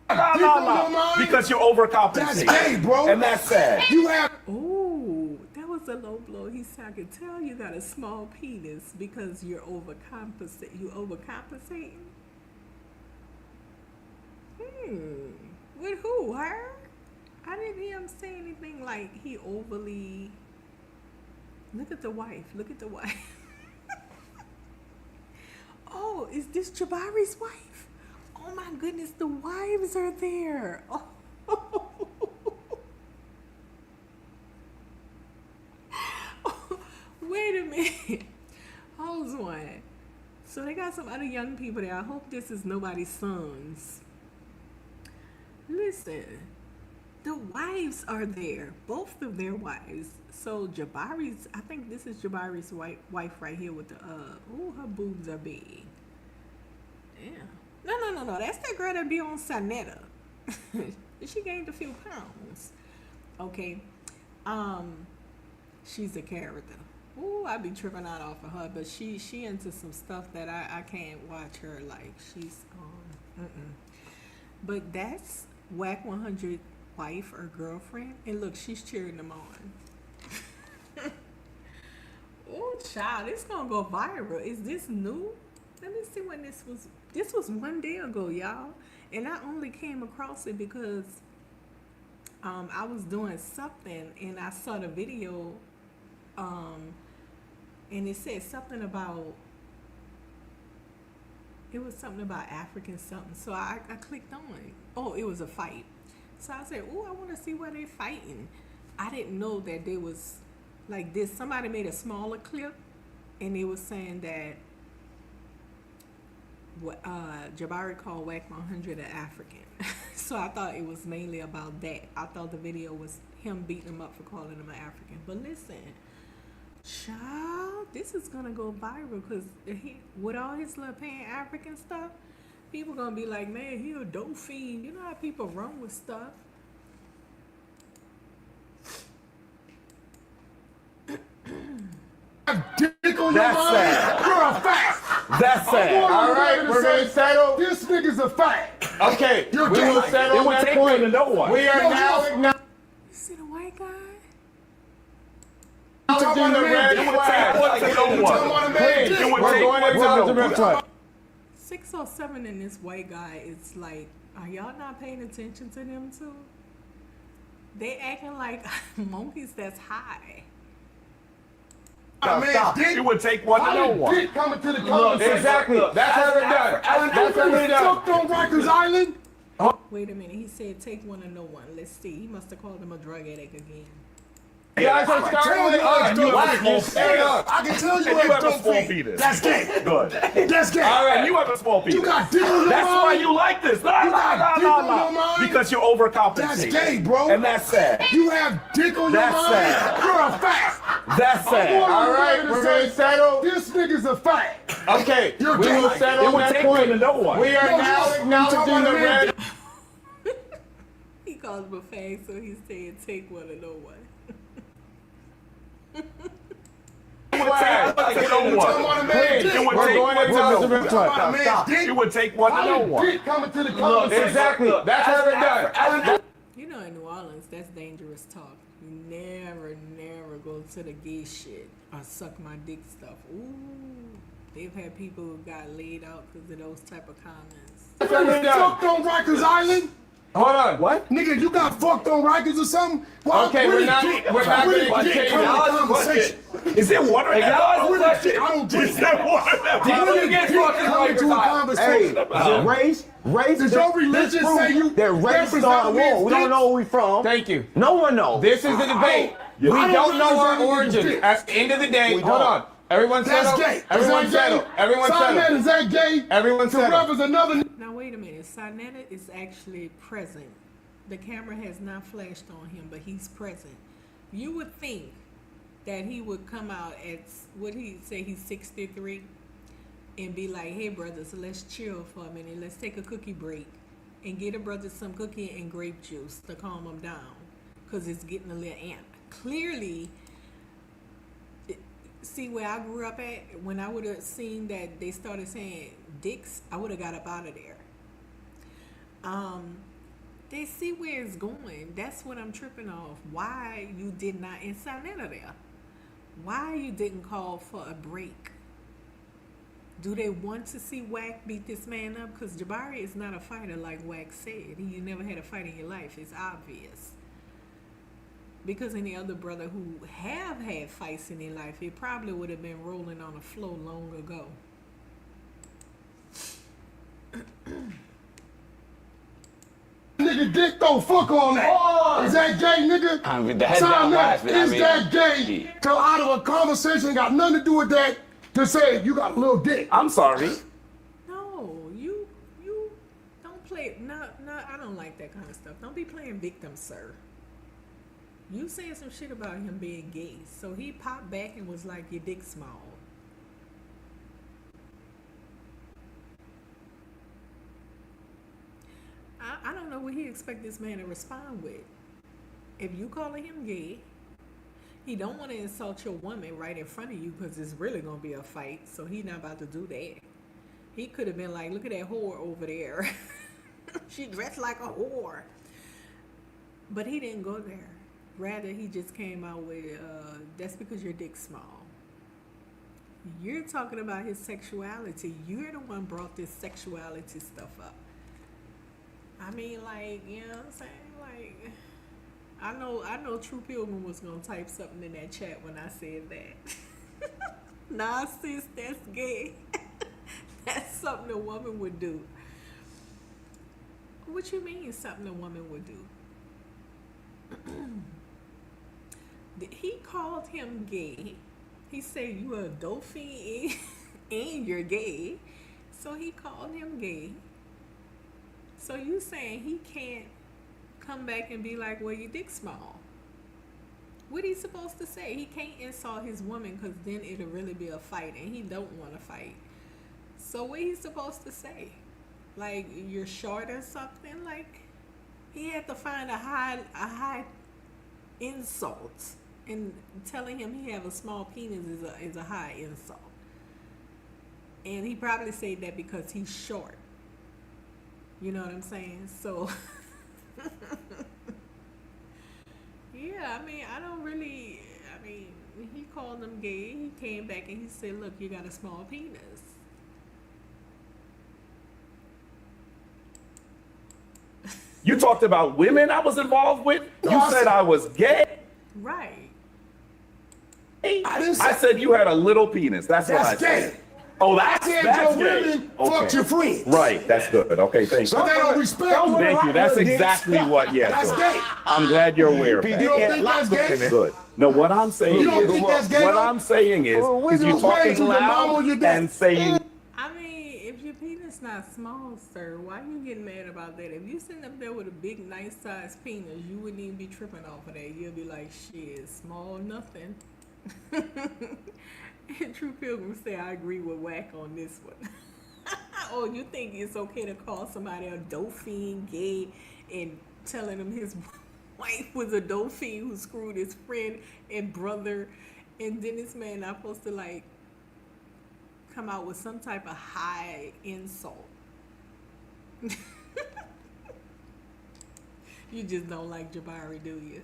No. Because you're overcompensating. That's gay, bro. And that's sad. You have Ooh, that was was a low blow. He said, I can tell you got a small penis because you're overcompensating. You overcompensating? With who? Her? I didn't hear him say anything like he overly. Look at the wife. Look at the wife. Oh, is this Jabari's wife? Oh my goodness, the wives are there. Oh. Wait a minute. Hold on. So they got some other young people there. I hope this is nobody's sons. Listen, the wives are there. Both of their wives. So Jabari's, I think this is Jabari's wife right here with the, her boobs are big. Yeah. No. That's that girl that be on Sanetta. She gained a few pounds. Okay. She's a character. Ooh, I be tripping out off of her, but she into some stuff that I can't watch her like. She's But that's Whack 100 wife or girlfriend, and look, she's cheering them on. Oh, child, it's gonna go viral. Is this new? Let me see when this was. This was 1 day ago, y'all, and I only came across it because I was doing something and I saw the video. And it said something about, it was something about African something. So I clicked on it. Oh, it was a fight. So I said, oh, I want to see where they're fighting. I didn't know that there was like this. Somebody made a smaller clip and they was saying that what Jabari called Whack 100 an African. So I thought it was mainly about that. I thought the video was him beating him up for calling him an African. But listen, child, this is gonna go viral because with all his little pan-African stuff, people gonna be like, man, he a dope fiend. You know how people run with stuff. That's sad. You're a fact. That's sad. All right, we're going to settle. This nigga's a fact. Okay, You're we will gay. settle It on would that take one point. to know one. We are No, now You see the white guy? acknowledging the red It would take one to know one. Please, It would we're take going to one to acknowledge the know red one. flag. 607 and this white guy, it's like, are y'all not paying attention to them too? They acting like monkeys that's high. Stop. It would take one to know one. Dick coming to the conversation. Exactly. That's how they're done. That's how they're done. Fucked on Rikers Island. Wait a minute, he said take one to know one. Let's see. He must have called him a drug addict again. You guys are starting with us. You Why? have a You small stay up. I can tell you And you have a don't small think. penis. That's gay. Good. That's gay. All right. And you have a small penis. You got dick on your That's mind? why you like this. You got dick on your mind? Because you're overcompensating. That's gay, bro. And that's sad. You have dick on That's your mind? sad. You're a fact. That's sad. All right, we're going to settle. This nigga's a fact. Okay, You're we gay. will settle It on would that take one to point. know one. We are No, now you acknowledging talking the about a man. red. He calls him a fag, so he said take one to know one. It would take one to know one. Please, It would we're take going one to to know acknowledge the one. red flag. Stop. Stop. It would take one to know one. Dick coming to the conversation. Exactly. That's how they're done. You know, in New Orleans, that's dangerous talk. You never go to the gay shit or suck my dick stuff. Ooh, they've had people who got laid out because of those type of comments. That's how they're done. Fucked on Rikers Island? Hold on. What? Nigga, you got fucked on Rikers or something? Why Okay, we're not dick- going where to did get dick come in y'all the conversation? Is there water in that? I don't drink Is there water in that? When did get dick fucked in come into a Rikers Hey, conversation? race. Does your religion say you that race represent started a war? men's We don't dicks? know where we from. Thank you. No one knows. This is the debate. We I don't know our represent origin. men's At the end of the day, We hold don't. on. Everyone That's settle. gay. Everyone Is that settle. gay? Everyone Simon, settle. is that gay? Everyone To settle. represent another Now wait a minute, Sarnetta is actually present. The camera has not flashed on him, but he's present. You would think that he would come out at, what he say, he's 63, and be like, hey brothers, let's chill for a minute. Let's take a cookie break and get a brother some cookie and grape juice to calm him down because it's getting a little amped. Clearly, see where I grew up at, when I would have seen that they started saying dicks, I would have got up out of there. They see where it's going. That's what I'm tripping off. Why you did not in Sarnetta there. Why you didn't call for a break? Do they want to see Wack beat this man up? Because Jabari is not a fighter like Wack said. You never had a fight in your life. It's obvious. Because any other brother who have had fights in their life, it probably would have been rolling on the floor long ago. Nigga dick don't fuck on that. Is that gay, nigga? I mean, that's Sign not that. wise, Is that gay? Till out of a conversation got nothing to do with that to say you got a little dick. I'm sorry. No, you don't play. No, I don't like that kind of stuff. Don't be playing victim, sir. You saying some shit about him being gay, so he popped back and was like, "Your dick small." I don't know what he expect this man to respond with. If you calling him gay, he don't want to insult your woman right in front of you because it's really gonna be a fight. So he not about to do that. He could have been like, "Look at that whore over there. She dressed like a whore." But he didn't go there. Rather, he just came out with, "That's because your dick's small." You're talking about his sexuality. You're the one brought this sexuality stuff up. I mean, like, you know what I'm saying? Like, I know True Pilgrim was gonna type something in that chat when I said that. Nah, sis, that's gay. That's something a woman would do. What you mean something a woman would do? He called him gay. He said you a dolphin and you're gay. So he called him gay. So you saying he can't come back and be like, "Well, your dick's small." What he supposed to say? He can't insult his woman because then it'll really be a fight, and he don't want to fight. So what he supposed to say? Like, you're short or something? Like, he had to find a high insult, and telling him he have a small penis is a high insult. And he probably said that because he's short. You know what I'm saying? So, yeah, I mean, he called him gay. He came back and he said, "Look, you got a small penis." You talked about women I was involved with. You said I was gay. Right. I said you had a little penis. That's what I said. Gay. Oh, that's Your gay. women fucked your friends. Right, that's good. Okay, thank So you. they don't respect you. Thank you. That's exactly what. Yeah. That's good. gay. I'm glad you're aware of You that. don't think that's gay? Good. No, what I'm saying You don't is, think that's gay, what though? I'm saying is, Well, is you where's your talking mama or loud your dad? and saying. I mean, if your penis not small, sir, why you getting mad about that? If you sitting up there with a big, nice size penis, you wouldn't even be tripping off of that. You'll be like, "Shit, small nothing." And True Pilgrim say, "I agree with Wack on this one." Oh, you think it's okay to call somebody a dolphin, gay, and telling him his wife was a dolphin who screwed his friend and brother, and then this man not supposed to like come out with some type of high insult? You just don't like Jabari, do you?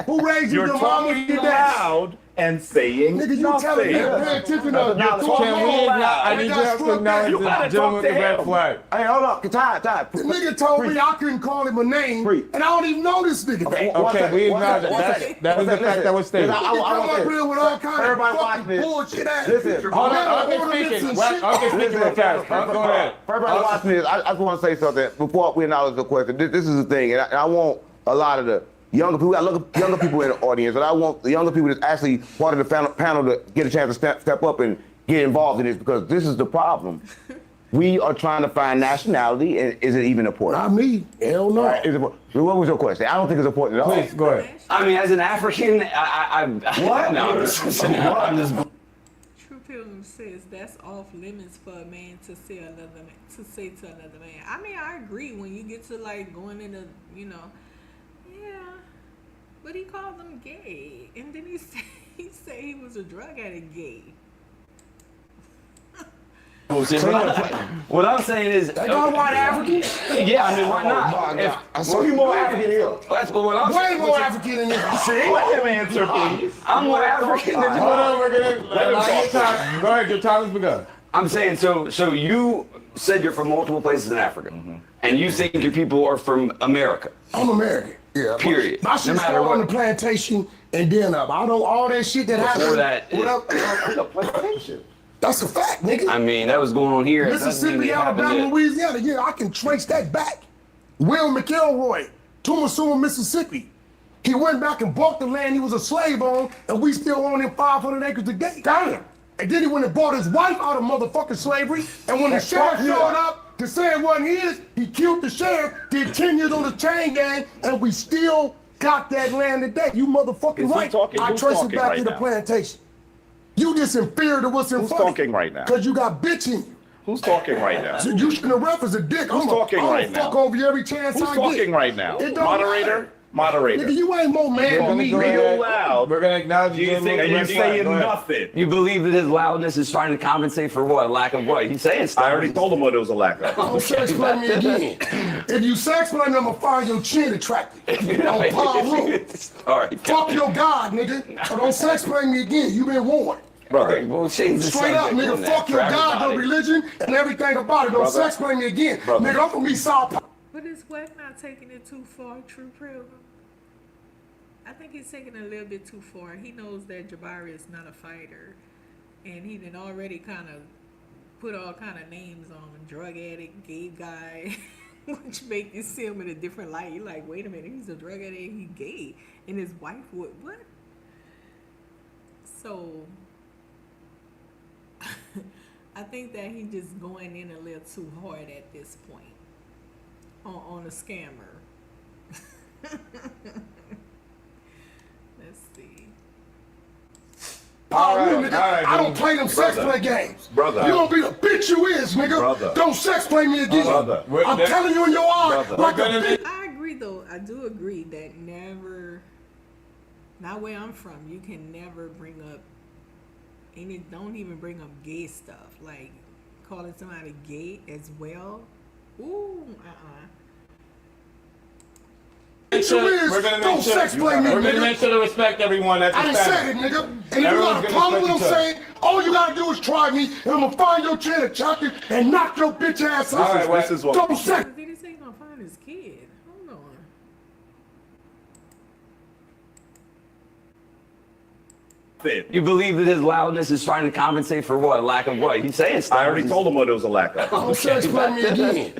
Who raised you? You're Your mama or talking your dad? loud and saying Nigga, you nothing. telling me to pay attention to You're talking loud. I need you to have to acknowledge You the gotta gentleman with the talk to red him. flag. Hey, hold up. Time. The nigga told me I couldn't call him a name, Free. and I don't even know this nigga. Okay, we acknowledge that. That was the fact that was stated. Listen, He come up here with all kinds of Everybody watch fucking this. bullshit ass Listen, pictures. Hold Man, on, Uncle ornaments speaking. and What? shit. Uncle speaking real fast. Go ahead. For everybody watching this, I just want to say something before we acknowledge the question. This is the thing, and I want a lot of the younger people, I look at younger people in the audience, and I want the younger people that's actually part of the panel to get a chance to step up and get involved in this, because this is the problem. We are trying to find nationality, and is it even important? Not me. Hell no. Is it important? So what was your question? I don't think it's important at all. Please, go ahead. I mean, as an African, what? No, I'm just True Pilgrim says that's off limits for a man to say to another man. I mean, I agree when you get to like going into, yeah. But he called them gay, and then he said he was a drug addict gay. Well, bullshit. What I'm saying is, They got white Africans? yeah, I mean, why not? I saw you more African here. That's what I'm Way saying. more African than you. See? Let him answer, please. I'm more African than you. Hold on, we're gonna let your time. Go ahead, your time has begun. I'm saying, so you said you're from multiple places in Africa, and you think your people are from America. I'm American. Yeah. Period. My shit No matter started on the what. plantation and then up. I know all that shit that Before happened. that, That's a fact, nigga. I mean, that was going on here. It doesn't Mississippi, mean it happened Alabama, there. Louisiana. Yeah, I can trace that back. Will McElroy, Tumasuma, Mississippi. He went back and bought the land he was a slave on, and we still own him 500 acres today. Damn. And then he went and bought his wife out of motherfucking slavery, and when the sheriff showed up to say it wasn't his, he killed the sheriff, did 10 years on the chain gang, and we still got that land today. You motherfucking Is he right. talking? I Who's trace it talking back right to the now? plantation. You just inferior to what's in Who's front of talking right now? Because you got bitch in you. Who's talking right now? So you shouldn't have referenced a dick. Who's talking right now? fuck over you every chance Who's I get. talking right now? It don't Moderator? matter. Moderator. Nigga, you ain't more man than me, Go nigga. ahead. loud. We're gonna acknowledge Do you you. think, and you're saying Go ahead. nothing? You believe that his loudness is trying to compensate for what? Lack of what? He's saying stuff. I already told him what it was a lack of. Don't sex play me again. If you sex play me, I'm gonna find your chin attractive. On Paul Room. All right. Fuck your God, nigga. So don't sex play me again. You been warned. Brother. We'll change the Straight up, subject nigga. on that Fuck your for God, your everybody. religion, and everything about it. Don't Brother. sex play me again. Brother. Nigga, I'm gonna be South. But is Wack not taking it too far, True Prayer? I think he's taking it a little bit too far. He knows that Jabari is not a fighter, and he done already kind of put all kind of names on drug addict, gay guy, which make you see him in a different light. You're like, wait a minute, he's a drug addict, he gay, and his wife would what? So I think that he just going in a little too hard at this point on a scammer. Let's see. All right, Nigga, all right, I don't play them sex Brother. play games. Brother. You gonna be the bitch you is, nigga. Brother. Don't sex play me again. Brother. I'm telling you in your eyes, Brother. like a We're gonna bitch. I agree though. I do agree that never, not where I'm from, you can never bring up don't even bring up gay stuff. Like calling somebody gay as well. Ooh, Bitch you is. We're gonna Don't make sure. sex play me, We're gonna nigga. make sure to respect everyone. That's I done said it, nigga. And if you got Everyone's a gonna problem with what I'm respect each saying, all you gotta do is try me, and I'm gonna find your chin and chop it and knock your bitch ass All right, out. well, This is what. Don't sex. Did he say he's gonna find his kid? Hold on. You believe that his loudness is trying to compensate for what? Lack of what? He's saying stuff. I already told him what it was a lack of. Don't sex play me again.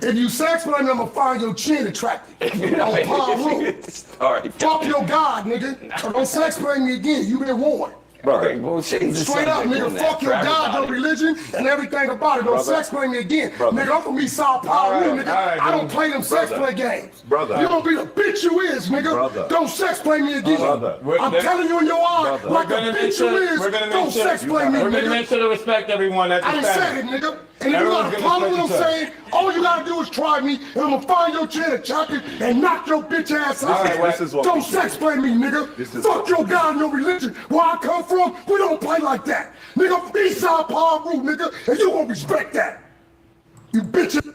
If you sex play me, I'm gonna find your chin attractive. On Paul Room. All right. Fuck your God, nigga. So don't sex play me again. You been warned. Brother. We'll change the Straight up, subject nigga. on that Fuck for your God, your everybody. religion, and everything about it. Don't Brother. sex play me again. Brother. Nigga, I'm gonna be South Paul All right, Room, nigga. all right, I don't dude. play them sex Brother. play games. Brother. You gonna be the bitch you is, nigga. Brother. Don't sex play me again. Brother. I'm telling you in your eyes, Brother. like We're a gonna make bitch you sure. is. We're gonna Don't make sure. sex play me, We're gonna nigga. make sure to respect everyone. That's I done said it, nigga. And if you got a Everyone's problem with gonna what I'm respect saying, all you gotta do is try me, and I'm gonna find your chin and chop it and knock your bitch ass out. All right, well, This is what Don't we do. sex play me, nigga. This is Fuck what your God and your religion. Where I come from, we don't play like that. Nigga, be South Paul Room, nigga, and you gonna respect that. You bitch. Okay.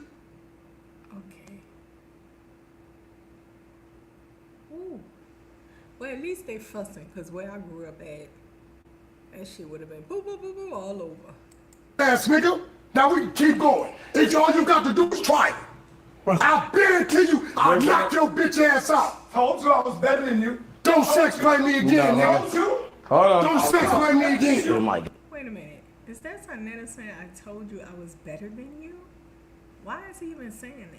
Ooh. Well, at least they fussing, because where I grew up at, that shit would have been boo, boo, boo, boo, all over. Ass nigga. Now we can keep going. It's all you got to do is try it. I guarantee you, I'll knock your bitch ass out. Told you I was better than you. Don't sex play me again, nigga. Hold on. Don't sex play me again. Wait a minute. Is that Sarnetta saying I told you I was better than you? Why is he even saying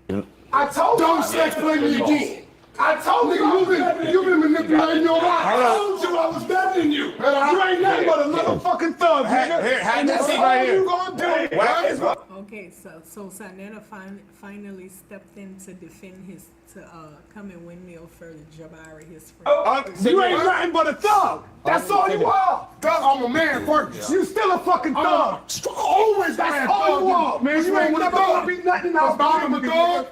that? I told you. Don't sex play me again. I told you, you've been manipulating your life. I told you I was better than you. You ain't nothing but a motherfucking thug, nigga. Here, have And that that's seat all right here. you gonna do. Right? Okay, so Sarnetta finally stepped in to defend come and windmill for Jabari, his friend. You ain't nothing but a thug. That's all you are. Thug, I'm a man first. You still a fucking thug. Always that's all you are. Man, you ain't never gonna be nothing else. I'm a thug.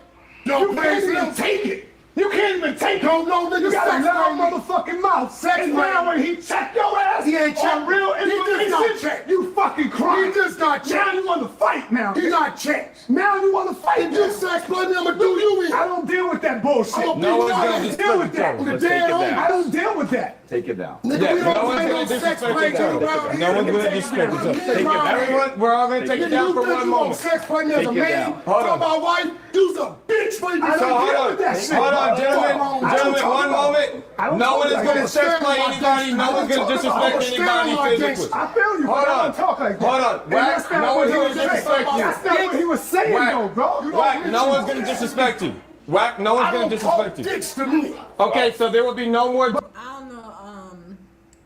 You can't even take it. You can't even take take it. No, nigga, You got a sex loud lady. motherfucking mouth. Sex And now lady. when he checked your ass, He ain't on checked. real He just got information, checked. you fucking crying. He just got checked. Now you want to fight now. He got checked. Now you want to fight. If you sex lady, I'ma do you in. I don't deal with that bullshit. I'm No one's I gonna don't disrespect deal with each that. other. The Let's take dead it homie. down. I don't deal with that. Take it down. Nigga, Yeah, we no don't one's play gonna no sex disrespect play each other. around here. No one's gonna Nigga, disrespect each other. take Take it it down. Everyone, we're all gonna take it down You for think one you on moment. sex play as a Take it man? down. Hold Talk on. about wife? You's a bitch for you. I So don't hold deal on, with that shit. hold on, I don't gentlemen, talk one about- moment. I don't No talk one is like gonna that. sex play anybody. No one's gonna disrespect anybody physically. I feel you, Hold but I on. don't talk like that. Hold on. And Whack, that's not no what one's he gonna was saying. disrespect you. That's not what he was saying, though, bro. Whack, no one's gonna disrespect you. Whack, no one's I gonna don't talk disrespect you. dicks to me. Okay, so there will be no more. I don't know,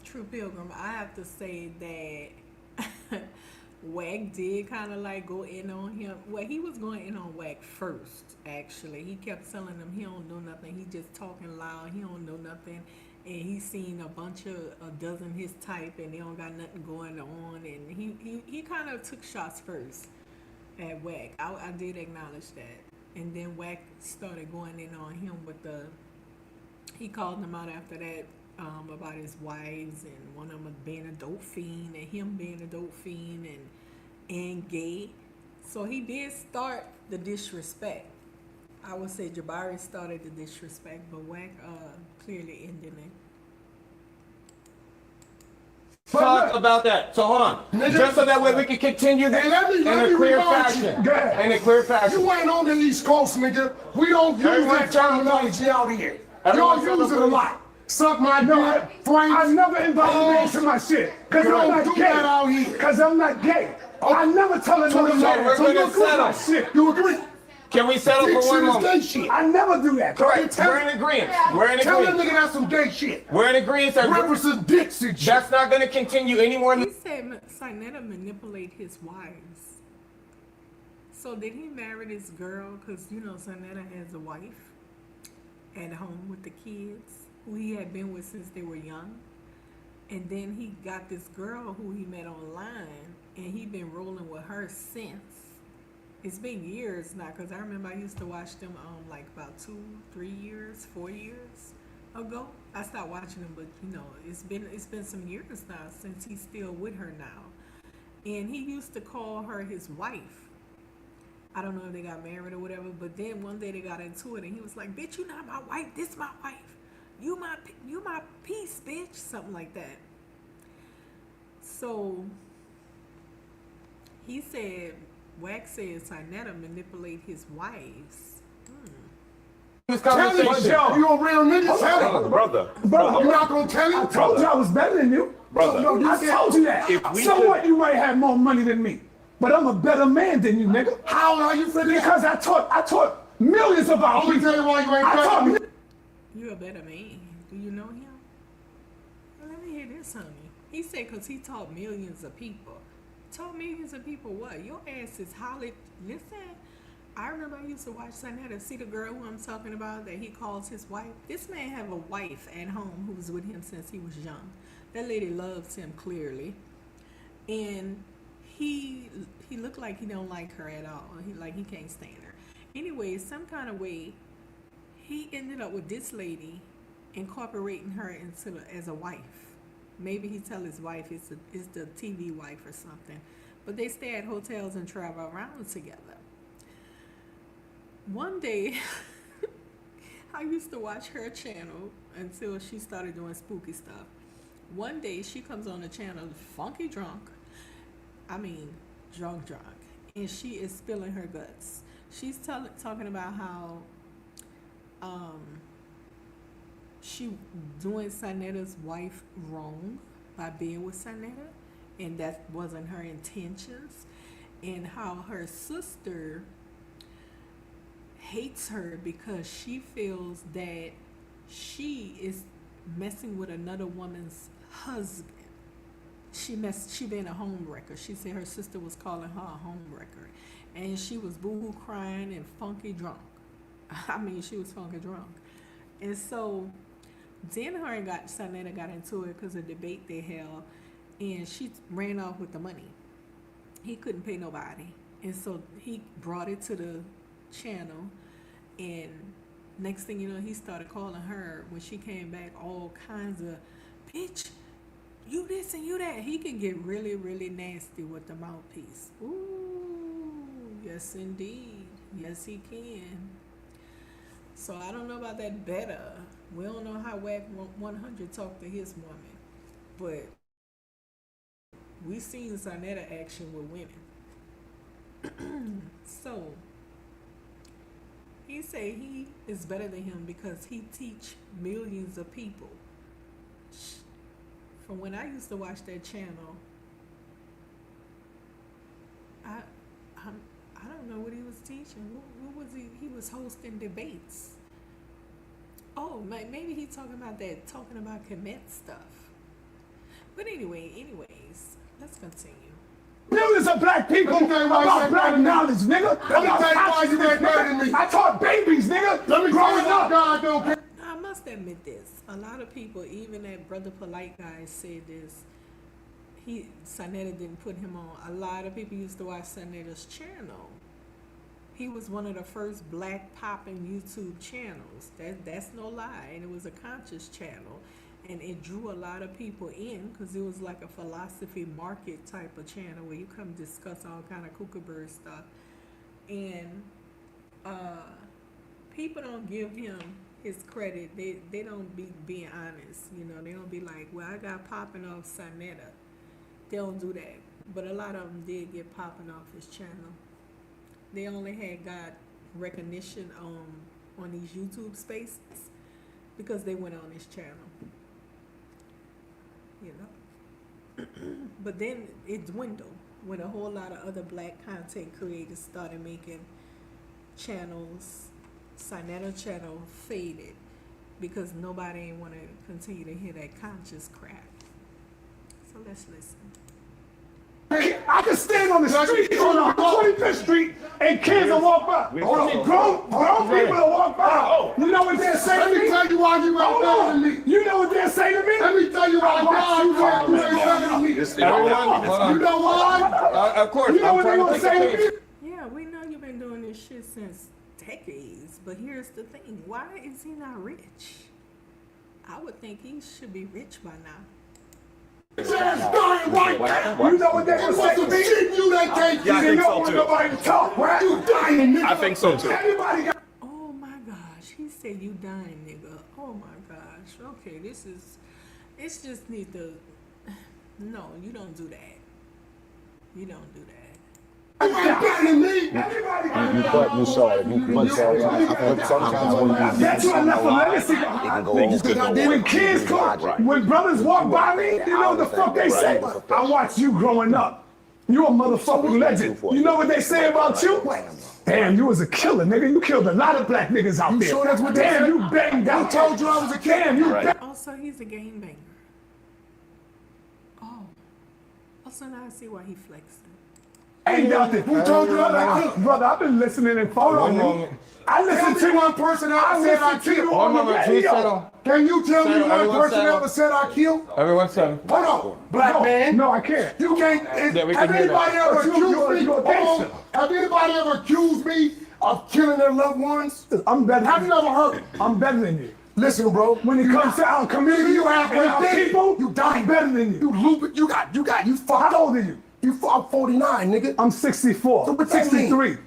True Pilgrim. I have to say that Wack did kind of like go in on him. Well, he was going in on Wack first, actually. He kept telling him he don't know nothing. He just talking loud. He don't know nothing. And he seen a dozen his type, and they don't got nothing going on. And he kind of took shots first at Wack. I did acknowledge that. And then Wack started going in on him with he called him out after that about his wives and one of them being a dope fiend and him being a dope fiend and gay. So he did start the disrespect. I would say Jabari started the disrespect, but Wack clearly ended it. Talk about that. So hold on. Just so that way we can continue this let in me a clear remind you. fashion. Go ahead. In a clear fashion. You ain't on the East Coast, nigga. We don't use Everyone that terminology out here. Everyone Y'all use it a lot. Suck my dick, Frank. I never invited you into my shit. Because You I'm don't not do gay. that out here. Because I'm not gay. I never tell another man we're to gonna look at my settle. shit. You agree? Can we settle Dick for shit one is moment? gay shit. I never do that. Correct. We're in agreement. We're in Tell that agreement. nigga that's some gay shit. We're in agreement. That Represent dicks and shit. that's not going to continue anymore. He said Sinetta manipulate his wives. So did he marry this girl? Because, Sinetta has a wife at home with the kids who he had been with since they were young. And then he got this girl who he met online, and he been rolling with her since. It's been years now, because I remember I used to watch them like about 2, 3 years, 4 years ago. I stopped watching them, but it's been some years now since he's still with her now. And he used to call her his wife. I don't know if they got married or whatever, but then one day they got into it, and he was like, "Bitch, you not my wife. This my wife. You my piece, bitch." Something like that. So he said, Wack said Sinetta manipulate his wives. This Tell him, conversation. you a real nigga, tell him. Brother. You not gonna tell I him? told you I was better than you. Brother. I told you that. If we So could- what? You might have more money than me, but I'm a better man than you, nigga. How are you figure that? Because I taught millions of our I'm gonna people. tell you why you ain't I taught better. You're a better man. Do you know him? Well, let me hear this, honey. He said because he taught millions of people. Taught millions of people what? Your ass is holly. Listen, I remember I used to watch Sinetta. See the girl who I'm talking about that he calls his wife? This man have a wife at home who was with him since he was young. That lady loves him clearly. And he looked like he don't like her at all. He can't stand her. Anyway, some kind of way, he ended up with this lady, incorporating her as a wife. Maybe he tell his wife it's the TV wife or something. But they stay at hotels and travel around together. One day, I used to watch her channel until she started doing spooky stuff. One day, she comes on the channel funky drunk. I mean, drunk. And she is spilling her guts. She's talking about how she doing Sinetta's wife wrong by being with Sinetta, and that wasn't her intentions, and how her sister hates her because she feels that she is messing with another woman's husband. She been a homewrecker. She said her sister was calling her a homewrecker, and she was boo-hoo crying and funky drunk. I mean, she was funky drunk. And so then her and Sinetta got into it because of the debate they held, and she ran off with the money. He couldn't pay nobody, and so he brought it to the channel, and Next thing you know, he started calling her when she came back all kinds of, bitch, you this and you that. He can get really, really nasty with the mouthpiece. Ooh, yes indeed. Yes he can. So I don't know about that better. We don't know how Wack 100 talked to his woman, but we seen Sarnetta action with women. So he say he is better than him because he teach millions of people. From when I used to watch that channel, I don't know what he was teaching. What was he? He was hosting debates. Oh, maybe he talking about Kemet stuff. But anyways, let's continue. Millions of black people about black knowledge, nigga. Let me tell you why you ain't better than me. I taught babies, nigga. Let me growing up. God don't care. I must admit this. A lot of people, even that Brother Polite guy said this. Sarnetta didn't put him on. A lot of people used to watch Sarnetta's channel. He was one of the first black popping YouTube channels. That's no lie. And it was a conscious channel. And it drew a lot of people in because it was like a philosophy market type of channel where you come discuss all kind of kookaburra stuff. And people don't give him his credit. They don't be being honest. You know, they don't be like, well, I got popping off Sarnetta. They don't do that. But a lot of them did get popping off his channel. They only had got recognition on these YouTube spaces because they went on his channel. You know. But then it dwindled when a whole lot of other black content creators started making channels. Sarnetta channel faded because nobody ain't want to continue to hear that conscious crap. So let's listen. I can stand on the street on 25th Street and kids will walk by. Grown people will walk by. You know what they'll say to me? Let me tell you why you ain't better than me. You know what they'll say to me? Let me tell you why God you ain't better than me. Everyone, You know why? of course, You know I'm what they trying gonna to say take to a me? case. Yeah, we know you've been doing this shit since decades, but here's the thing. Why is he not rich? I would think he should be rich by now. You know what they gonna say to me? You that can't Yeah, I You think don't so want too. nobody to talk, right? You dying, nigga. I think so too. Everybody got Oh my gosh, he said you dying, nigga. Oh my gosh. Okay, it's just need to, no, you don't do that. You don't do that. You ain't better than me. You saw it. Sometimes when you That's why I left a legacy it can behind. go When kids come, when brothers walk by me, you know what the fuck they say? I watched you growing up. You a motherfucking legend. You know what they say about you? Damn, you was a killer, nigga. You killed a lot of black niggas out there. sure that's what they Damn, said? you banged out. I told you I was a kid. Damn, you banged. Also, he's a gangbanger. Oh. Also, now I see why he flexing. Ain't nothing. Who told you that? Brother, I've been listening and following you. I listened to one person ever said I killed. on the radio. Can you tell me Settle, one everyone person settle. ever said I killed? Everyone settle. Hold on, black man. No, I can't. You can't. Yeah, we Have can hear anybody that. ever But accused you're me? a gangster. Have anybody ever accused me of killing their loved ones? I'm better Have than you you. ever heard? I'm better than you. Listen, bro. When it comes to our community, You have and our everything. people, You dying. I'm better than you. You loop it. You fucked. How old are you? I'm 49, nigga. I'm 64. So what that mean? 63.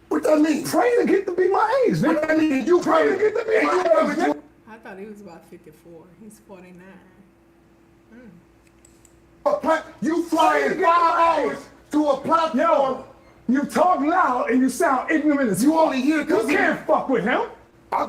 What that mean? Pray to get to be my age, What nigga. that mean? You Pray to get to be my age, nigga. I thought he was about 54. He's 49. You flying 5 hours to a platform. Yo, you talk loud and you sound ignorant as You fuck. only hear You because can't fuck with him.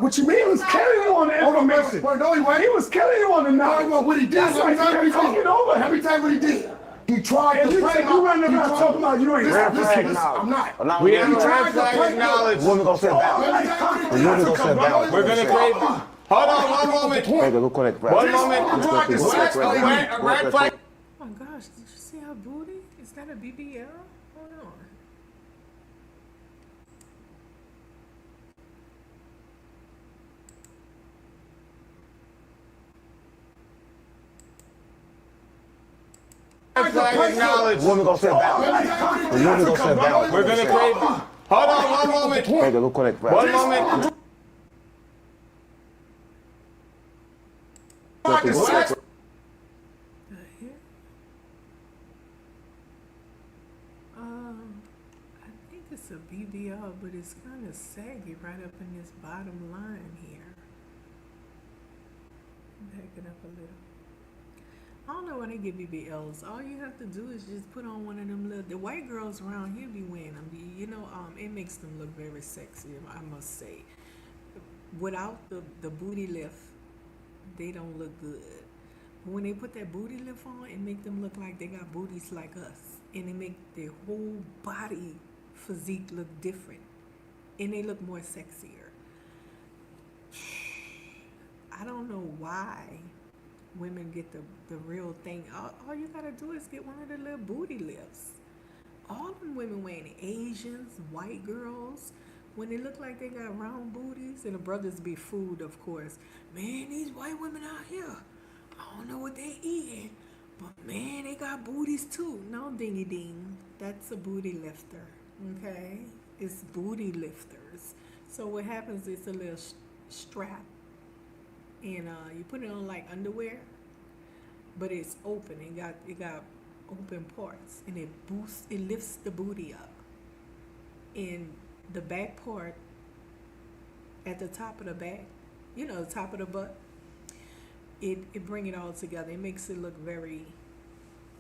What you mean? He was killing you on the information. No, he wasn't. He was killing you on the knowledge. What he did. That's why you kept talking over Every him. time what he did. He tried And to you play said you running around talking about you ain't Red flag rapping. knowledge. I'm not. We We have He a tried red to flag play acknowledged. women gonna say that. The women gonna say that. We're gonna create. Hold on, one moment. Nigga, look what that One moment. You tried to sex A me. red flag. Oh my gosh, did you see her booty? Is that a BBL? Hold on. Red flag acknowledged. Women gonna say that. The women gonna say that. We're gonna create. Hold on, one moment. Nigga, look what that. One moment. can separate. I think it's a BBL, but it's kind of saggy right up in this bottom line here. Back it up a little. I don't know why they get BBLs. All you have to do is just put on one of them little. The white girls around here be wearing them. You know, it makes them look very sexy. I must say. Without the booty lift, they don't look good. But when they put that booty lift on, it make them look like they got booties like us, and it make their whole body physique look different, and they look more sexier. I don't know why women get the real thing. All you gotta do is get one of the little booty lifts. All them women wearing, Asians, white girls, when they look like they got round booties, and the brothers be fooled, of course. Man, these white women out here, I don't know what they eating, but man, they got booties too. No, dingy ding, that's a booty lifter, okay? It's booty lifters. So what happens is a little strap, and you put it on like underwear, but it's open. It got open parts, and it lifts the booty up. And the back part at the top of the back, you know, the top of the butt, it bring it all together. It makes it look very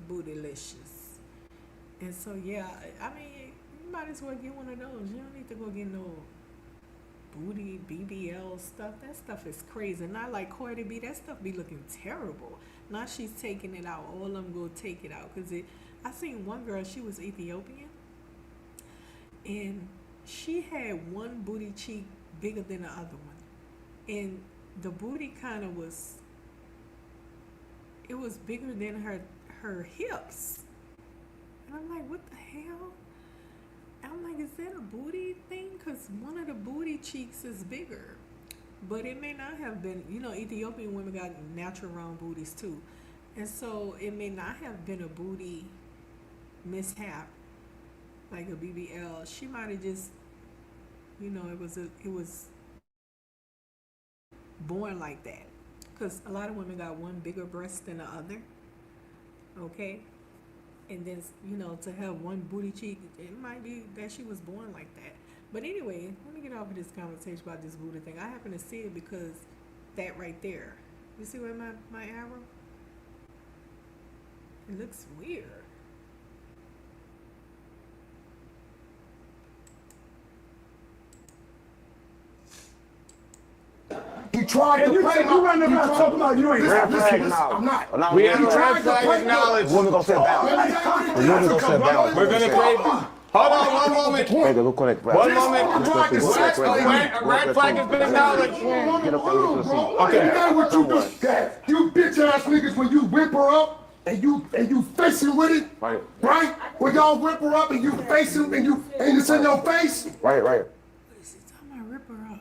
bootylicious. And so yeah, I mean, you might as well get one of those. You don't need to go get no booty BBL stuff. That stuff is crazy. Not like Cardi B, that stuff be looking terrible. Now she's taking it out. All of them go take it out, because I seen one girl, she was Ethiopian, and she had one booty cheek bigger than the other one, and the booty kind of was bigger than her hips, and I'm like, what the hell? I'm like, is that a booty thing? Because one of the booty cheeks is bigger. But it may not have been, you know, Ethiopian women got natural round booties too. And so it may not have been a booty mishap, like a BBL. She might have just, you know, it was born like that. Because a lot of women got one bigger breast than the other. Okay? And then, you know, to have one booty cheek, it might be that she was born like that. But anyway, let me get off of this conversation about this booty thing. I happen to see it because that right there. You see where my arrow? It looks weird. He tried to play. You running around talking about you ain't Red flag I'm knowledge. not. We have a He tried red to flag play acknowledged. Women gonna set balance. The women gonna set balance. We're gonna play. Hold on, one moment. Hey, go connect. One moment. A red flag has been acknowledged. Get up there with the seat. Okay, you know what you do? You bitch ass niggas, when you whip her up and you facing with it, right? When y'all whip her up and you facing and it's in your face. Right. What is he talking about? Rip her up.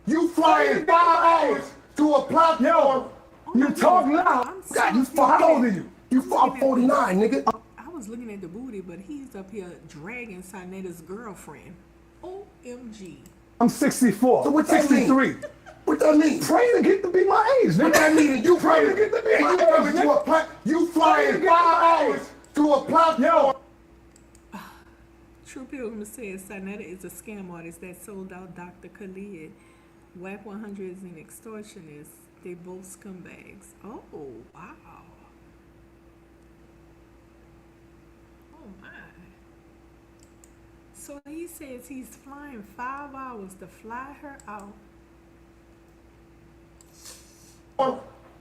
You flying 5 hours to a platform. You talk loud. God, how old are you? You 49, nigga. I was looking at the booty, but he's up here dragging Sanetta's girlfriend. OMG. I'm 64. So what that 63. mean? What that mean? Pray to get to be my age. What that mean? You pray to get to be my age, nigga. You flying 5 hours to a platform. True Pilgrim says Sanetta is a scam artist that sold out Dr. Khalid. Whack 100 is an extortionist. They both scumbags. Oh, wow. Oh, my. So he says he's flying 5 hours to fly her out.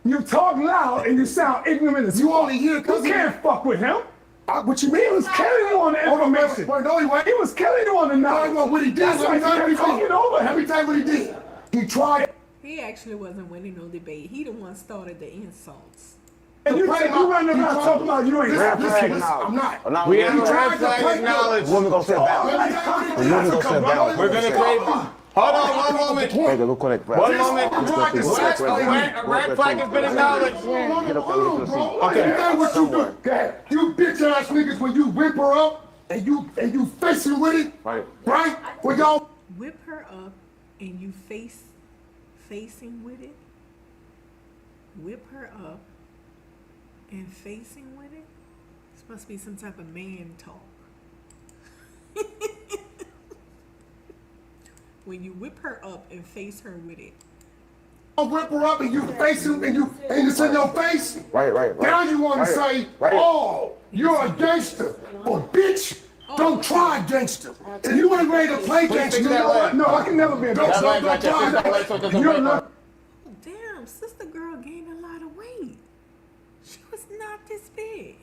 You talk loud and you sound ignorant as You only hear because You can't fuck with him. What you mean? He was killing you on the information. He was killing you on the knowledge. What he did. That's why you can't take it over him. Let me tell you what he did. He tried. He actually wasn't winning no debate. He the one started the insults. And you running around talking about you ain't Red flag listen. I'm knowledge. not. We have a red flag acknowleded. Women gonna set balance. The women gonna set balance. We're gonna play. Hold on, one moment. Hey, go connect. One moment. A red flag has been acknowledged. Get up there with the seat. Okay. You know what you do? You bitch ass niggas, when you whip her up and you facing with it, right? When y'all Whip her up and you facing with it, whip her up and facing with it. This must be some type of man talk. When you whip her up and face her with it. I whip her up and you face him and it's in your face. Right. Now you want to say, oh, you're a gangster. Well, bitch, don't try gangster. If you ain't ready to play gangster, you know what? No, I can never be a gangster. Don't try that. You're not. Damn, sister girl gained a lot of weight. She was not this big.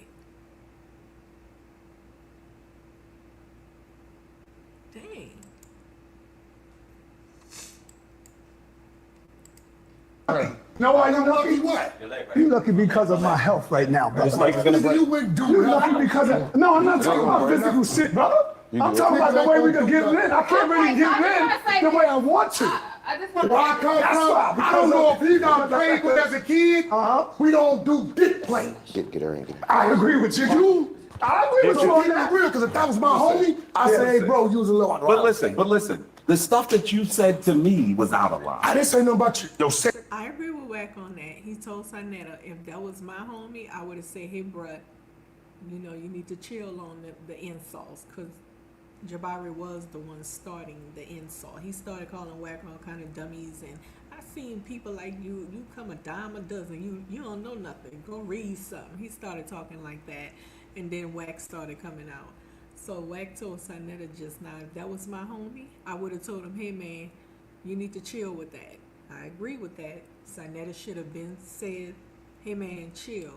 Dang. No, why you lucky? What? You lucky because of my health right now, brother. This mic is gonna break. You wouldn't do You it. lucky because of. No, I'm not talking about physical shit, brother. I'm talking about the way we can get it in. I can't really get it in the way I want to. I just want Where I come from, I don't know if you got played with as a kid. We don't do dick play. Get her in. I agree with you. I agree with you on that. Real, because if that was my homie, I say, hey, bro, you was a little. But listen. The stuff that you said to me was out of line. I didn't say nothing about you. Yo, say. I agree with Wack on that. He told Sarnetta, if that was my homie, I would have said, hey, bruh, you know, you need to chill on the insults, because Jabari was the one starting the insult. He started calling Wack all kind of dummies, and I seen people like you come a dime a dozen. You don't know nothing. Go read something. He started talking like that, and then Wack started coming out. So Wack told Sarnetta just now, if that was my homie, I would have told him, hey man, you need to chill with that. I agree with that. Sarnetta should have been said, hey man, chill.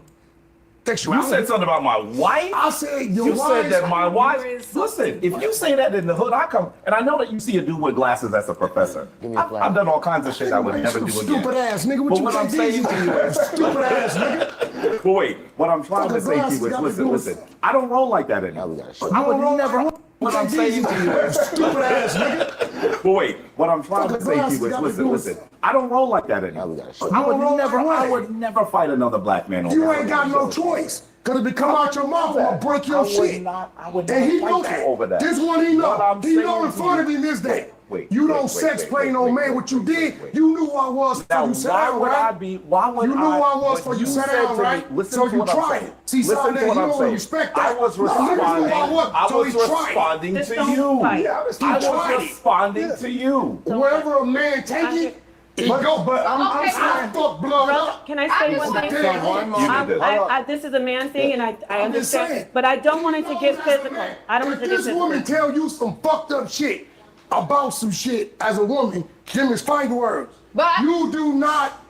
You said something about my wife? I said your you wife. said that my wife. Listen, if you say that in the hood, I come, and I know that you see a dude with glasses as a professor. I've done all kinds of shit I would never do again. Stupid ass nigga. But what I'm saying to you is, stupid ass nigga. but wait, what I'm trying to say to you is, listen, I don't roll like that anymore. I would never. What I'm saying to you is, stupid ass nigga. but wait, what I'm trying to say to you is, listen, I don't roll like that anymore. I would never fight another black man over You ain't got no choice. Cause if it come out your mouth, I'll break your shit. I would And never he know fight you over that. that. This one he know. What I'm He know saying in to front of you- him is that. Wait, You wait, don't wait, sex wait, play wait, no wait, man. wait, What you wait, did, wait. you knew I was Now, before you sat why down, would I right? be? Why would You knew I was what before you sat said down, to me- right? Listen So to you what I'm tried saying. it. See, Listen something to that what you I'm don't saying. respect that. I was No, niggas knew responding. I was, I so was he tried it. responding Just to don't you. fight. Yeah, I he was tried it. responding to you. Wherever a man take it, it go. But I'm saying, fuck blood up. Can I say one thing? Damn, One moment. This is a man thing, and I I'm just saying. understand, but I don't want it to get physical. I don't want it If to get this physical. woman tell you some fucked up shit about some shit as a woman, them is fighting words. But- You do not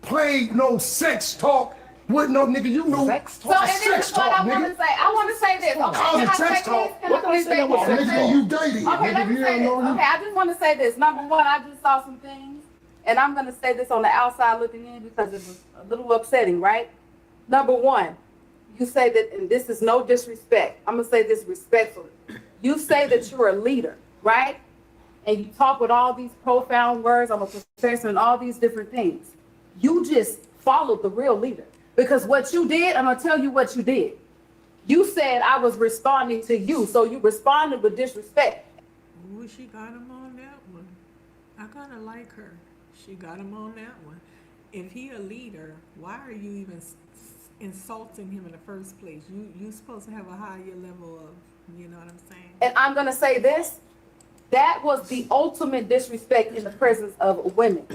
play no sex talk with no nigga. You know sex So, and this is what I want to say. I want to say this. Okay, Call it can I sex say talk. this? Can I say this? Nigga, you dating. Okay, Nigga, let me if you say don't this. know you. Okay, I just want to say this. Number one, I just saw some things, and I'm going to say this on the outside looking in because it was a little upsetting, right? Number one, you say that, and this is no disrespect. I'm going to say this respectfully. You say that you're a leader, right? And you talk with all these profound words, I'm a professor, and all these different things. You just followed the real leader. Because what you did, I'm going to tell you what you did. You said I was responding to you, so you responded with disrespect. Ooh, she got him on that one. I kind of like her. She got him on that one. If he a leader, why are you even insulting him in the first place? You supposed to have a higher level of, you know what I'm saying? And I'm going to say this. That was the ultimate disrespect in the presence of women.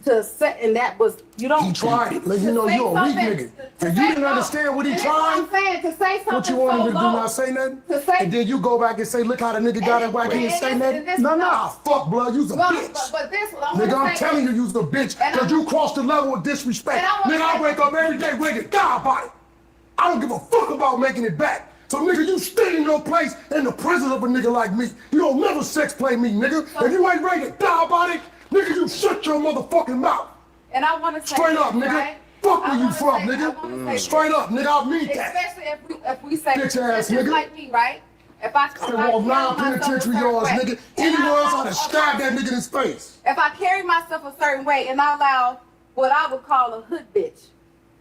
To say, and that was, you don't. He tried it. Let you know you're a weak nigga. If you didn't understand what he tried, I'm saying, to say something what you want him to do, so low. not say nothing? To say- And then you go back and say, look how the nigga got it back, he didn't say nothing? Nah, fuck blood, you's a bitch. But this, I Nigga, I'm wanna say telling this. you, you's a bitch, And because I- you crossed the level of disrespect. And I wanna Nigga, I say- wake up every day ready to die about it. I don't give a fuck about making it back. So nigga, you stay in your place in the presence of a nigga like me. You don't never sex play me, nigga. If you ain't ready to die about it, nigga, you shut your motherfucking mouth. And I want to say Straight this, up, nigga. right? Fuck I where you wanna from, say- I wanna nigga. say Straight this. up, nigga, I mean that. Especially if we say, Bitch ass just nigga. like me, right? If I I walk myself a non-penitentiary certain yards, way, nigga. and Anywhere I else, allow- I'd have stabbed that nigga in his face. If I carry myself a certain way and I allow what I would call a hood bitch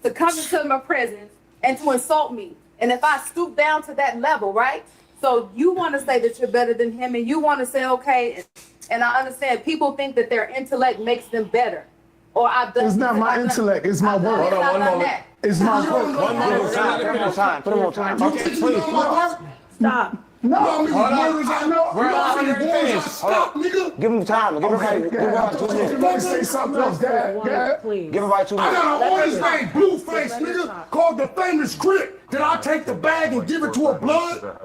to come into my presence and to insult me, and if I stoop down to that level, right? So you want to say that you're better than him, and you want to say, okay, and I understand people think that their intellect makes them better. Or I've done. It's not my intellect, it's my work. Hold on, one moment. It's my work. One moment. Put him on time. Put him on time. You think you know my work? Stop. No, nigga, murders I know. We're You know not how many gonna boys I finish. stop, nigga? Give him time. Give everybody 2 minutes. Everybody say something else, Dad. Please. Give everybody 2 I minutes. got an artist named Blueface, nigga, called the famous Crip. Did I take the bag and give it to a blood?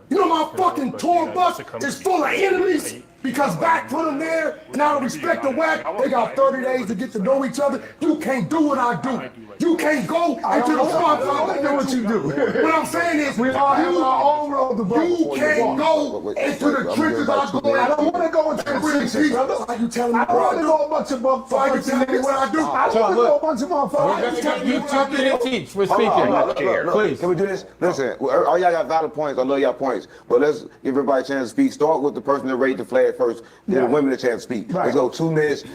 You know my fucking tour bus is full of enemies because back put them there and out of respect to whack, they got 30 days to get to know each other. You can't do what I do. You can't go into the front. I know what you do. What I'm saying is, we all have our own road to go. You can't go into the trenches I go. I don't want to go into the trenches, brother. Why you telling me? I don't want to know a bunch of motherfuckers. Why you telling me what I do? I don't want to know a bunch of motherfuckers. You took it and teach. We're speaking. Look, Please. can we do this? Listen, all y'all got valid points. I love y'all points. But let's give everybody a chance to speak. Start with the person that raised the flag first. Then the women a chance to speak. Let's go 2 minutes,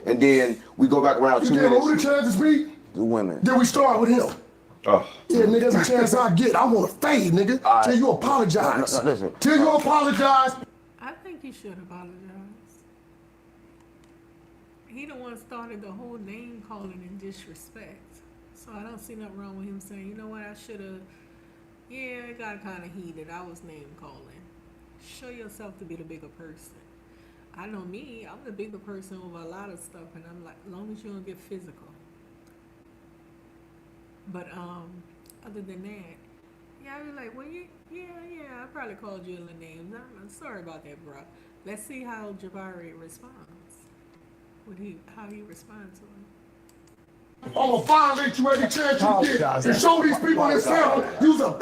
and then we go back around 2 You give who minutes. the chance to speak? The women. Then we start with him. Yeah, nigga, that's a chance I get. I want to fade, nigga. Till you apologize. No, listen. Till you apologize. I think he should apologize. He the one started the whole name calling and disrespect. So I don't see nothing wrong with him saying, you know what, I should have, yeah, it got kind of heated. I was name calling. Show yourself to be the bigger person. I know me, I'm the bigger person over a lot of stuff, and I'm like, as long as you don't get physical. But other than that, yeah, I be like, well, yeah, I probably called you the names. I'm sorry about that, bro. Let's see how Jabari responds. How he responds to him. I'm gonna violate you every chance you get and show these people this town you's a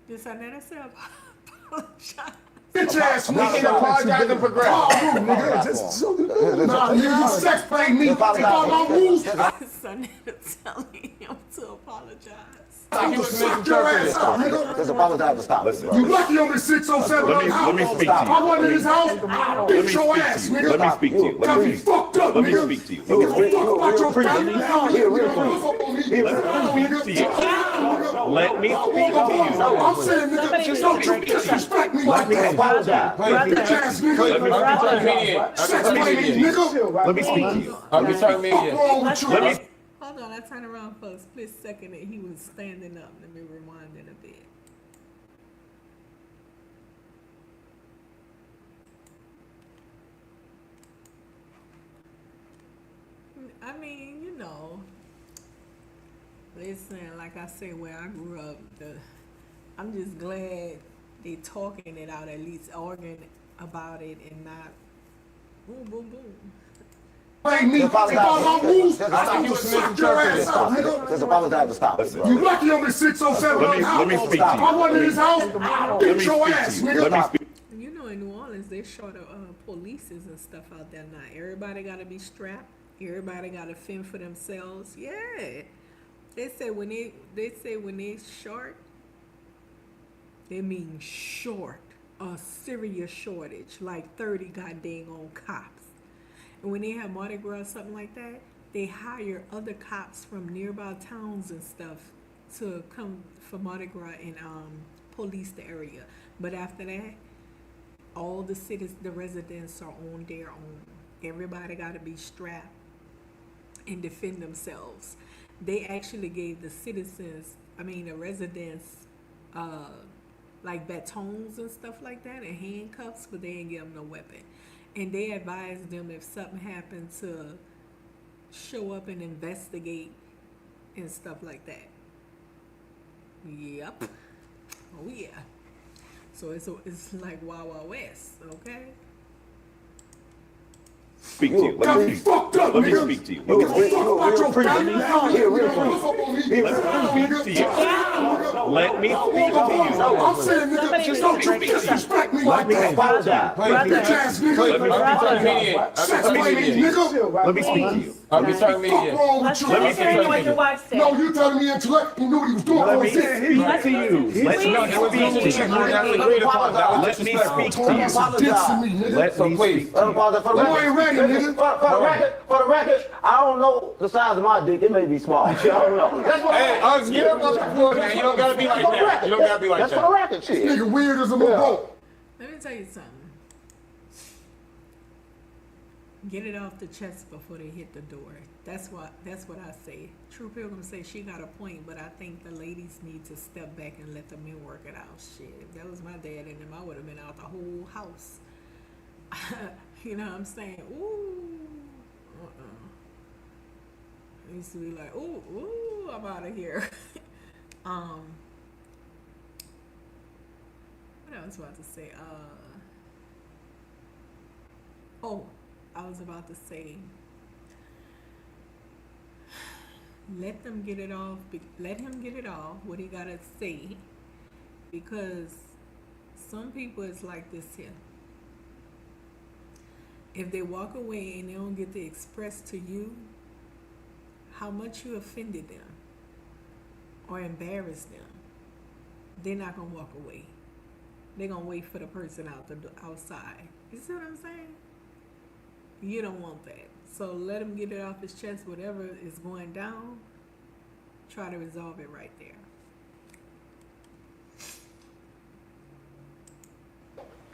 This I never said apologize. bitch ass We can nigga. apologize and progress. Oh, nigga, just nah, nigga, you sex playing me. Follow my rules. Son telling him to apologize. He was Suck your ass misinterpreted. out, nigga. Let's apologize and stop. You lucky on this 607 Let me speak to you. If I wasn't in his house, I'd beat your ass, nigga. Let me speak to you. Got me fucked up, Let me nigga. speak to you. Don't give a fuck about your family. Let me speak to you. I'm saying, nigga, just don't you disrespect me like that. Apologize. Bitch ass nigga. Sex playing me, nigga. Let me speak to you. Return media. What's wrong with you? Hold on, I turned around for a split second and he was standing up. Let me rewind it a bit. I mean, you know, listen, like I said, where I grew up, I'm just glad they talking it out, at least arguing about it and not boom, boom, boom. Me, if I my rules, I think I'm he gonna was suck your ass misinterpreted. out, nigga. Let's apologize and stop. You lucky on this 607 Let me speak to If I you. wasn't in his house, I'd beat your ass, Let me nigga. speak. You know, in New Orleans, they short of polices and stuff out there now. Everybody got to be strapped. Everybody got to fend for themselves. Yeah, they say when they short, they mean short, a serious shortage, like 30 goddamn on cops. And when they have Mardi Gras or something like that, they hire other cops from nearby towns and stuff to come for Mardi Gras and police the area. But after that, all the cities, the residents are on their own. Everybody got to be strapped and defend themselves. They actually gave the the residents, like batons and stuff like that and handcuffs, but they didn't give them no weapon. And they advised them if something happened to show up and investigate and stuff like that. Yep. Oh yeah. So it's like Wild Wild West, okay? Speak to you. Got me fucked up, Let me nigga. speak to you. Don't give a fuck about your family. Let me speak to you. I'm saying, nigga, just don't you disrespect me like that. Apologize. Bitch ass nigga. Sex playing me, nigga. Let me speak to you. Return media. What's wrong with you? Let me Let's hear what your wife said. No, you telling me intellect. You knew what he was doing. Let for me a second. speak to you. Let me speak to you. Let me speak to you. Dissing me, nigga. Let me speak to you. You ain't ready, nigga. For the record, I don't know the size of my dick. It may be small. I don't know. That's what Hey, get up on the floor, man. You don't gotta be like that. You don't gotta be like That's for the that. record, shit. Nigga weird as a boat. Let me tell you something. Get it off the chest before they hit the door. That's what I say. True Pilgrim says she got a point, but I think the ladies need to step back and let the men work it out. Shit, if that was my dad and them, I would have been out the whole house. You know what I'm saying? Ooh. I used to be like, ooh, I'm out of here. What I was about to say? I was about to say, let them get it off. Let him get it off. What he gotta say, because some people is like this here. If they walk away and they don't get to express to you how much you offended them or embarrassed them, they're not gonna walk away. They're gonna wait for the person outside. You see what I'm saying? You don't want that. So let him get it off his chest. Whatever is going down, try to resolve it right there.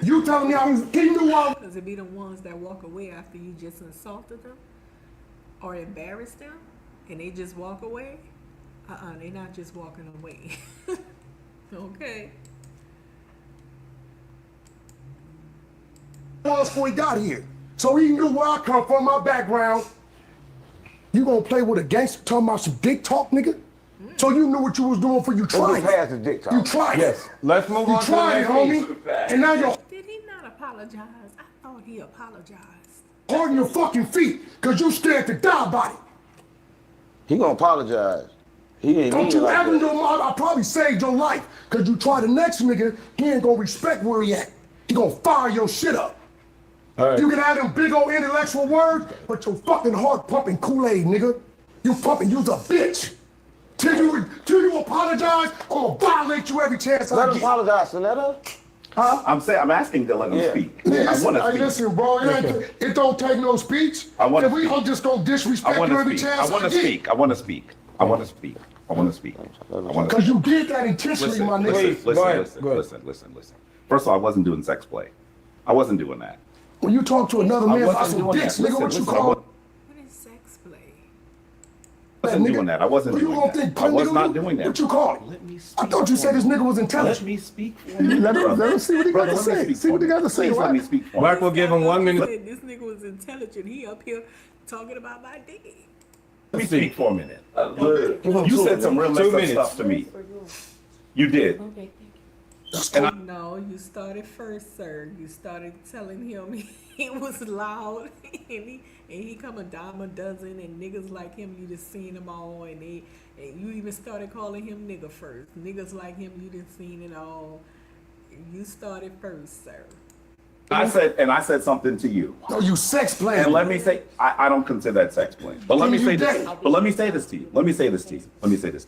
You telling me I was getting the wall? Because it be the ones that walk away after you just insulted them or embarrassed them, and they just walk away. They're not just walking away. Okay. Before he got here. So he knew where I come from, my background. You gonna play with a gangster talking about some dick talk, nigga? So you knew what you was doing for you tried it. Past the dick talk. You tried Yes. it. Let's move You on to the tried it, next homie. piece. And now you're Did he not apologize? I thought he apologized. holding your fucking feet because you scared to die about it. He gonna apologize. He ain't Don't mean you like ever that. know I probably saved your life because you try the next nigga, he ain't gonna respect where he at. He gonna fire your shit up. All right. You can have them big old intellectual words, but your fucking heart pumping Kool-Aid, nigga. You pumping, you's a bitch. Till you apologize, I'm gonna violate you every chance Let I him get. apologize, Sonetta. Huh? I'm asking to let him Yeah. speak. Listen, I want to speak. listen, bro, it don't take no speech. I wanna If we speak. don't just gonna disrespect I want you to every speak. chance I want to get. speak. I want to speak. I want to speak. I want to speak. I want to Cause you did that intentionally, listen, my nigga. Please, go ahead. listen. First of all, I wasn't doing sex play. I wasn't doing that. When you talk to another man about wasn't some doing dicks, that. nigga, what Listen, you I call What is sex play? wasn't nigga? doing that. I wasn't What you doing gonna that. think, I was nigga? not doing that. What you call it? Let me I speak thought you for said this me. nigga was Let intelligent. me speak for Let me. him brother. see what he got Brother, to let me say. speak See what for he got me. to say. Please let me Right? speak for Mark me. will give him 1 minute. Said this nigga was intelligent. He up here talking about my dick. Let me speak for a minute. You said some real 2 messed up minutes. stuff to me. You did. No, you started first, sir. You started telling him he was loud and he come a dime a dozen and niggas like him, you just seen them all and you even started calling him nigga first. Niggas like him, you done seen it all. You started first, sir. I said something to you. No, you sex playing. And let me say, I don't consider that sex play. But let me say this. But let me say this to you. Let me say this to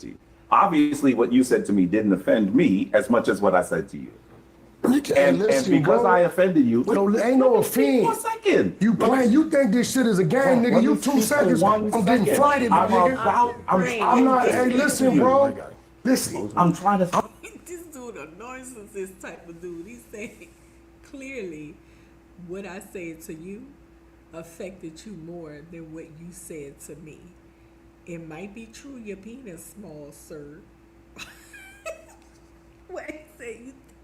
you. Obviously, what you said to me didn't offend me as much as what I said to you. You can't And listen, because bro. I offended you, Ain't no offense. 1 second. You playing, you think this shit is a game, nigga. Let You me 2 speak for seconds, 1 I'm getting second. frightened, my nigga. I'm not, hey, listen, bro. Listen. I'm trying to. This dude a narcissist type of dude. He said clearly what I said to you affected you more than what you said to me. It might be true your penis small, sir. Wait, say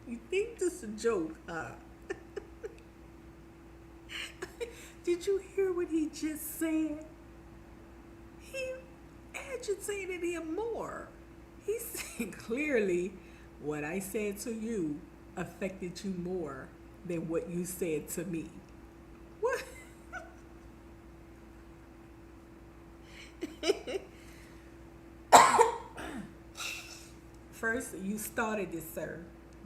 you think this is a joke, huh? Did you hear what he just said? He agitated him more. He said clearly what I said to you affected you more than what you said to me. What? First, you started this, sir.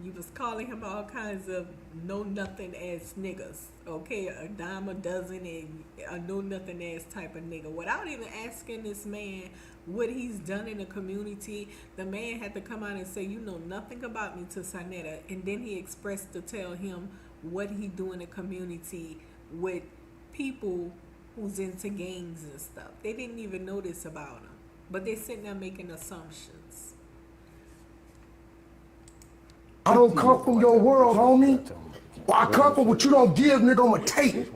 You was calling him all kinds of know-nothing ass niggas, okay? A dime a dozen and a know-nothing ass type of nigga. Without even asking this man what he's done in the community, the man had to come out and say, you know nothing about me to Sonetta. And then he expressed to tell him what he do in the community with people who's into gangs and stuff. They didn't even know this about him, but they're sitting there making assumptions. I don't come from your world, homie. Well, I come from what you don't give, nigga, I'ma take.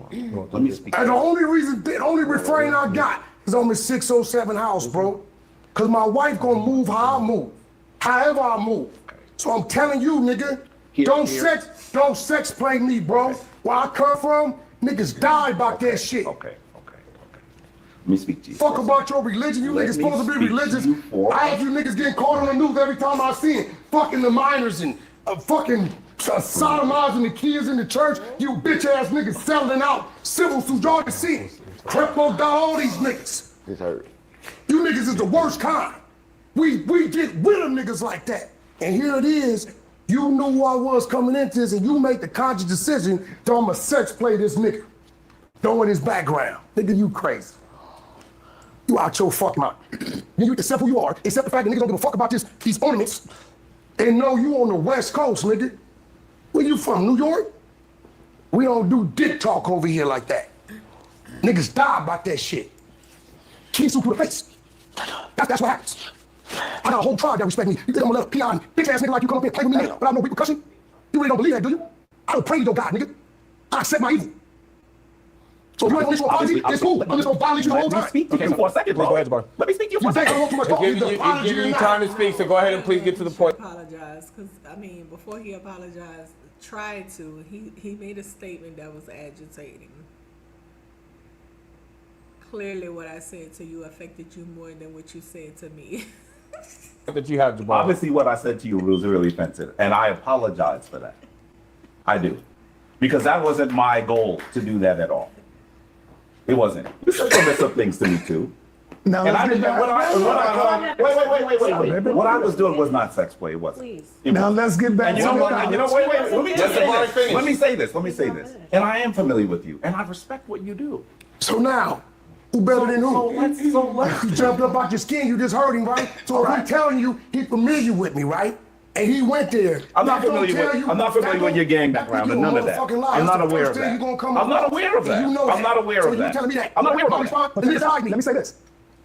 Let me speak. And the only refrain I got is on the 607 house, bro. Cause my wife gonna move how I move. However I move. So I'm telling you, nigga, don't sex play me, bro. Where I come from, niggas die about that shit. Okay. Let me speak to you. Fuck about your religion. You niggas supposed to be religious. I have you niggas getting caught on the news every time I see it. Fucking the minors and fucking sodomizing the kids in the church. You bitch ass niggas selling out civil suits. Y'all can see it. Creplo got all these niggas. It's hurt. You niggas is the worst kind. We get rid of niggas like that. And here it is. You knew who I was coming into this, and you make the conscious decision that I'ma sex play this nigga. Knowing his background. Nigga, you crazy. You out your fuck mind. You accept who you are, except the fact that niggas don't give a fuck about these ornaments. And know you on the West Coast, nigga. Where you from, New York? We don't do dick talk over here like that. Niggas die about that shit. Kiss you to the face. That's what happens. I got a whole tribe that respect me. You think I'm gonna let a peon, bitch ass nigga like you come up here and play with me without no repercussion? You really don't believe that, do you? I don't pray to your God, nigga. I accept my evil. So if you ain't on this apology, it's cool. I'm just gonna violate you the whole time. Let me speak to you for a second, bro. Go ahead, Jabbar. Let me speak to you for a You think I second. want too much He's giving you time to speak, so go ahead and please get to the point. Apologize, because I mean, before he apologized, tried to. He made a statement that was agitating. Clearly, what I said to you affected you more than what you said to me. That you have, Jabbar. Obviously, what I said to you was really offensive, and I apologize for that. I do. Because that wasn't my goal to do that at all. It wasn't. You said some messed up things to me, too. Now, And I let's didn't. get back. Wait. What I was doing was not sex play. It wasn't. Please. Now let's get back And to you know the what? And you know, wait. Let me just say this. finish. Let me say this. And I am familiar with you, and I respect what you do. So now, who better than who? So let's. You jumped up out your skin, you just heard him, right? So if I'm telling you, he's familiar with me, right? And he went there. I'm not Now, don't familiar tell with. you- I'm not familiar with your gang that background you and a none of that. motherfucking liar. I'm It's not the aware first of thing that. you gonna come I'm not up aware of with, and that. you know I'm not aware so of you that. telling me that? I'm not aware of that. But let me say this.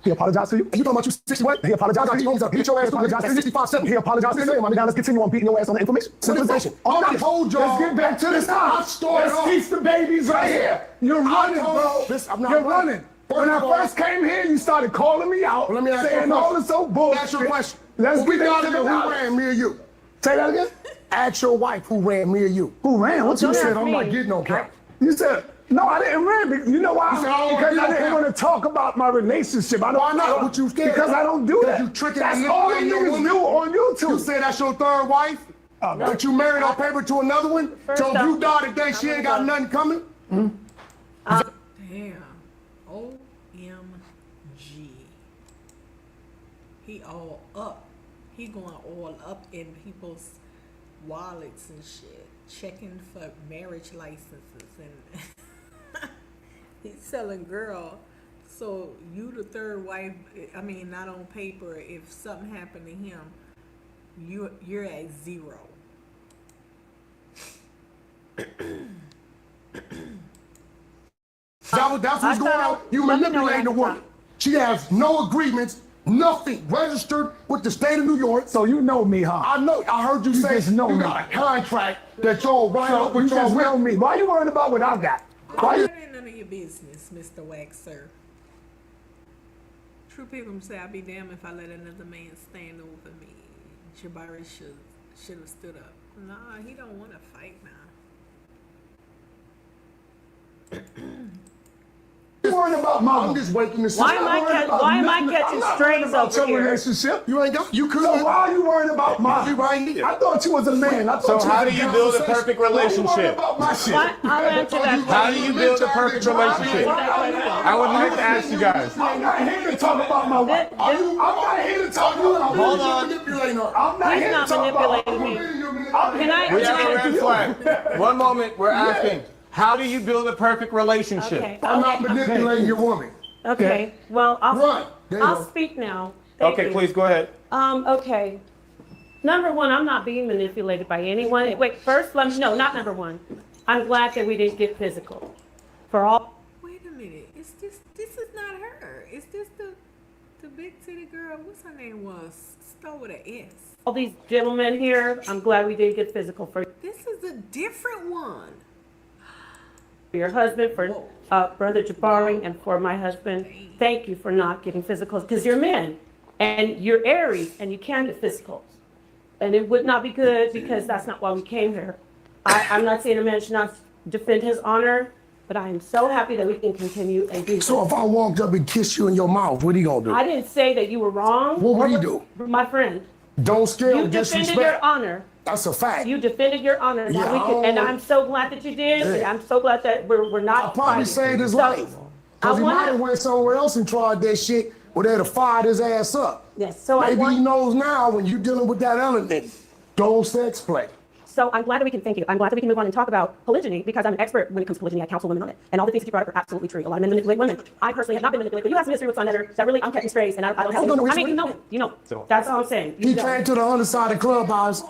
He apologized to you. And you talking about you 61? He apologized to you. Hit your ass He apologized to you. 65-7. He apologized to you. Now let's continue on beating your ass on the information. Civilization. I told y'all. Let's get back to this house. Let's teach the babies right here. You're running, bro. Listen, I'm not You're running. running. When I first came here, you started calling me out, Let me ask you a saying question. all this so bullshit. Ask your question. Let's We get got back it. to the Who house. ran, me or you? Say that again. Ask your wife who ran, me or you. Who ran? What You you said said? I'm not getting no crap. You said, no, I didn't run. You know why? You said, I don't Because get I no didn't crap. want to talk about my relationship. I don't, Why not? I don't- What you scared Because of? I don't do Because that. you tricking That's and all the manipulating your niggas woman. do on YouTube. You say that's your third wife? But you married on paper to another one? So if you die today, she ain't got nothing coming? Damn. OMG. He all up. He going all up in people's wallets and shit. Checking for marriage licenses and he's selling girl. So you the third wife, I mean not on paper, if something happened to him, you're at 0. That's what's going on. You manipulating the woman. She has no agreements, nothing registered with the state of New York. So you know me, huh? I know. I heard you say just know you me. got a contract that y'all write up You with just y'all know me. Why you worrying about what I got? Why you? That ain't none of your business, Mr. Waxer. True people say I'll be damned if I let another man stand over me. Jabari should have stood up. Nah, he don't want to fight now. You worrying about my? I'm just waiting to see. Why am I catching strays about over your here? relationship? You ain't got. You could. So why are you worrying about mine? You right here. I thought you was a man. I So thought how was do a you guy. build a perfect Why you worrying relationship? about my shit? I'll answer that How do question. you build a perfect relationship? I would like to ask you guys. I'm not here to talk about my wife. I'm not here to talk about Hold on. Manipulating her. I'm not He's here not to talk about manipulating me. I'm Can I- here We to have a talk to red you. flag. One moment, we're asking, how do you build a perfect relationship? Okay. I'm not manipulating your woman. Okay. Well, Run. There you I'll go. speak now. Thank Okay, you. please go ahead. Okay. Number one, I'm not being manipulated by anyone. Wait, first, no, not number one. I'm glad that we didn't get physical. For all, Wait a minute. This is not her. Is this the The big titty girl, what's her name was? Start with an S. All these gentlemen here, I'm glad we did get physical for This is a different one. your husband, for Brother Jabari, and for my husband. Thank you for not getting physical, because you're men, and you're Aries, and you can get physicals. And it would not be good, because that's not why we came here. I'm not saying a man should not defend his honor, but I am so happy that we can continue and do So if I walked up and kissed you in your mouth, what are you gonna do? I didn't say that you were wrong. What would he do? My friend, Don't scare you or defended disrespect. your honor. That's a fact. You defended your honor. Yeah, Now we can, and I'm so glad that you did. And I'm so glad that we're not. I probably fighting. saved his So, life. Because he wanna- might have went somewhere else and tried that shit where they'd have fired his ass up. Yes, so Maybe he knows now when you're dealing with that element, don't sex play. So I'm glad that we can, thank you. I'm glad that we can move on and talk about polygyny, because I'm an expert when it comes to polygyny. I counsel women on it. And all the things that you brought up are absolutely true. A lot of men manipulate women. I personally have not been manipulated, but you have some history with Son that really, I'm catching strays, and I don't have, I mean, you know, that's all I'm saying. He came to the other side of the clubhouse.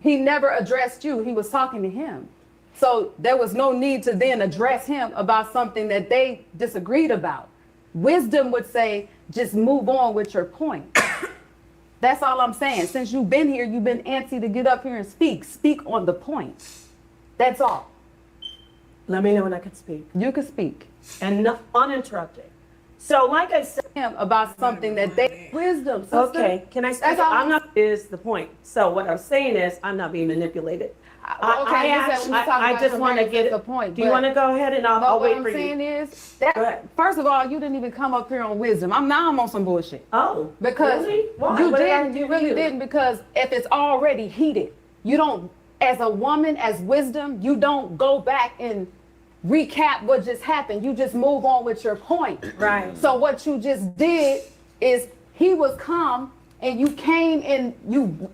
He never addressed you. He was talking to him. So there was no need to then address him about something that they disagreed about. Wisdom would say, just move on with your point. That's all I'm saying. Since you've been here, you've been antsy to get up here and speak. Speak on the point. That's all. Let me know when I can speak. You can speak. And uninterrupted. So like I said, Him about something that they, wisdom, sister. okay, can I speak? That's all I'm not, is the point. So what I'm saying is, I'm not being manipulated. I just want to get it. The point. Do you want to go ahead, and I'll wait for What I'm saying you? is, that, first of all, you didn't even come up here on wisdom. I'm on some bullshit. Oh, Because really? Why? you What did I didn't, do you to really you? didn't, because if it's already heated, you don't, as a woman, as wisdom, you don't go back and recap what just happened. You just move on with your point. Right. So what you just did is, he was calm, and you came and you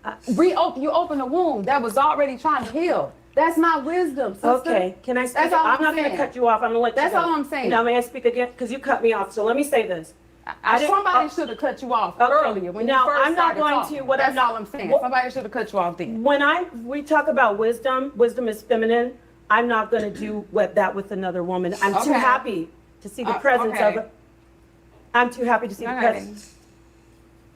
opened a wound that was already trying to heal. That's not wisdom, sister. Okay, can I speak? That's all I'm not going to saying. cut you off. I'm going to let That's you go. all I'm saying. Now, may I speak again? Because you cut me off. So let me say this. Somebody should have cut you off Okay. earlier when Now, you first I'm not started going talking. to- what That's I'm- all I'm saying. what- Somebody should have cut you off then. When we talk about wisdom, wisdom is feminine. I'm not going to do that with another woman. I'm too Okay. happy to see the presence okay. of it. I'm too happy to see the Okay. presence.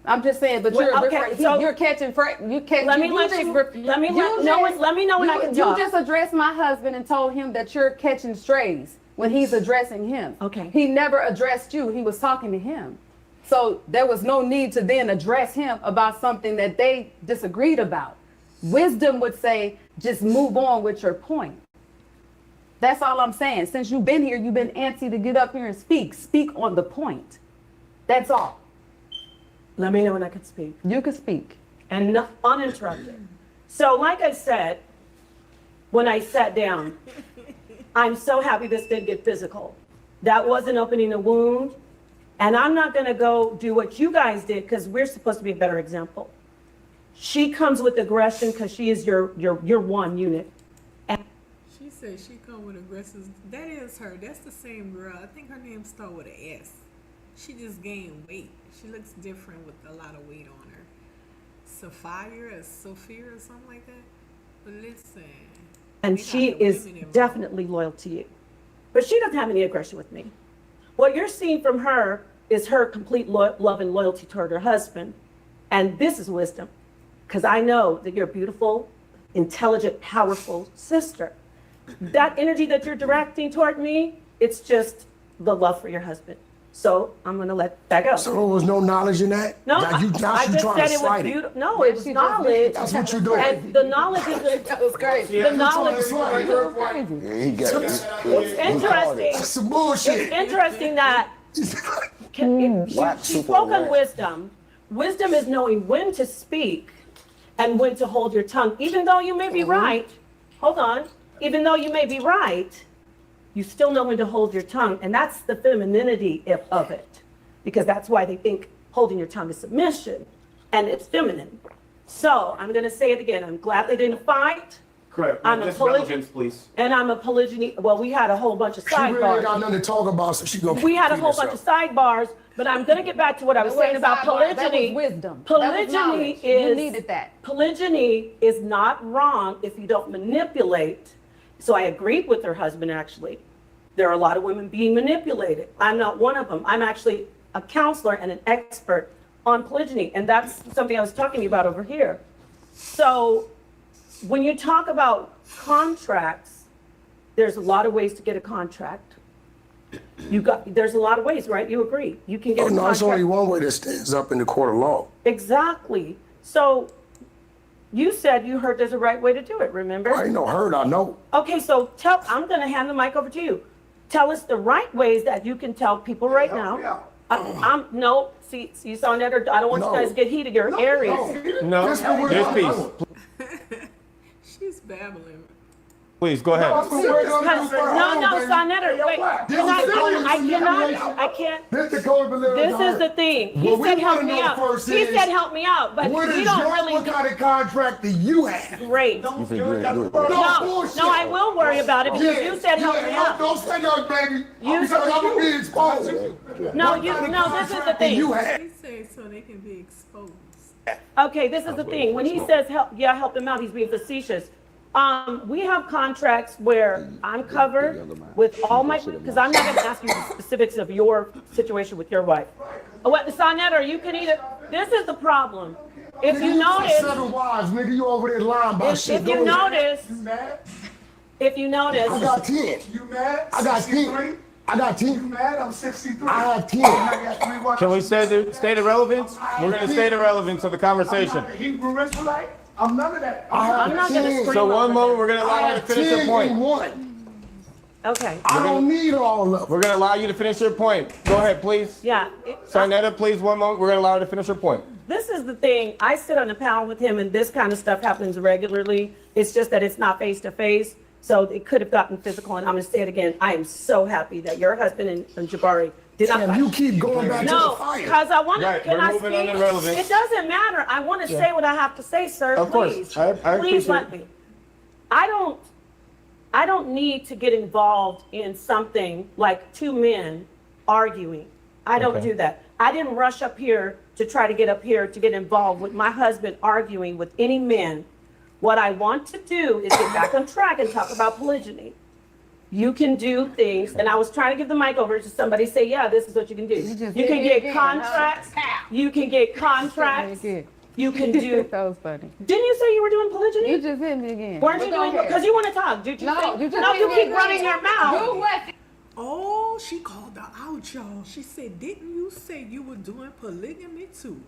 I'm just saying, but Well, okay, so- you're catching you catch. Let me you let just you- rep- let me you let- no one- let me know when I can You talk. just addressed my husband and told him that you're catching strays when he's addressing him. Okay. He never addressed you. He was talking to him. So there was no need to then address him about something that they disagreed about. Wisdom would say, just move on with your point. That's all I'm saying. Since you've been here, you've been antsy to get up here and speak. Speak on the point. That's all. Let me know when I can speak. You can speak. And uninterrupted. So like I said, when I sat down, I'm so happy this didn't get physical. That wasn't opening a wound. And I'm not going to go do what you guys did, because we're supposed to be a better example. She comes with aggression because she is your one unit. And She said she come with aggressive. That is her. That's the same girl. I think her name starts with an S. She just gained weight. She looks different with a lot of weight on her. Sophia or something like that. But listen. and they got she the is women involved. definitely loyal to you. But she doesn't have any aggression with me. What you're seeing from her is her complete love and loyalty toward her husband. And this is wisdom. Because I know that you're a beautiful, intelligent, powerful sister. That energy that you're directing toward me, it's just the love for your husband. So I'm going to let that go. So there was no knowledge in that? No, Now you I just trying said to it was slide it. beautiful. No, it was knowledge. That's what you're doing. And the knowledge is That was crazy. the knowledge. Yeah, he got it. It's interesting. That's some bullshit. It's interesting that she spoke on wisdom. Wisdom is knowing when to speak and when to hold your tongue, even though you may be right. Hold on. Even though you may be right, you still know when to hold your tongue. And that's the femininity of it, because that's why they think holding your tongue is submission, and it's feminine. So I'm going to say it again. I'm glad they didn't fight. Correct. I'm a Just poly- relevance, please. And I'm a polygyny. Well, we had a whole bunch of She really ain't got sidebars. nothing to talk about, so she gonna We had a feed whole bunch of herself. sidebars, but I'm going to get back to what I was saying about polygyny. That was wisdom. Polygyny That was knowledge. You is needed that. Polygyny is not wrong if you don't manipulate. So I agreed with her husband, actually. There are a lot of women being manipulated. I'm not one of them. I'm actually a counselor and an expert on polygyny, and that's something I was talking about over here. So when you talk about contracts, there's a lot of ways to get a contract. There's a lot of ways, right? You agree? You can get a contract. No, it's only one way that stands up in the court of law. Exactly. So you said you heard there's a right way to do it, remember? I ain't no heard, I know. Okay, so I'm going to hand the mic over to you. Tell us the right ways that you can tell people right now. No, see, you saw that, or I don't want you guys to get heated. You're Aries. No, there's peace. She's babbling. Please, go ahead. No, Sonetta, wait. I can't. This is the thing. He said help me out. He said help me out, but we don't really. What kind of contract do you have? Great. No, I will worry about it because you said help me out. Don't say nothing, baby. Because I'm going to be exposed. No, this is the thing. He said so they can be exposed. Okay, this is the thing. When he says help them out, he's being facetious. We have contracts where I'm covered with all my, because I'm not going to ask you the specifics of your situation with your wife. Sonetta, you can either, this is the problem. If you notice, 7 wives, nigga, you over there lying about shit. If you notice, I got 10. You mad? I got 10. I got 10. You mad? I'm 63. I have 10. Can we say the state of relevance? We're going to state of relevance of the conversation. Hebrew Israelite? I'm none of that. I'm not going to scream. So one moment, we're going to allow you to finish your point. Okay. I don't need all of them. We're going to allow you to finish your point. Go ahead, please. Yeah. Sonetta, please, one moment. We're going to allow her to finish her point. This is the thing. I sit on a panel with him, and this kind of stuff happens regularly. It's just that it's not face to face. So it could have gotten physical, and I'm going to say it again. I am so happy that your husband and Jabari did not. You keep going back to the fire. No, because I want to. Right, can I moving speak? on to relevance. It doesn't matter. I want to say what I have to say, sir. Of Please, course. I please let me. I don't need to get involved in something like 2 men arguing. I don't do that. I didn't rush up here to try to get up here to get involved with my husband arguing with any men. What I want to do is get back on track and talk about polygyny. You can do things, and I was trying to give the mic over to somebody, say, yeah, this is what you can do. You can get contracts. You can get contracts. You can do. That was funny. Didn't you say you were doing polygyny? You just hit me again. Weren't you doing? Because you want to talk. Did you? No, say, you just no, hit you me keep again. running your mouth. Oh, she called her out, y'all. She said, didn't you say you were doing polygamy too?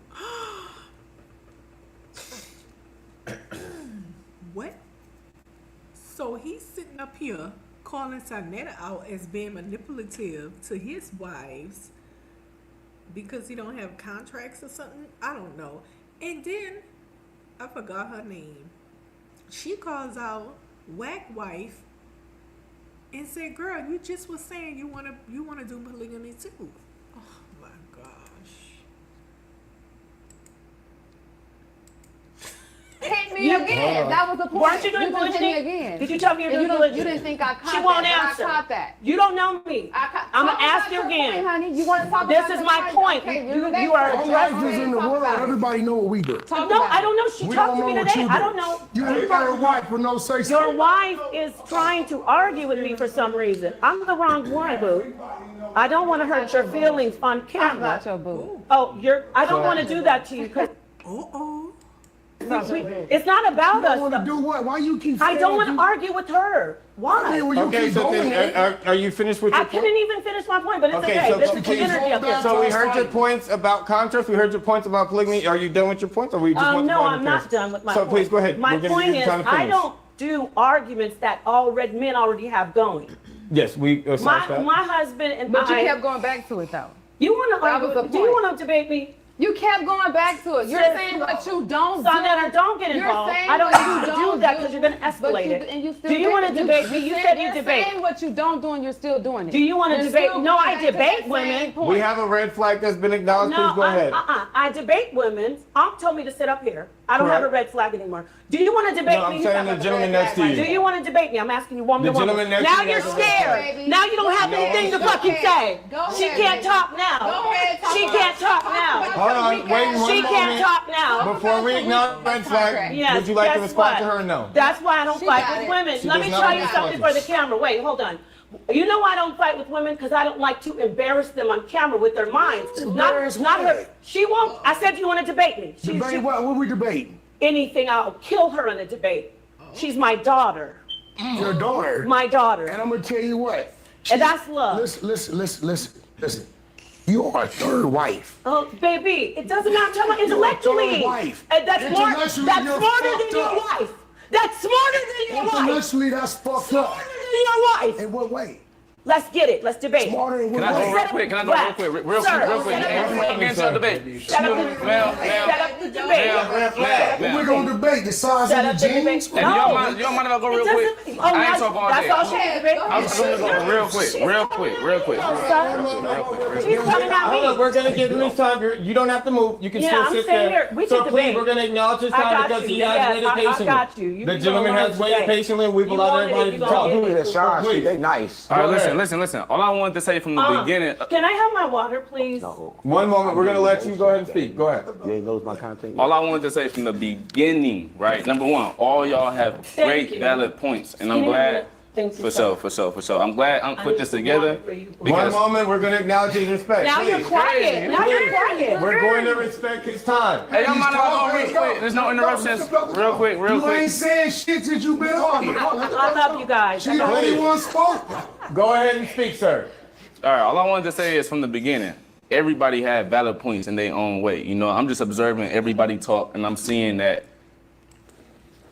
What? So he's sitting up here calling Sonetta out as being manipulative to his wives because he don't have contracts or something? I don't know. And then, I forgot her name. She calls out whack wife and said, girl, you just was saying you wanna do polygamy too. Oh my gosh. Hit me again. That was the point. Weren't you doing polygyny? Again. Did you tell me you're doing polygyny? You didn't think I caught that. She won't but answer. I caught that. You don't know me. I'm gonna ask you again. Point, honey. You want to talk This about is the my right? point. Okay, You are All lives in the world, everybody know what we do. No, I don't know. She We talked don't to me know what today. you I do. don't know. You ain't got a wife with no say so. Your wife is trying to argue with me for some reason. I'm the wrong one, boo. I don't want to hurt your feelings on camera. I'm not your boo. Oh, I don't want to do that to you because it's not about You us. want to do what? Why you keep I saying don't want to you- argue with her. Why? Well, you Okay, keep so going. then, are you finished with your I point? couldn't even finish my point, but it's Okay, okay. so This is the please- energy up here. So we heard your points about contracts. We heard your points about polygamy. Are you done with your points, or we just want to No, go on I'm to not finish? done with my So point. please go ahead. My We're gonna point give you is, time to I finish. don't do arguments that men already have going. Yes, we established that. My husband and But you I. kept going back to it, though. You want to That was argue? the Do you point. want to debate me? You kept going back to it. You're Sis, saying what you don't do. Sonetta, don't get You're involved. saying I don't what need you you to don't do that do, because you're going to but escalate you- it. and you still Do you do want it. to debate me? You said you You're debate. saying what you don't do and you're still doing it. Do you want to You're debate? still No, going I back to debate that women. same point. We have a red flag that's been acknowledged. No, Please go ahead. I debate women. Told me to sit up here. I don't have a red flag anymore. Do you want to debate No, me? I'm saying the gentleman next to you. Do you want to debate me? I'm asking you woman The to woman. gentleman next Now to you you're has a red scared. flag. Now you don't have No, anything to go fucking ahead. say. Go She ahead, can't baby. talk now. Go ahead, talk She about can't it. talk Talk now. about Hold on, wait one She can't moment. talk now. Before we acknowledge red flag, Yes, would you like to guess respond what? to her or no? That's why I don't She fight got with it. women. She Let does me not tell want you to something fight for the camera. Wait, hold on. You know I don't fight with women because I don't like to embarrass them on camera with their minds. Not her. She won't. I said you want to debate me. Debate what? What we debating? Anything. I'll kill her in a debate. She's my daughter. Your daughter? My daughter. And I'm gonna tell you what. And that's love. Listen. You are a third wife. Oh, baby, it doesn't matter. Tell me intellectually. Third wife. And that's smarter than your up. wife. That's smarter than your wife. Intellectually, that's fucked up. Smarter than your wife. In what way? Let's get it. Let's debate. Smarter in what Can I way? go real quick? Can I go real quick? Real quick. Against the debate. Set up the debate. We're gonna debate the size of the jeans. You don't mind if I go real quick? I ain't talking all day. That's all she has to debate. I'm just gonna go real quick. She's coming at me. We're gonna give him his time. You don't have to move. You can still I'm sit staying there. here. We So can please, debate. we're gonna acknowledge his I time got because you. he has Yes, waited I patiently. got you. You The can gentleman go has on waited today. patiently. We've You allowed wanted it, everybody you to gonna talk. get it. Look at that Sean shit, they nice. All right, listen. All I wanted to say from the beginning. Can I have my water, please? One moment. We're gonna let you go ahead and speak. Go ahead. You ain't knows my content. All I wanted to say from the beginning, right? Number one, all y'all have great valid points, and I'm glad. For sure. I'm glad I put this together. One moment. We're gonna acknowledge his respect. Now you're quiet. Now you're quiet. We're going to respect his time. Hey, y'all mind if I go real quick? There's no interruptions. Real quick. You ain't saying shit since you been on here. I love you guys. She the only one spoke. Go ahead and speak, sir. All right, all I wanted to say is from the beginning, everybody had valid points in their own way. You know, I'm just observing everybody talk, and I'm seeing that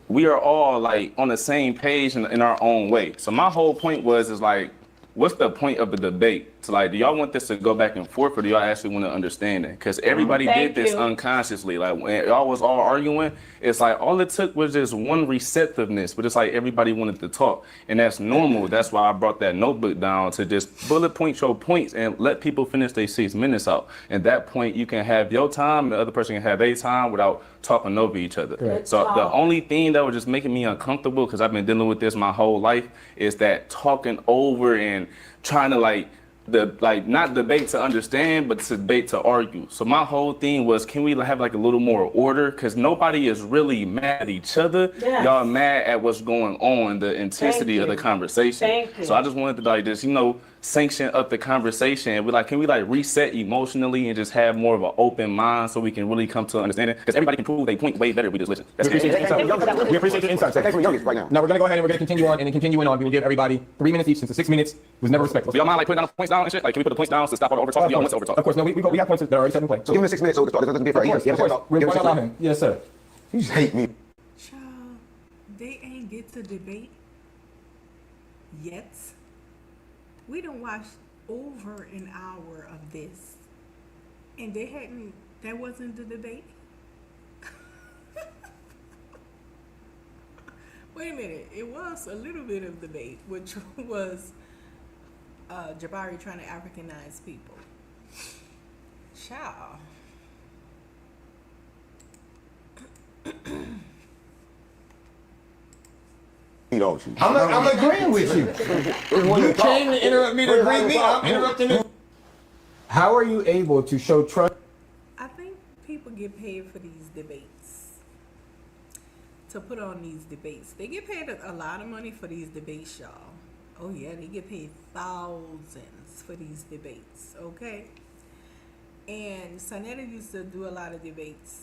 we are all like on the same page in our own way. So my whole point is like, what's the point of the debate? So like, do y'all want this to go back and forth, or do y'all actually want to understand it? Because everybody did this unconsciously. Like when y'all was all arguing, it's like all it took was just one receptiveness, but it's like everybody wanted to talk, and that's normal. That's why I brought that notebook down to just bullet point your points and let people finish their 6 minutes out. At that point, you can have your time, and the other person can have their time without talking over each other. So the only thing that was just making me uncomfortable, because I've been dealing with this my whole life, is that talking over and trying to not debate to understand, but to debate to argue. So my whole thing was, can we have like a little more order? Because nobody is really mad at each other. Yes. Y'all mad at what's going on, the intensity of the conversation. Thank you. So I just wanted to like just, sanction up the conversation. And can we reset emotionally and just have more of an open mind so we can really come to an understanding? Because everybody can prove they point way better if we just listen. That's it. We appreciate your insight. Thanks for youngest right now. Now we're gonna go ahead and we're gonna continue on, and then continuing on, we will give everybody 3 minutes each, since the 6 minutes was never respectful. So y'all mind putting down the points down and shit? Can we put the points down to stop all the over talk? Y'all want to over talk? Of course, no, we have points that are already set in play. So give him 6 minutes so we can start. This doesn't be fair. Of course, we're going to allow him. Yes, sir. You just hate me. Child, they ain't get to debate yet. We done watched over an hour of this, and that wasn't the debate. Wait a minute, it was a little bit of debate, which was Jabari trying to Africanize people. Child. I'm agreeing with you. You came to interrupt me to agree with me. I'm interrupting you. How are you able to show trust? I think people get paid for these debates. To put on these debates. They get paid a lot of money for these debates, y'all. Oh yeah, they get paid thousands for these debates, okay? And Sonetta used to do a lot of debates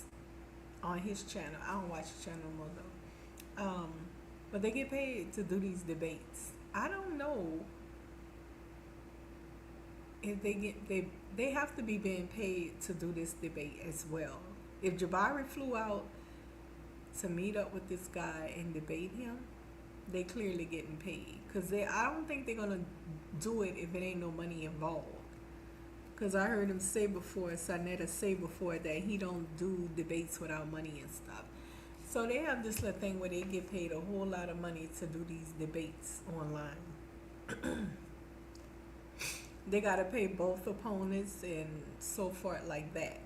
on his channel. I don't watch his channel more though. But they get paid to do these debates. I don't know if they have to be being paid to do this debate as well. If Jabari flew out to meet up with this guy and debate him, they clearly getting paid. Cause I don't think they're gonna do it if it ain't no money involved. Cause I heard him say before, Sonetta say before, that he don't do debates without money and stuff. So they have this little thing where they get paid a whole lot of money to do these debates online. They gotta pay both opponents and so forth like that.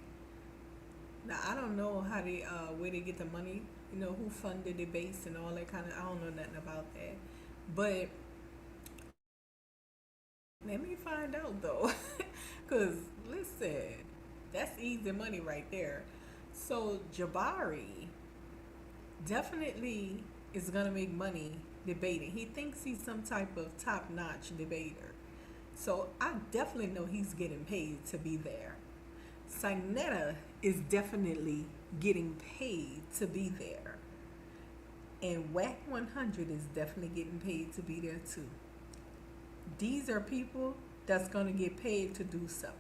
Now I don't know how they where they get the money, who fund the debates and all that kind of, I don't know nothing about that. But let me find out though. Cause listen, that's easy money right there. So Jabari definitely is gonna make money debating. He thinks he's some type of top-notch debater. So I definitely know he's getting paid to be there. Smdh is definitely getting paid to be there. And Whack 100 is definitely getting paid to be there too. These are people that's going to get paid to do something.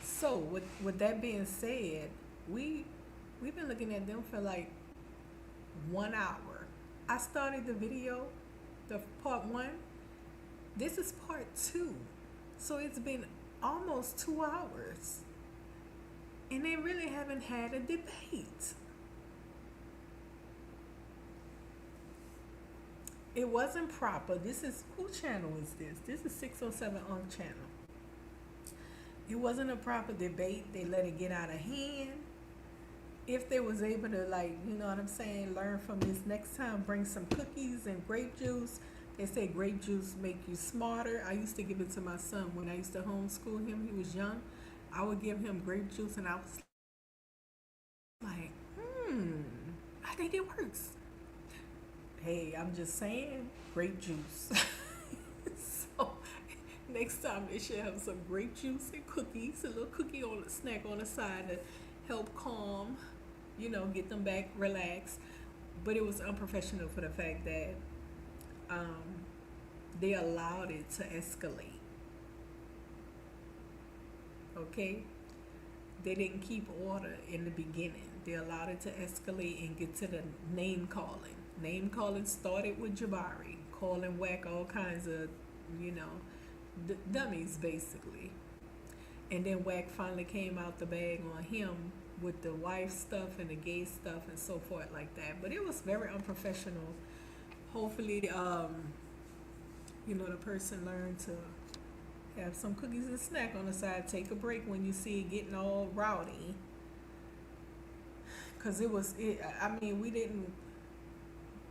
So with that being said, we've been looking at them for like 1 hour. I started the video, the part 1. This is part 2. So it's been almost 2 hours. And they really haven't had a debate. It wasn't proper. This is, who channel is this? This is 607 on channel. It wasn't a proper debate. They let it get out of hand. If they was able to, like, you know what I'm saying, learn from this next time, bring some cookies and grape juice. They say grape juice make you smarter. I used to give it to my son when I used to homeschool him. He was young. I would give him grape juice and I was like, I think it works. Hey, I'm just saying, grape juice. So next time they should have some grape juice and cookies, a little cookie on a snack on the side to help calm, you know, get them back relaxed. But it was unprofessional for the fact that they allowed it to escalate. Okay? They didn't keep order in the beginning. They allowed it to escalate and get to the name calling. Name calling started with Jabari, calling Whack all kinds of, you know, dummies basically. And then Whack finally came out the bag on him with the wife stuff and the gay stuff and so forth like that. But it was very unprofessional. Hopefully, you know, the person learned to have some cookies and snack on the side. Take a break when you see it getting all rowdy. Because I mean, we didn't,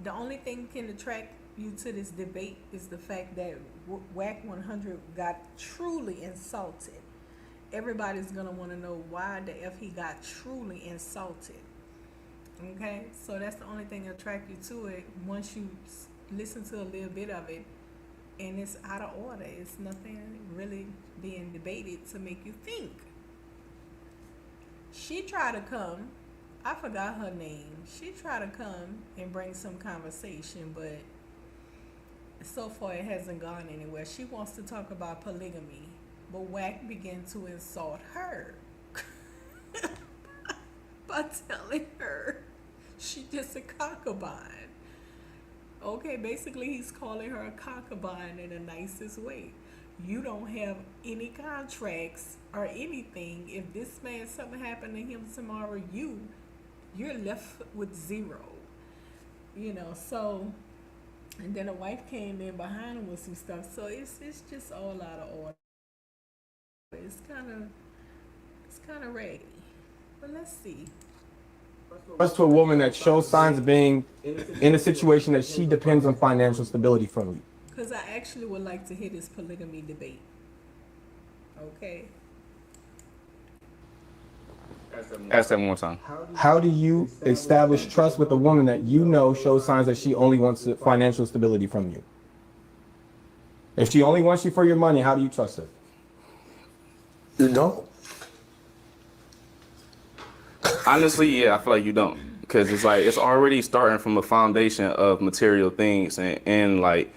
the only thing can attract you to this debate is the fact that Whack 100 got truly insulted. Everybody's going to want to know why the F he got truly insulted. Okay? So that's the only thing that attract you to it once you listen to a little bit of it. And it's out of order. It's nothing really being debated to make you think. She tried to come. I forgot her name. She tried to come and bring some conversation, but so far it hasn't gone anywhere. She wants to talk about polygamy, but Whack began to insult her by telling her she just a cockabine. Okay, basically he's calling her a cockabine in the nicest way. You don't have any contracts or anything. If this man, something happened to him tomorrow, you're left with zero. You know, so, and then a wife came in behind him with some stuff. So it's just all out of order. It's kind of raggedy. But let's see. As to a woman that shows signs of being in a situation that she depends on financial stability from you. Because I actually would like to hear this polygamy debate. Okay. Ask that one more time. How do you establish trust with a woman that you know shows signs that she only wants financial stability from you? If she only wants you for your money, how do you trust her? You don't? Honestly, yeah, I feel like you don't. Because it's like, it's already starting from a foundation of material things and like,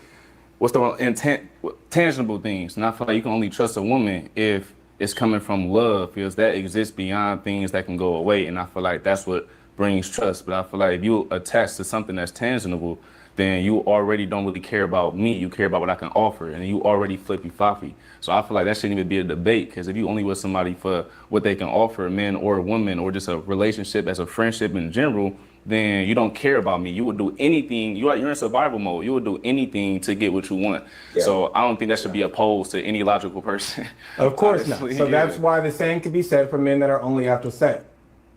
what's the intent, tangible things. And I feel like you can only trust a woman if it's coming from love, because that exists beyond things that can go away. And I feel like that's what brings trust. But I feel like if you attach to something that's tangible, then you already don't really care about me. You care about what I can offer, and you already flippy-floppy. So I feel like that shouldn't even be a debate, because if you only with somebody for what they can offer, men or women, or just a relationship as a friendship in general, then you don't care about me. You would do anything. You're in survival mode. You would do anything to get what you want. Yeah. So I don't think that should be opposed to any logical person. Of course not. So that's why the same can be said for men that are only after sex.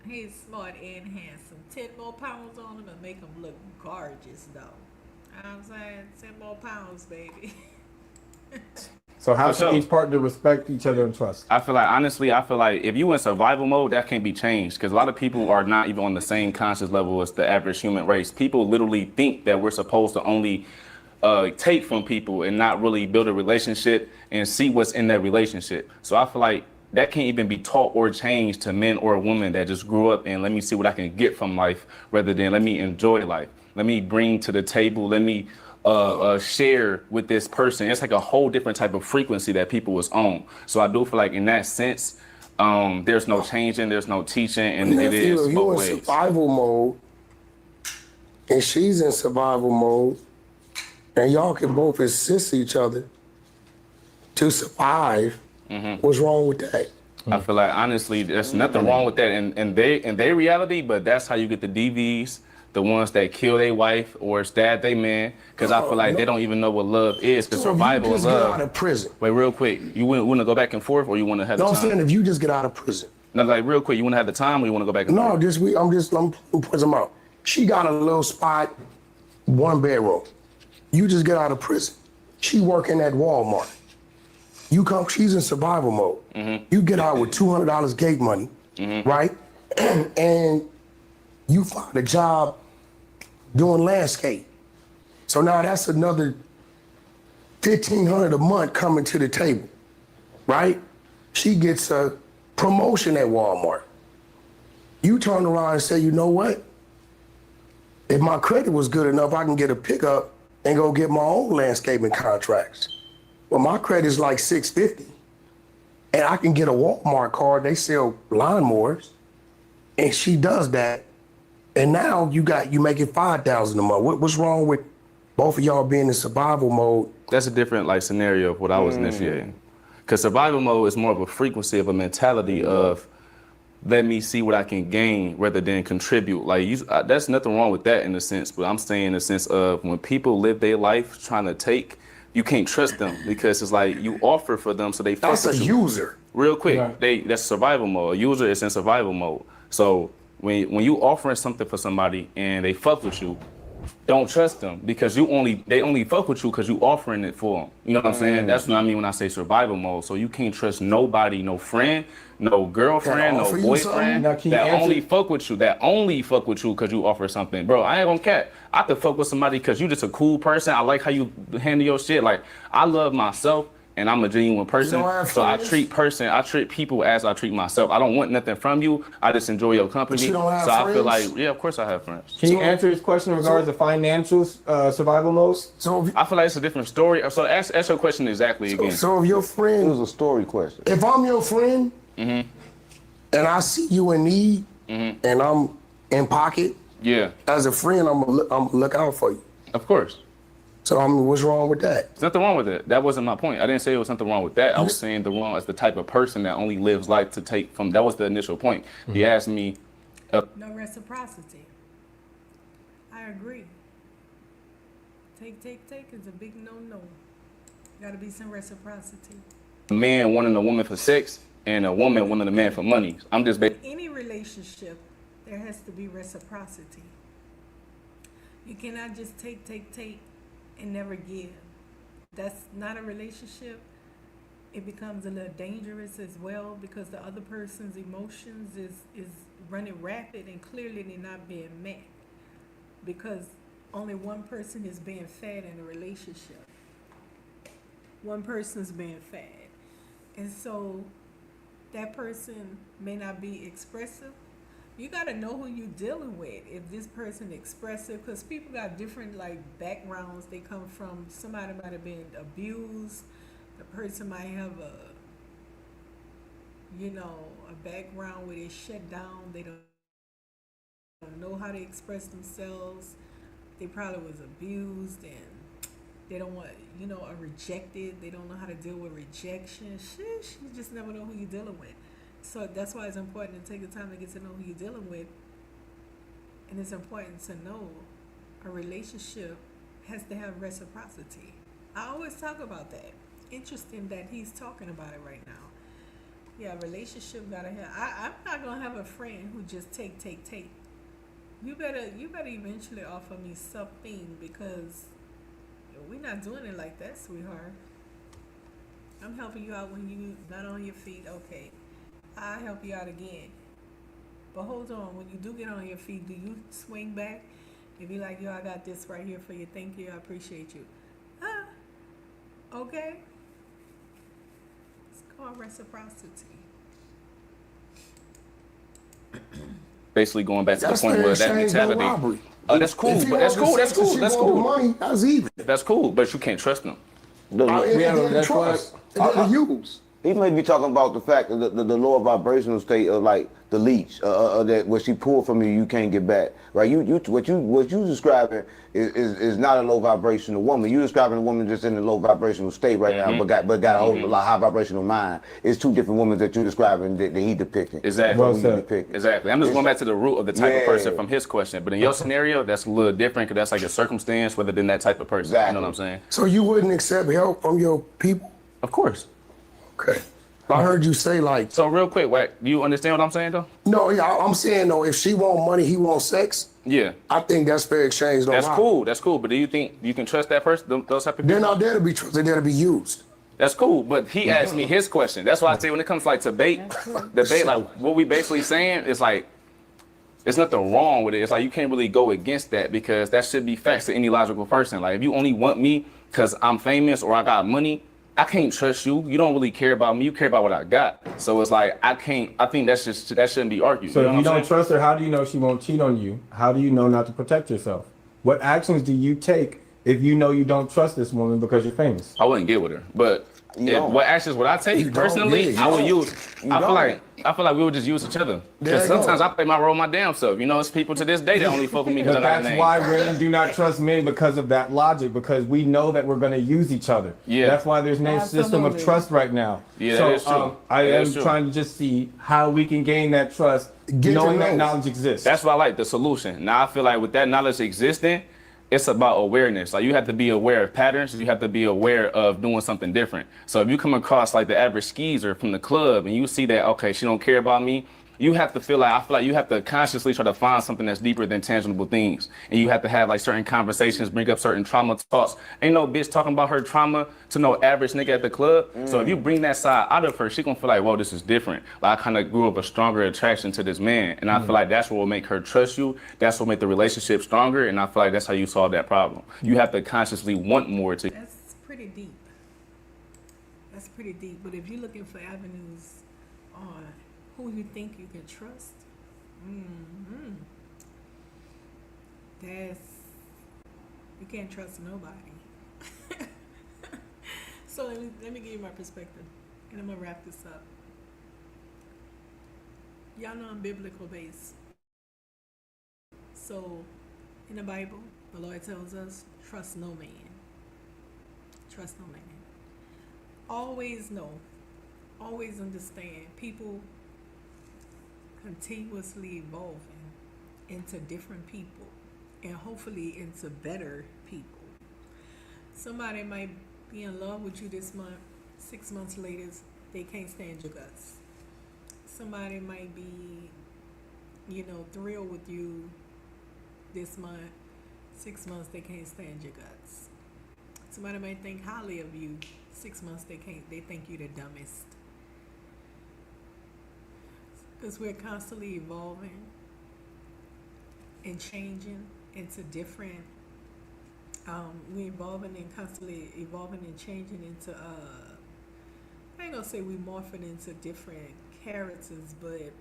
He's smart and handsome. 10 more pounds on him and make him look gorgeous, though. You know what I'm saying? 10 more pounds, baby. So how For should sure. each partner respect each other and trust? I feel like, honestly, if you in survival mode, that can't be changed because a lot of people are not even on the same conscious level as the average human race. People literally think that we're supposed to only take from people and not really build a relationship and see what's in that relationship. So I feel like that can't even be taught or changed to men or women that just grew up and let me see what I can get from life rather than let me enjoy life. Let me bring to the table, let me share with this person. It's like a whole different type of frequency that people was on. So I do feel like in that sense, there's no changing, there's no teaching, and it is If you both in ways. survival mode, and she's in survival mode, and y'all can both assist each other to survive, what's wrong with that? I feel like honestly, there's nothing wrong with that in their reality, but that's how you get the DVs, the ones that kill their wife or stab their man, because I feel like they don't even know what love is. Because So if survival you and just get out love. of prison. Wait, real quick, you want to go back and forth, or you want to have No, the I'm time? saying if you just get out of prison. No, like real quick, you want to have the time, or you want to go back and No, forth? I'm putting them out. She got a little spot, 1 bedroom. You just get out of prison. She working at Walmart. She's in survival mode. You get out with $200 gate money, right? And you find a job doing landscape. So now that's another $1,500 a month coming to the table, right? She gets a promotion at Walmart. You turn around and say, you know what? If my credit was good enough, I can get a pickup and go get my own landscaping contracts. Well, my credit's like 650, and I can get a Walmart card. They sell lawnmowers, and she does that. And now you making $5,000 a month. What's wrong with both of y'all being in survival mode? That's a different like scenario of what I was initiating. Because survival mode is more of a frequency of a mentality of let me see what I can gain rather than contribute. Like that's nothing wrong with that in a sense, but I'm saying in the sense of when people live their life trying to take, you can't trust them because it's like you offer for them so they fuck That's a with you. user. Real quick, Right. that's survival mode. A user is in survival mode. So when you offering something for somebody and they fuck with you, don't trust them because they only fuck with you because you offering it for them. You know what I'm saying? That's what I mean when I say survival mode. So you can't trust nobody, no friend, no girlfriend, no offer you boyfriend Now, can you that answer- only fuck with you because you offer something. Bro, I ain't gonna cap. I could fuck with somebody because you just a cool person. I like how you handle your shit. Like I love myself. And I'm a genuine person, You don't have so I friends? treat people as I treat myself. I don't want nothing from you. I just enjoy your company. But you don't have so I feel friends? like, yeah, of course I have friends. Can you answer his question in regards to financial survival modes? So I feel like it's a different story. So ask your question exactly again. so if your It friend, was a story question. if I'm your friend, and I see you in need, and I'm in pocket, Yeah, as a friend, I'm gonna look out for you. of course. So I mean, what's wrong with that? There's nothing wrong with it. That wasn't my point. I didn't say there was something wrong with that. I was saying the wrong as the type of person that only lives life to take from. That was the initial point. He asked me, No reciprocity. I agree. Take is a big no-no. Gotta be some reciprocity. a man wanting a woman for sex and a woman wanting a man for money. I'm just Any relationship, there has to be reciprocity. You cannot just take and never give. That's not a relationship. It becomes a little dangerous as well because the other person's emotions is running rapid and clearly they're not being met because only one person is being fed in a relationship. One person's being fed. And so that person may not be expressive. You got to know who you're dealing with. If this person expressive, because people got different like backgrounds they come from. Somebody might have been abused. The person might have a background where they shut down. They don't know how to express themselves. They probably was abused and they don't want, are rejected. They don't know how to deal with rejection. Sheesh, you just never know who you're dealing with. So that's why it's important to take the time to get to know who you're dealing with. And it's important to know a relationship has to have reciprocity. I always talk about that. Interesting that he's talking about it right now. Yeah, relationship gotta have. I'm not gonna have a friend who just take. You better eventually offer me something because we're not doing it like that, sweetheart. I'm helping you out when you not on your feet. Okay, I'll help you out again. But hold on, when you do get on your feet, do you swing back and be like, yo, I got this right here for you. Thank you. I appreciate you. Okay. It's called reciprocity. Basically going back to That's the point where that exchange, no mentality. robbery. That's cool, If he but that's wants cool. the That's sex and cool. she That's want the cool. money, that's even. That's cool, but you can't trust them. that's Trust. why- Use. He may be talking about the fact that the lower vibrational state of like the leech, that what she pulled from you, you can't get back, right? What you describing is not a low vibrational woman. You describing a woman just in a low vibrational state right now, but got a whole like, high vibrational mind. It's two different women that you describing that he depicting. Exactly. Well said. Exactly. I'm just going back to the root of the type of Yeah. person from his question. But in your scenario, that's a little different because that's like a circumstance rather than that type of person. Exactly. You know what I'm saying? So you wouldn't accept help from your people? Of course. Okay. I heard you say like, So real quick, Wack, do you understand what I'm saying though? no, yeah, I'm saying though, if she want money, he want sex, Yeah. I think that's fair exchange. That's cool. That's cool. But do you think you can trust that person? Those type of They're people? not there to be trusted, they're there to be used. That's cool. But he asked me his question. That's why I say when it comes to like debate, like what we basically saying is like, there's nothing wrong with it. It's like you can't really go against that because that should be facts to any logical person. Like if you only want me because I'm famous or I got money, I can't trust you. You don't really care about me. You care about what I got. So it's like I think that shouldn't be argued. So you know if you what I'm don't trust her, how do you know she won't cheat on you? How do you know not to protect yourself? What actions do you take if you know you don't trust this woman because you're famous? I wouldn't get with her, but what actions would I take You don't, personally? yeah, I would you use. I feel like we would just use each other. There Because you go. sometimes I play my role my damn self. You know, it's people to this day that only fuck with me because But I got a that's name. why women do not trust men because of that logic, because we know that we're going to use each other. Yeah. That's why there's no system of Absolutely. trust right now. Yeah, so, that is true. I That am is true. trying to just see how we can gain that trust, Get knowing to that know. knowledge exists. That's what I like, the solution. Now I feel like with that knowledge existing, it's about awareness. Like you have to be aware of patterns. You have to be aware of doing something different. So if you come across like the average skeezer from the club and you see that, okay, she don't care about me, you have to I feel like you have to consciously try to find something that's deeper than tangible things. And you have to have like certain conversations, bring up certain trauma thoughts. Ain't no bitch talking about her trauma to no average nigga at the club. So if you bring that side out of her, she gonna feel like, whoa, this is different. Like I kind of grew up a stronger attraction to this man. And I feel like that's what will make her trust you. That's what will make the relationship stronger. And I feel like that's how you solve that problem. You have to consciously want more to. That's pretty deep. That's pretty deep. But if you're looking for avenues on who you think you can trust, you can't trust nobody. So let me give you my perspective, and I'm gonna wrap this up. Y'all know I'm biblical based. So in the Bible, the Lord tells us, trust no man. Trust no man. Always know, always understand, people continuously evolving into different people and hopefully into better people. Somebody might be in love with you this month, 6 months later, they can't stand your guts. Somebody might be, thrilled with you this month, 6 months they can't stand your guts. Somebody might think highly of you, 6 months they think you're the dumbest. Because we're constantly evolving and changing into different, we're evolving and constantly evolving and changing into, I ain't gonna say we morphing into different characters, but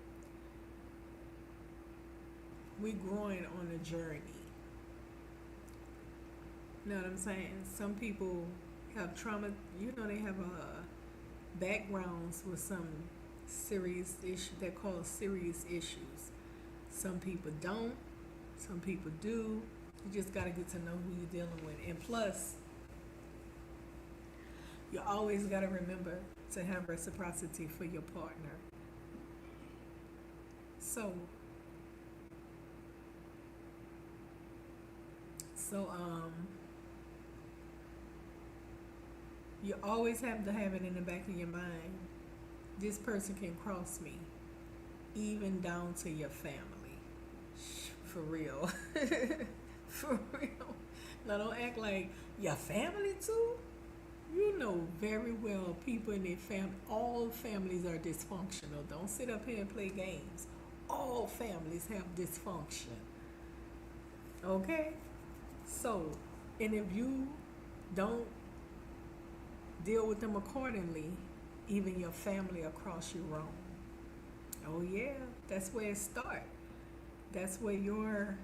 we're growing on a journey. You know what I'm saying? Some people have trauma, they have backgrounds with some serious issue they're called serious issues. Some people don't, some people do. You just got to get to know who you're dealing with. And plus, you always got to remember to have reciprocity for your partner. So you always have to have it in the back of your mind. This person can cross me, even down to your family. For real. For real. Now don't act like your family too. You know very well people in their family, all families are dysfunctional. Don't sit up here and play games. All families have dysfunction. Okay? So, and if you don't deal with them accordingly, even your family will cross you wrong. Oh yeah, that's where it starts. That's where your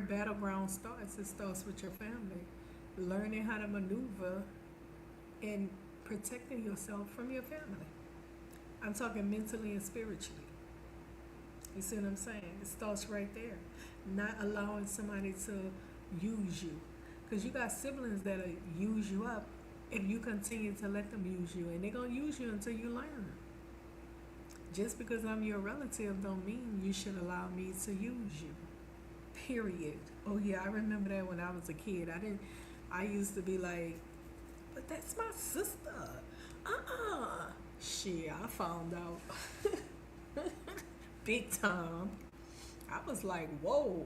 battleground starts. It starts with your family. Learning how to maneuver and protecting yourself from your family. I'm talking mentally and spiritually. You see what I'm saying? It starts right there. Not allowing somebody to use you. Because you got siblings that'll use you up if you continue to let them use you. And they're going to use you until you learn. Just because I'm your relative don't mean you should allow me to use you. Period. Oh yeah, I remember that when I was a kid. I used to be like, but that's my sister. Shit, I found out. Big time. I was like, whoa,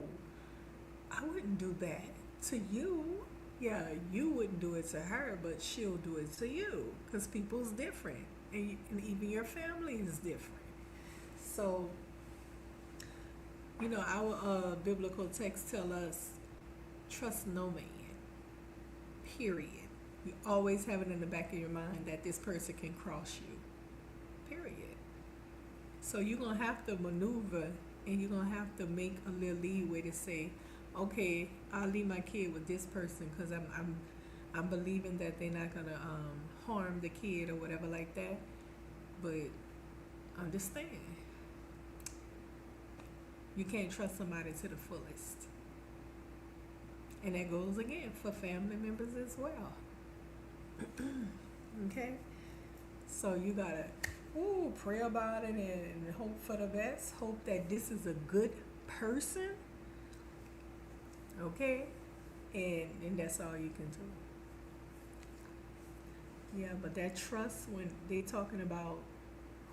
I wouldn't do that to you. Yeah, you wouldn't do it to her, but she'll do it to you. Because people's different. And even your family is different. So, you know, our biblical texts tell us, trust no man. Period. You always have it in the back of your mind that this person can cross you. Period. So you're going to have to maneuver and you're going to have to make a little leeway to say, okay, I'll leave my kid with this person because I'm believing that they're not going to harm the kid or whatever like that. But understand, you can't trust somebody to the fullest. And that goes again for family members as well. Okay? So you gotta pray about it and hope for the best. Hope that this is a good person. Okay? And that's all you can do. Yeah, but that trust, when they talking about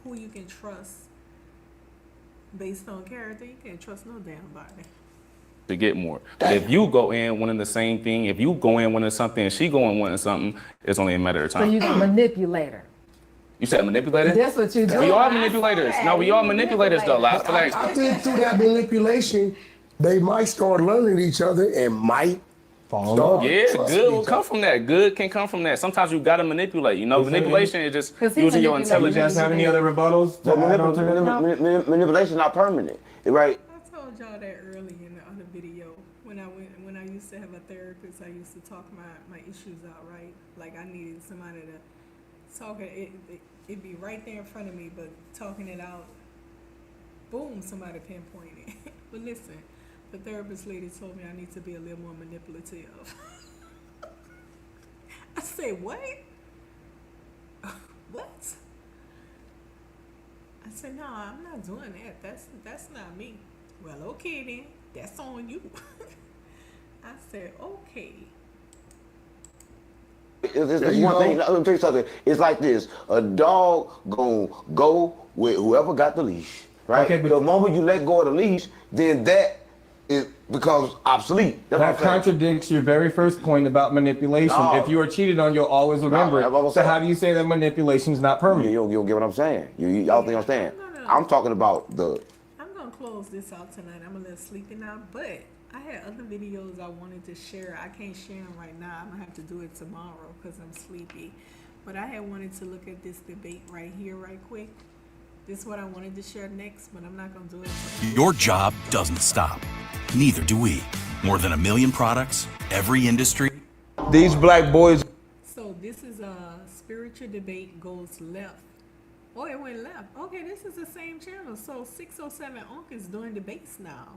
who you can trust based on character, you can't trust no damn body. To get more. But if you go in wanting the same thing, if you go in wanting something and she go in wanting something, it's only a matter of time. So you can manipulate her. You said manipulator? That's what you do. We all manipulators. No, we all manipulators though. I feel like I think through that manipulation, they might start learning each other and might fall off. Yeah, good will come from that. Good can come from that. Sometimes you gotta manipulate. You know, manipulation is just using your intelligence. You guys have any other rebuttals? Manipulation not permanent, right? I told y'all that early in the other video. When I used to have a therapist, I used to talk my issues out, right? Like I needed somebody to talk it. It'd be right there in front of me, but talking it out, boom, somebody pinpointed. But listen, the therapist lady told me I need to be a little more manipulative. I said, what? What? I said, no, I'm not doing that. That's not me. Well, okay then. That's on you. I said, okay. It's one thing. Let me tell you something. It's like this: a dog gonna go with whoever got the leash, right? Okay, but the moment you let go of the leash, then that it becomes obsolete. That contradicts your very first point about manipulation. No. If you are cheated on, you'll always remember it. So how do you say that manipulation is not permanent? You don't get what I'm saying. Y'all think I'm saying? No. I'm talking about the. I'm gonna close this out tonight. I'm a little sleepy now, but I had other videos I wanted to share. I can't share them right now. I'm gonna have to do it tomorrow because I'm sleepy. But I had wanted to look at this debate right here, right quick. This is what I wanted to share next, but I'm not gonna do it. Your job doesn't stop. Neither do we. More than 1 million products, every industry. These black boys. So this is a spiritual debate goes left. Oh, it went left. Okay, this is the same channel. So 607 Unk is doing debates now.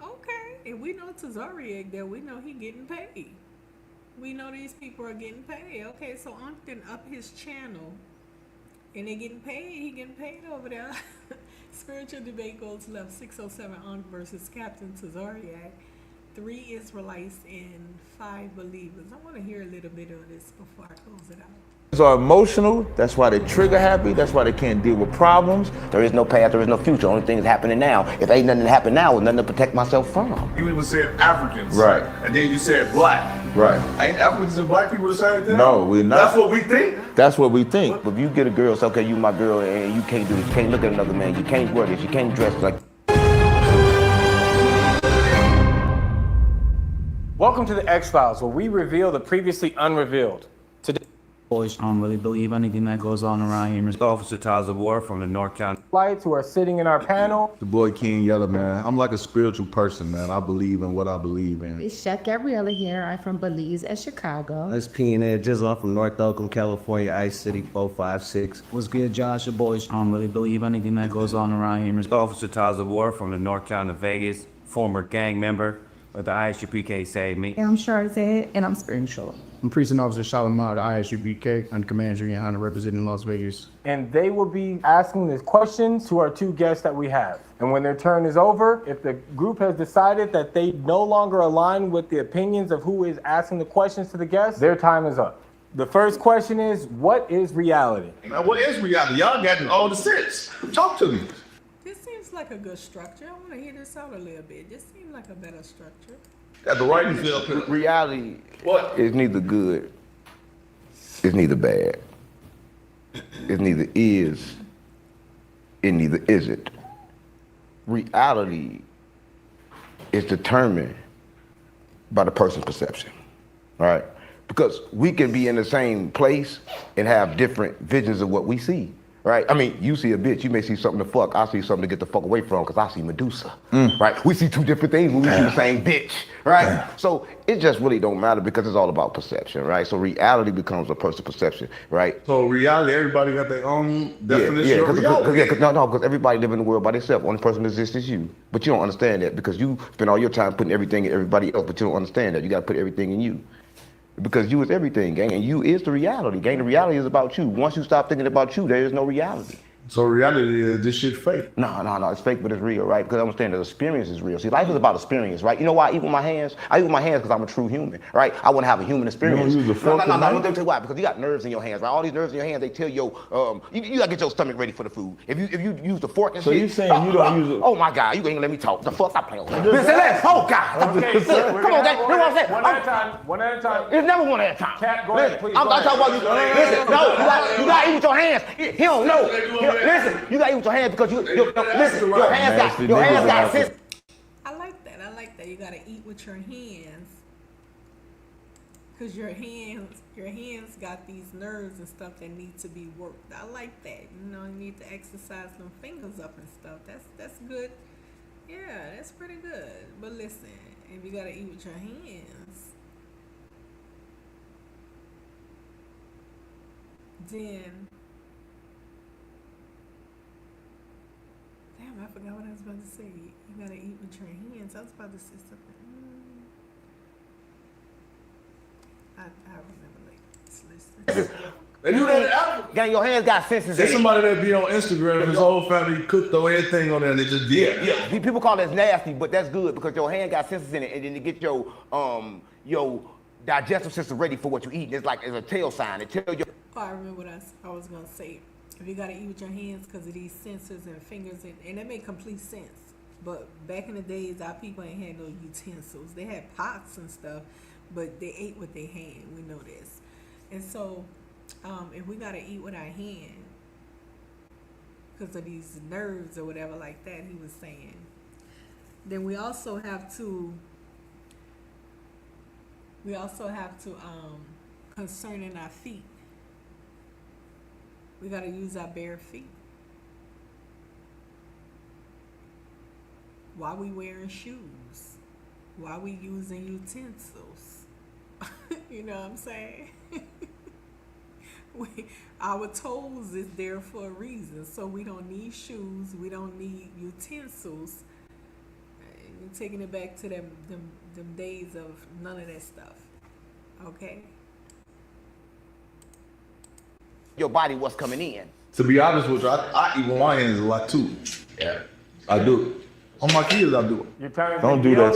Okay, and we know TETHERING there. We know he getting paid. We know these people are getting paid. Okay, so Unk didn't up his channel, and they getting paid. He getting paid over there. Spiritual debate goes left. 607 Unk versus Captain TETHERING. 3 Israelites and 5 believers. I want to hear a little bit of this before I close it out. are emotional. That's why they trigger happy. That's why they can't deal with problems. There is no past, there is no future. Only thing is happening now. If ain't nothing to happen now, there's nothing to protect myself from. You even said Africans. Right. And then you said black. Right. Ain't Africans and black people the same thing? No, we're not. That's what we think? That's what we think. But if you get a girl, say, okay, you my girl, and you can't do this, you can't look at another man, you can't wear this, you can't dress like. Welcome to the X-Files, where we reveal the previously unrevealed. Today, boys, I don't really believe anything that goes on around here. Mr. Officer Tyler Ward from the North County. Lights who are sitting in our panel. The boy King Yellow, man. I'm like a spiritual person, man. I believe in what I believe in. It's Chef Gabriella here. I'm from Belize at Chicago. That's P&A Jizzle from North Oakland, California, Ice City 456. What's good, Josh? Your boys, I don't really believe anything that goes on around here. Mr. Officer Tyler Ward from the North County, Vegas, former gang member. But the ISUPK saved me. I'm Charzette, and I'm spiritual. I'm Precinct Officer Shalimar, the ISUPK, under Commander Johanna, representing Las Vegas. And they will be asking these questions to our two guests that we have. And when their turn is over, if the group has decided that they no longer align with the opinions of who is asking the questions to the guests, their time is up. The first question is, what is reality? Now, what is reality? Y'all got all the sense. Talk to me. This seems like a good structure. I want to hear this out a little bit. This seems like a better structure. Got the right feel. Reality What? is neither good, it's neither bad. It neither is, it neither isn't. Reality is determined by the person's perception, right? Because we can be in the same place and have different visions of what we see. Right? I mean, you see a bitch, you may see something to fuck. I see something to get the fuck away from because I see Medusa. Right? We see two different things when we see the same bitch. Right? So it just really don't matter because it's all about perception. Right? So reality becomes a person's perception. Right? So reality, everybody got their own definition of reality. Because everybody live in the world by themselves. Only person that exists is you. But you don't understand that because you spend all your time putting everything in everybody else, but you don't understand that. You got to put everything in you. Because you is everything, gang, and you is the reality, gang. The reality is about you. Once you stop thinking about you, there is no reality. So reality is this shit fake? No, it's fake, but it's real, right? Because I understand the experience is real. See, life is about experience, right? You know why I eat with my hands? I eat with my hands because I'm a true human, right? I want to have a human experience. You don't use a fork? No, let me tell you why. Because you got nerves in your hands, right? All these nerves in your hands, they tell you, you gotta get your stomach ready for the food. If you use the fork and so shit. So you saying you don't use it? Oh my God, you ain't gonna let me talk. The fuck, stop playing with me. Oh God. Okay, come on, gang. You know what I'm saying? One at a time. One at a time. It's never one at a time. Cat, go ahead, please. I'm talking about you. Listen, no, you gotta eat with your hands. He don't know. Listen, you gotta eat with your hands because listen, your hands got sense. I like that. You gotta eat with your hands. Cause your hands got these nerves and stuff that need to be worked. I like that. You know, you need to exercise them fingers up and stuff. That's good. Yeah, that's pretty good. But listen, if you gotta eat with your hands, then damn, I forgot what I was about to say. You gotta eat with your hands. I was about to say something. I remember later. They do that in Africa. Gang, your hands got senses. There's somebody that be on Instagram, his whole family cook, throw everything on there, and they just did. Yeah. People call that nasty, but that's good because your hand got senses in it, and then you get your digestive system ready for what you eat. It's like it's a tail sign. It tell you. Oh, I remember what I was gonna say. If you gotta eat with your hands because of these sensors and fingers, and that make complete sense. But back in the days, our people ain't had no utensils. They had pots and stuff, but they ate with their hand. We know this. And so, if we gotta eat with our hand because of these nerves or whatever like that, he was saying, then we also have to concerning our feet. We gotta use our bare feet. Why we wearing shoes? Why we using utensils? You know what I'm saying? Our toes is there for a reason. So we don't need shoes. We don't need utensils. You're taking it back to them days of none of that stuff. Okay? Your body what's coming in. To be honest with you, I eat with my hands a lot too. Yeah, I do. On my kids, I do it. Don't do that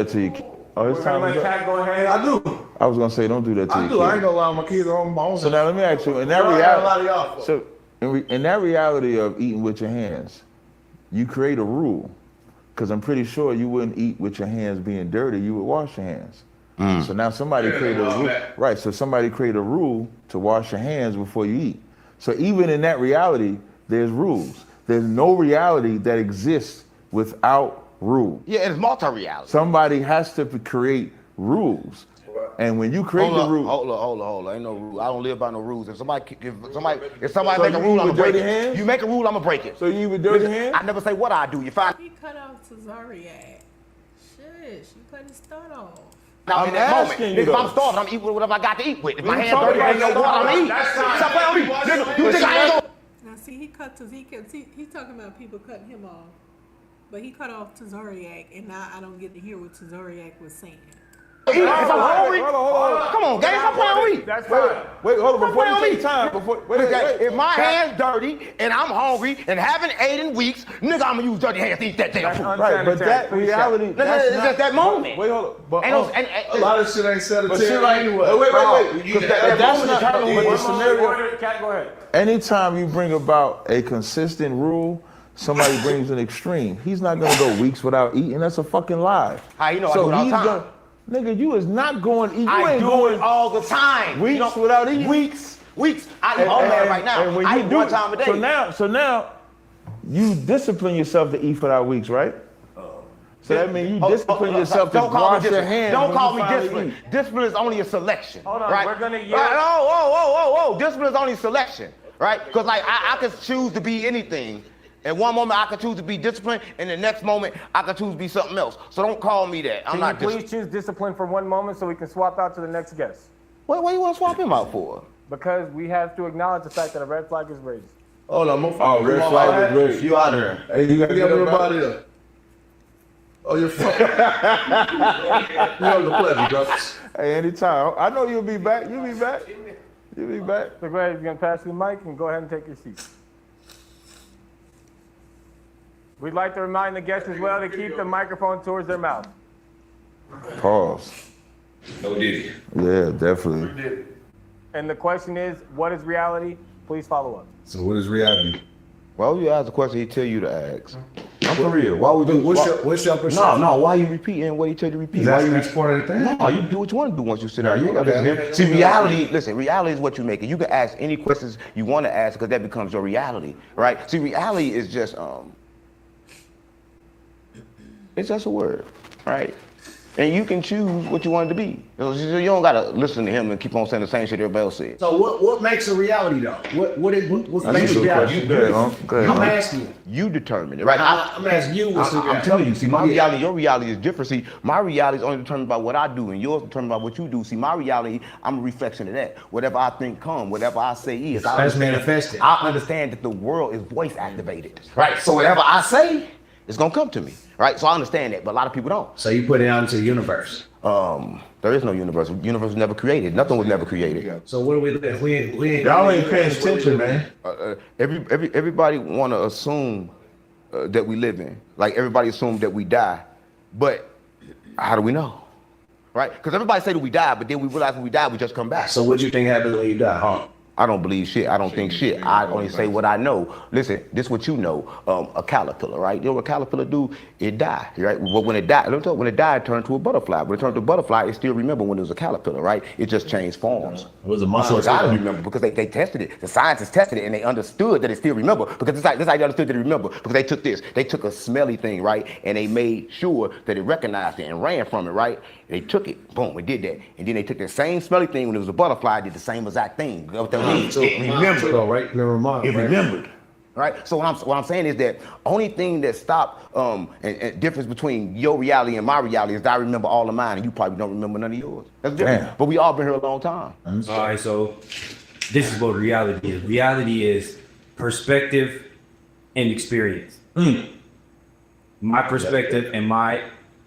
to your kids. Oh, it's time to Cat, go ahead. I do. I was gonna say, don't do that to I your do. I ain't kids. gonna allow my kids on my own. So now let me ask you, in that I got a lot of y'all reality, for. so in that reality of eating with your hands, you create a rule, because I'm pretty sure you wouldn't eat with your hands being dirty. You would wash your hands. So now somebody created a rule, right? So somebody created a rule to wash your hands before you eat. So even in that reality, there's rules. There's no reality that exists without rules. Yeah, it's multi-reality. Somebody has to create rules. And when you create the rule, Hold on. Ain't no rule. I don't live by no rules. If somebody So make a you rule, eat I'm with gonna break dirty it. hands? You make a rule, I'm gonna break it. So you eat with dirty Listen, hands? I never say what I do. You find He cut off to Zariak. Shit, she cut his start off. now in that moment. asking you Nigga, if I'm though. starving, I'm eating with whatever I got to eat with. If my We hands talking dirty, I ain't no about water, I'm eating. That's fine. Stop playing with me. Nigga, you think I ain't gonna Now see, he cut to he's talking about people cutting him off, but he cut off to Zariak, and now I don't get to hear what Zariak was saying. eat if I'm hungry? Hold on. Come on, gang, stop playing with me. That's fine. Wait, hold on, Stop before you playing take with me. time, wait. If my hands dirty and I'm hungry and haven't ate in weeks, nigga, I'm gonna use dirty hands to eat that damn food. Right, but that reality, Nigga, that's it's not, just that moment. Wait, hold on. But, Ain't no, A lot of shit ain't said but shit like, anyway. wait. You Because get that's moment not, determined but the what scenario, Cat, go ahead. anytime you bring about a consistent rule, somebody brings an extreme. He's not gonna go weeks without eating. That's a fucking lie. How you know I do it all the time? Nigga, you is not going to eat. You I ain't do going it all the time. weeks without eating. Weeks. I eat all that right now. And when I you eat do one it- time a day. So now, you discipline yourself to eat for that weeks, right? So that means you discipline yourself to Don't call me wash your discipline. hands. Don't when call you me finally discipline. eat. Discipline is only a selection. Hold on, right? we're gonna yield. Right, whoa. Discipline is only selection, right? Because like I could choose to be anything. At one moment I could choose to be disciplined, and the next moment I could choose to be something else. So don't call me that. I'm Can not you please choose discipline for one moment so we can swap out to the next guest? What do you want to swap him out for? Because we have to acknowledge the fact that a red flag is raised. Hold on, Oh, red flag is great. You out there. Hey, you gotta Get get everybody everybody. up. Oh, you're fucking. You have the pleasure, brothers. Hey, anytime. I know you'll be back. You'll be back. You'll be back. So go ahead, you're gonna pass you the mic and go ahead and take your seat. We'd like to remind the guests as well to keep the microphone towards their mouth. Pause. No diddy. Yeah, definitely. And the question is, what is reality? Please follow up. So what is reality? Why would you ask the question he tell you to ask? I'm for real. Why would you? What's your perception? No, why you repeating what he tell you to repeat? Why you That's part of the thing. No, you do what you want to do once you sit down. You ain't gotta Okay. listen to him. See, reality is what you make it. You can ask any questions you want to ask because that becomes your reality, right? See, reality is just it's just a word, right? And you can choose what you want it to be. You don't gotta listen to him and keep on saying the same shit everybody else said. So what makes a reality though? What makes a reality? I'm asking you. You determine it, right? I'm asking you what's a reality. I'm telling you, see, my reality, your reality is different. See, my reality is only determined by what I do, and yours determined by what you do. See, my reality, I'm a reflection of that. Whatever I think come, whatever I say is. That's manifested. I understand that the world is voice activated, right? So whatever I say, it's gonna come to me, right? So I understand that, but a lot of people don't. So you put it out into the universe. There is no universe. The universe was never created. Nothing was never created. So what are we ain't Y'all ain't paying attention, man. Everybody want to assume that we live in. Like everybody assumes that we die, but how do we know? Right? Because everybody say that we die, but then we realize when we die, we just come back. So what do you think happens when you die, huh? I don't believe shit. I don't think shit. I only say what I know. Listen, this is what you know. A caterpillar, right? You know what a caterpillar do? It die, right? But when it died, when it died, it turned to a butterfly. When it turned to a butterfly, it still remember when it was a caterpillar, right? It just changed forms. It was a muscle. So it gotta remember because they tested it. The scientists tested it and they understood that it still remember. Because this how they understood that it remember. Because they took this. They took a smelly thing, right? And they made sure that it recognized it and ran from it, right? They took it, boom, it did that. And then they took that same smelly thing when it was a butterfly, did the same exact thing. You know what that means? It remembered. Right? Never mind. It remembered. Right? So what I'm saying is that only thing that stopped and difference between your reality and my reality is that I remember all of mine and you probably don't remember none of yours. That's different. Damn. But we all been here a long time. All right, so this is what reality is. Reality is perspective and experience. My perspective and my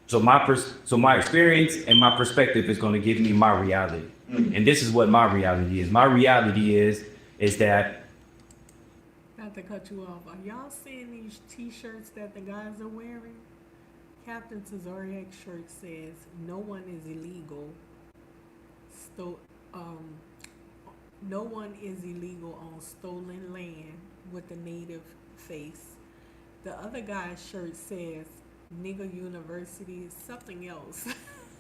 experience and my perspective is going to give me my reality. And this is what my reality is. My reality is that. Not to cut you off, are y'all seeing these t-shirts that the guys are wearing? Captain Tazariak's shirt says, "No one is illegal." no one is illegal on stolen land with the native face. The other guy's shirt says nigga university is something else.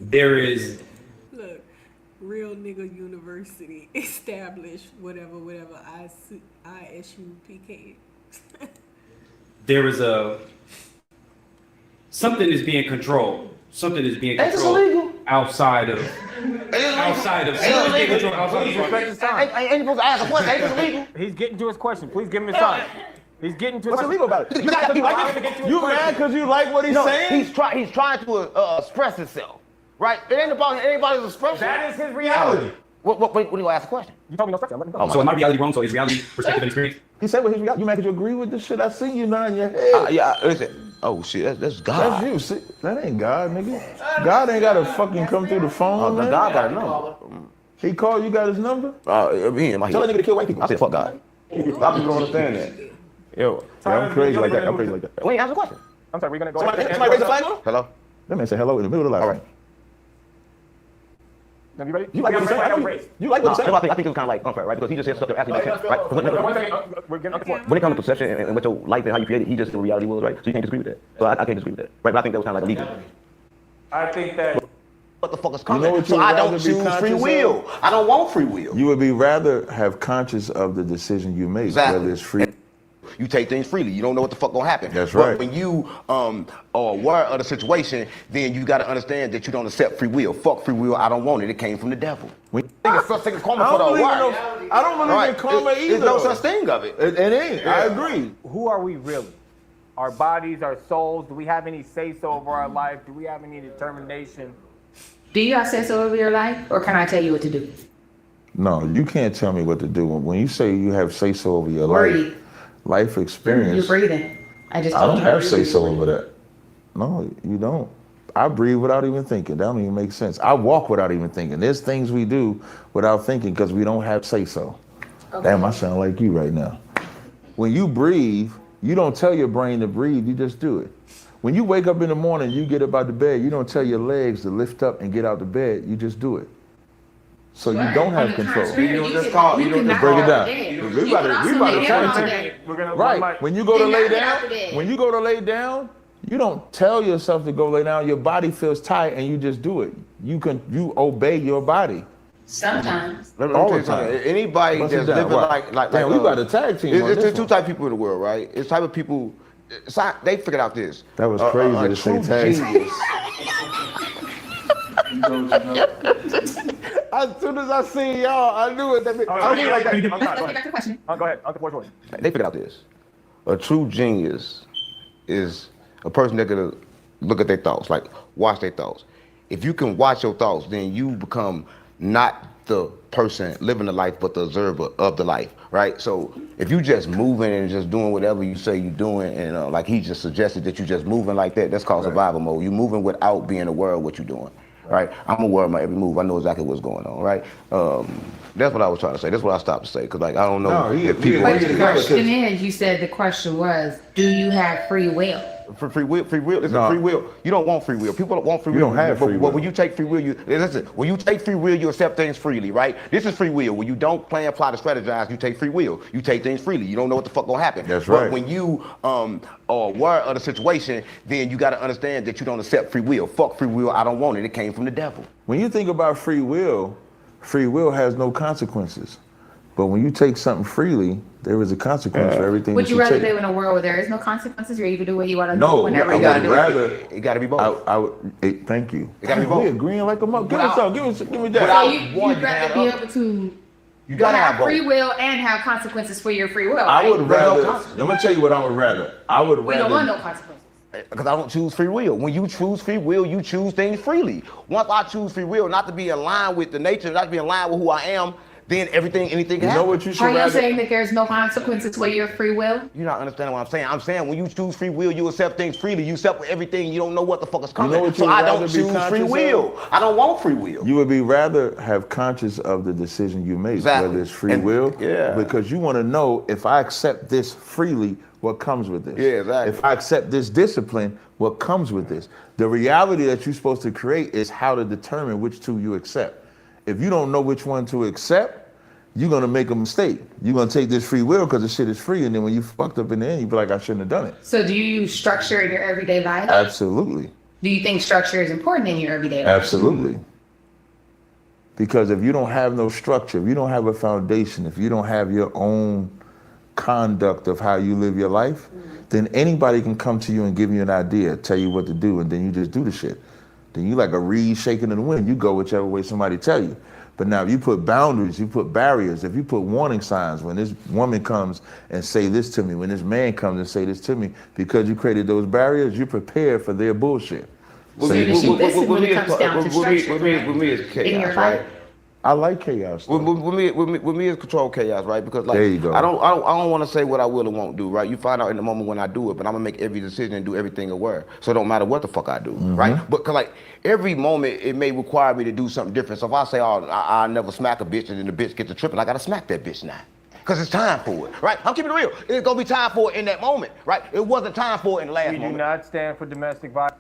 There is. Look, real nigga university established whatever ISUPK. There is something is being controlled. Something is being controlled outside of. Outside of. Ain't you supposed to ask a question? Ain't this illegal? He's getting to his question. Please give him his time. He's getting to his What's question. illegal about it? You mad because you like what he's saying? He's trying to express himself, right? It ain't about anybody's expression. That is his reality. What do you ask a question? You told me no question. I'm letting him go. So is my reality wrong? So is reality perspective and experience? He said what his reality. You mad because you agree with this shit? I see you nodding your head. Yeah, listen. Oh shit, that's God. That's you. See, that ain't God, nigga. God ain't gotta fucking come through the phone, man. God got a number. He called you, got his number? Tell that nigga to kill white people. I said fuck God. A lot of people don't understand that. Yo, I'm crazy like that. Wait, ask a question. I'm sorry, we're gonna go Somebody ahead. raise the flag on him? Hello? That man said hello in the middle of the line. All right. Now, you ready? You like what he's saying? You like what he's saying? I think it was kind of like unfair, right? Because he just said stuff that actually makes sense, right? We're getting up to point. When it comes to perception and what your life and how you create it, he just said what reality was, right? So you can't disagree with that. So I can't disagree with that, right? But I think that was kind of like illegal. I think that. What the fuck is coming? You know what So I don't choose free will. I don't want free will. You would be rather have conscious of the decision you make, whether it's free. You take things freely. You don't know what the fuck gonna happen. That's right. But when you are aware of the situation, then you got to understand that you don't accept free will. Fuck free will. I don't want it. It came from the devil. I think it's such thing as karma for the word. I don't believe in karma either. There's no such thing of it. It ain't. Yeah. I agree. Who are we really? Our bodies, our souls. Do we have any say-so over our life? Do we have any determination? Do you have say so over your life, or can I tell you what to do? No, you can't tell me what to do. When you say you have say-so over your life experience. You're breathing. I don't have say-so over that. No, you don't. I breathe without even thinking. That don't even make sense. I walk without even thinking. There's things we do without thinking because we don't have say-so. Okay. Damn, I sound like you right now. When you breathe, you don't tell your brain to breathe, you just do it. When you wake up in the morning, you get up out the bed, you don't tell your legs to lift up and get out the bed, you just do it. So you don't have control. You don't just call. You don't just break it down. We about to try Right. When you go to lay down, you don't tell yourself to go lay down. Your body feels tight and you just do it. You obey your body. Sometimes. All the time. Anybody that's living like damn, we got a tag team. There's two type of people in the world, right? It's type of people. They figured out this. That was crazy to say tag team. As soon as I see y'all, I knew it. That meant, I mean, like that. Go ahead. They figured out this. A true genius is a person that can look at their thoughts, like watch their thoughts. If you can watch your thoughts, then you become not the person living the life, but the observer of the life, right? So if you just moving and just doing whatever you say you're doing, and like he just suggested that you just moving like that, that's called survival mode. You're moving without being aware of what you're doing. Right, I'm aware of my every move. I know exactly what's going on. Right, that's what I was trying to say. That's what I stopped to say because, like, I don't know if people. But the question is, you said the question was, do you have free will? For free will, free will. You don't want free will. People don't want free will. You don't have free will. But when you take free will, when you take free will, you accept things freely, right? This is free will. When you don't plan, plot, or strategize, you take free will. You take things freely. You don't know what the fuck gonna happen. That's right. But when you are aware of the situation, then you got to understand that you don't accept free will. Fuck free will. I don't want it. It came from the devil. When you think about free will has no consequences. But when you take something freely, there is a consequence for everything. Would that you rather take. live in a world where there is no consequences, or you can do what you want to do No, whenever I you want to would do rather. It got to be both. Thank you. It got to be both. We agreeing like a mother. Give us something. Give me that. So you'd rather be able to you gotta have have free both. will and have consequences for your free will. I right? would rather. I'm gonna tell you what I would rather. I would We rather. don't want no consequences. Because I don't choose free will. When you choose free will, you choose things freely. Once I choose free will, not to be in line with the nature, not to be in line with who I am, then anything can happen. You know what you should Are you rather? saying that there's no consequences for your free will? You're not understanding what I'm saying. I'm saying when you choose free will, you accept things freely. You accept everything. You don't know what the fuck is coming. know what so you'd I don't rather be choose free conscious will. I don't want free will. You would be rather have conscious of the decision you make, Exactly. whether it's free will, yeah. because you want to know if I accept this freely, what comes with this. Yeah, exactly. If I accept this discipline, what comes with this. The reality that you're supposed to create is how to determine which two you accept. if you don't know which one to accept, you're gonna make a mistake. You're gonna take this free will because the shit is free, and then when you fucked up in the end, you be like, I shouldn't have done it. So do you use structure in your everyday life? Absolutely. Do you think structure is important in your everyday life? Absolutely. Because if you don't have no structure, if you don't have a foundation, if you don't have your own conduct of how you live your life, then anybody can come to you and give you an idea, tell you what to do, and then you just do the shit. Then you like a reed shaking in the wind. You go whichever way somebody tell you. But now if you put boundaries, you put barriers, if you put warning signs, when this woman comes and say this to me, when this man comes and say this to me, because you created those barriers, you prepare for their bullshit. With me is chaos, right? I like chaos. With me is control chaos, right? Because like there you go. I don't want to say what I will or won't do, right? You find out in the moment when I do it, but I'm gonna make every decision and do everything aware. So it don't matter what the fuck I do, right? But cause like every moment it may require me to do something different. So if I say, oh, I never smack a bitch and then the bitch gets to tripping, I gotta smack that bitch now. Cause it's time for it, right? I'm keeping it real. It's gonna be time for it in that moment, right? It wasn't time for it in the last moment. We do not stand for domestic violence.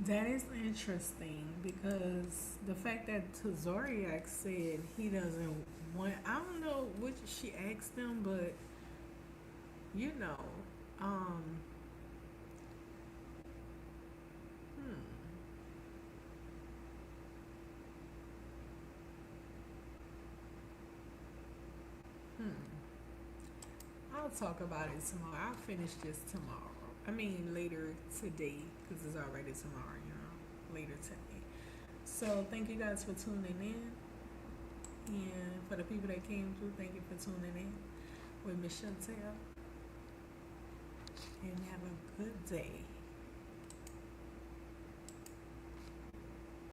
That is interesting because the fact that Zoriak said he doesn't want, I don't know what she asked him, but you know, I'll talk about it tomorrow. I'll finish this tomorrow. I mean, later today, because it's already tomorrow, you know, later today. So thank you guys for tuning in. And for the people that came through, thank you for tuning in with Miss Chantell. And have a good day.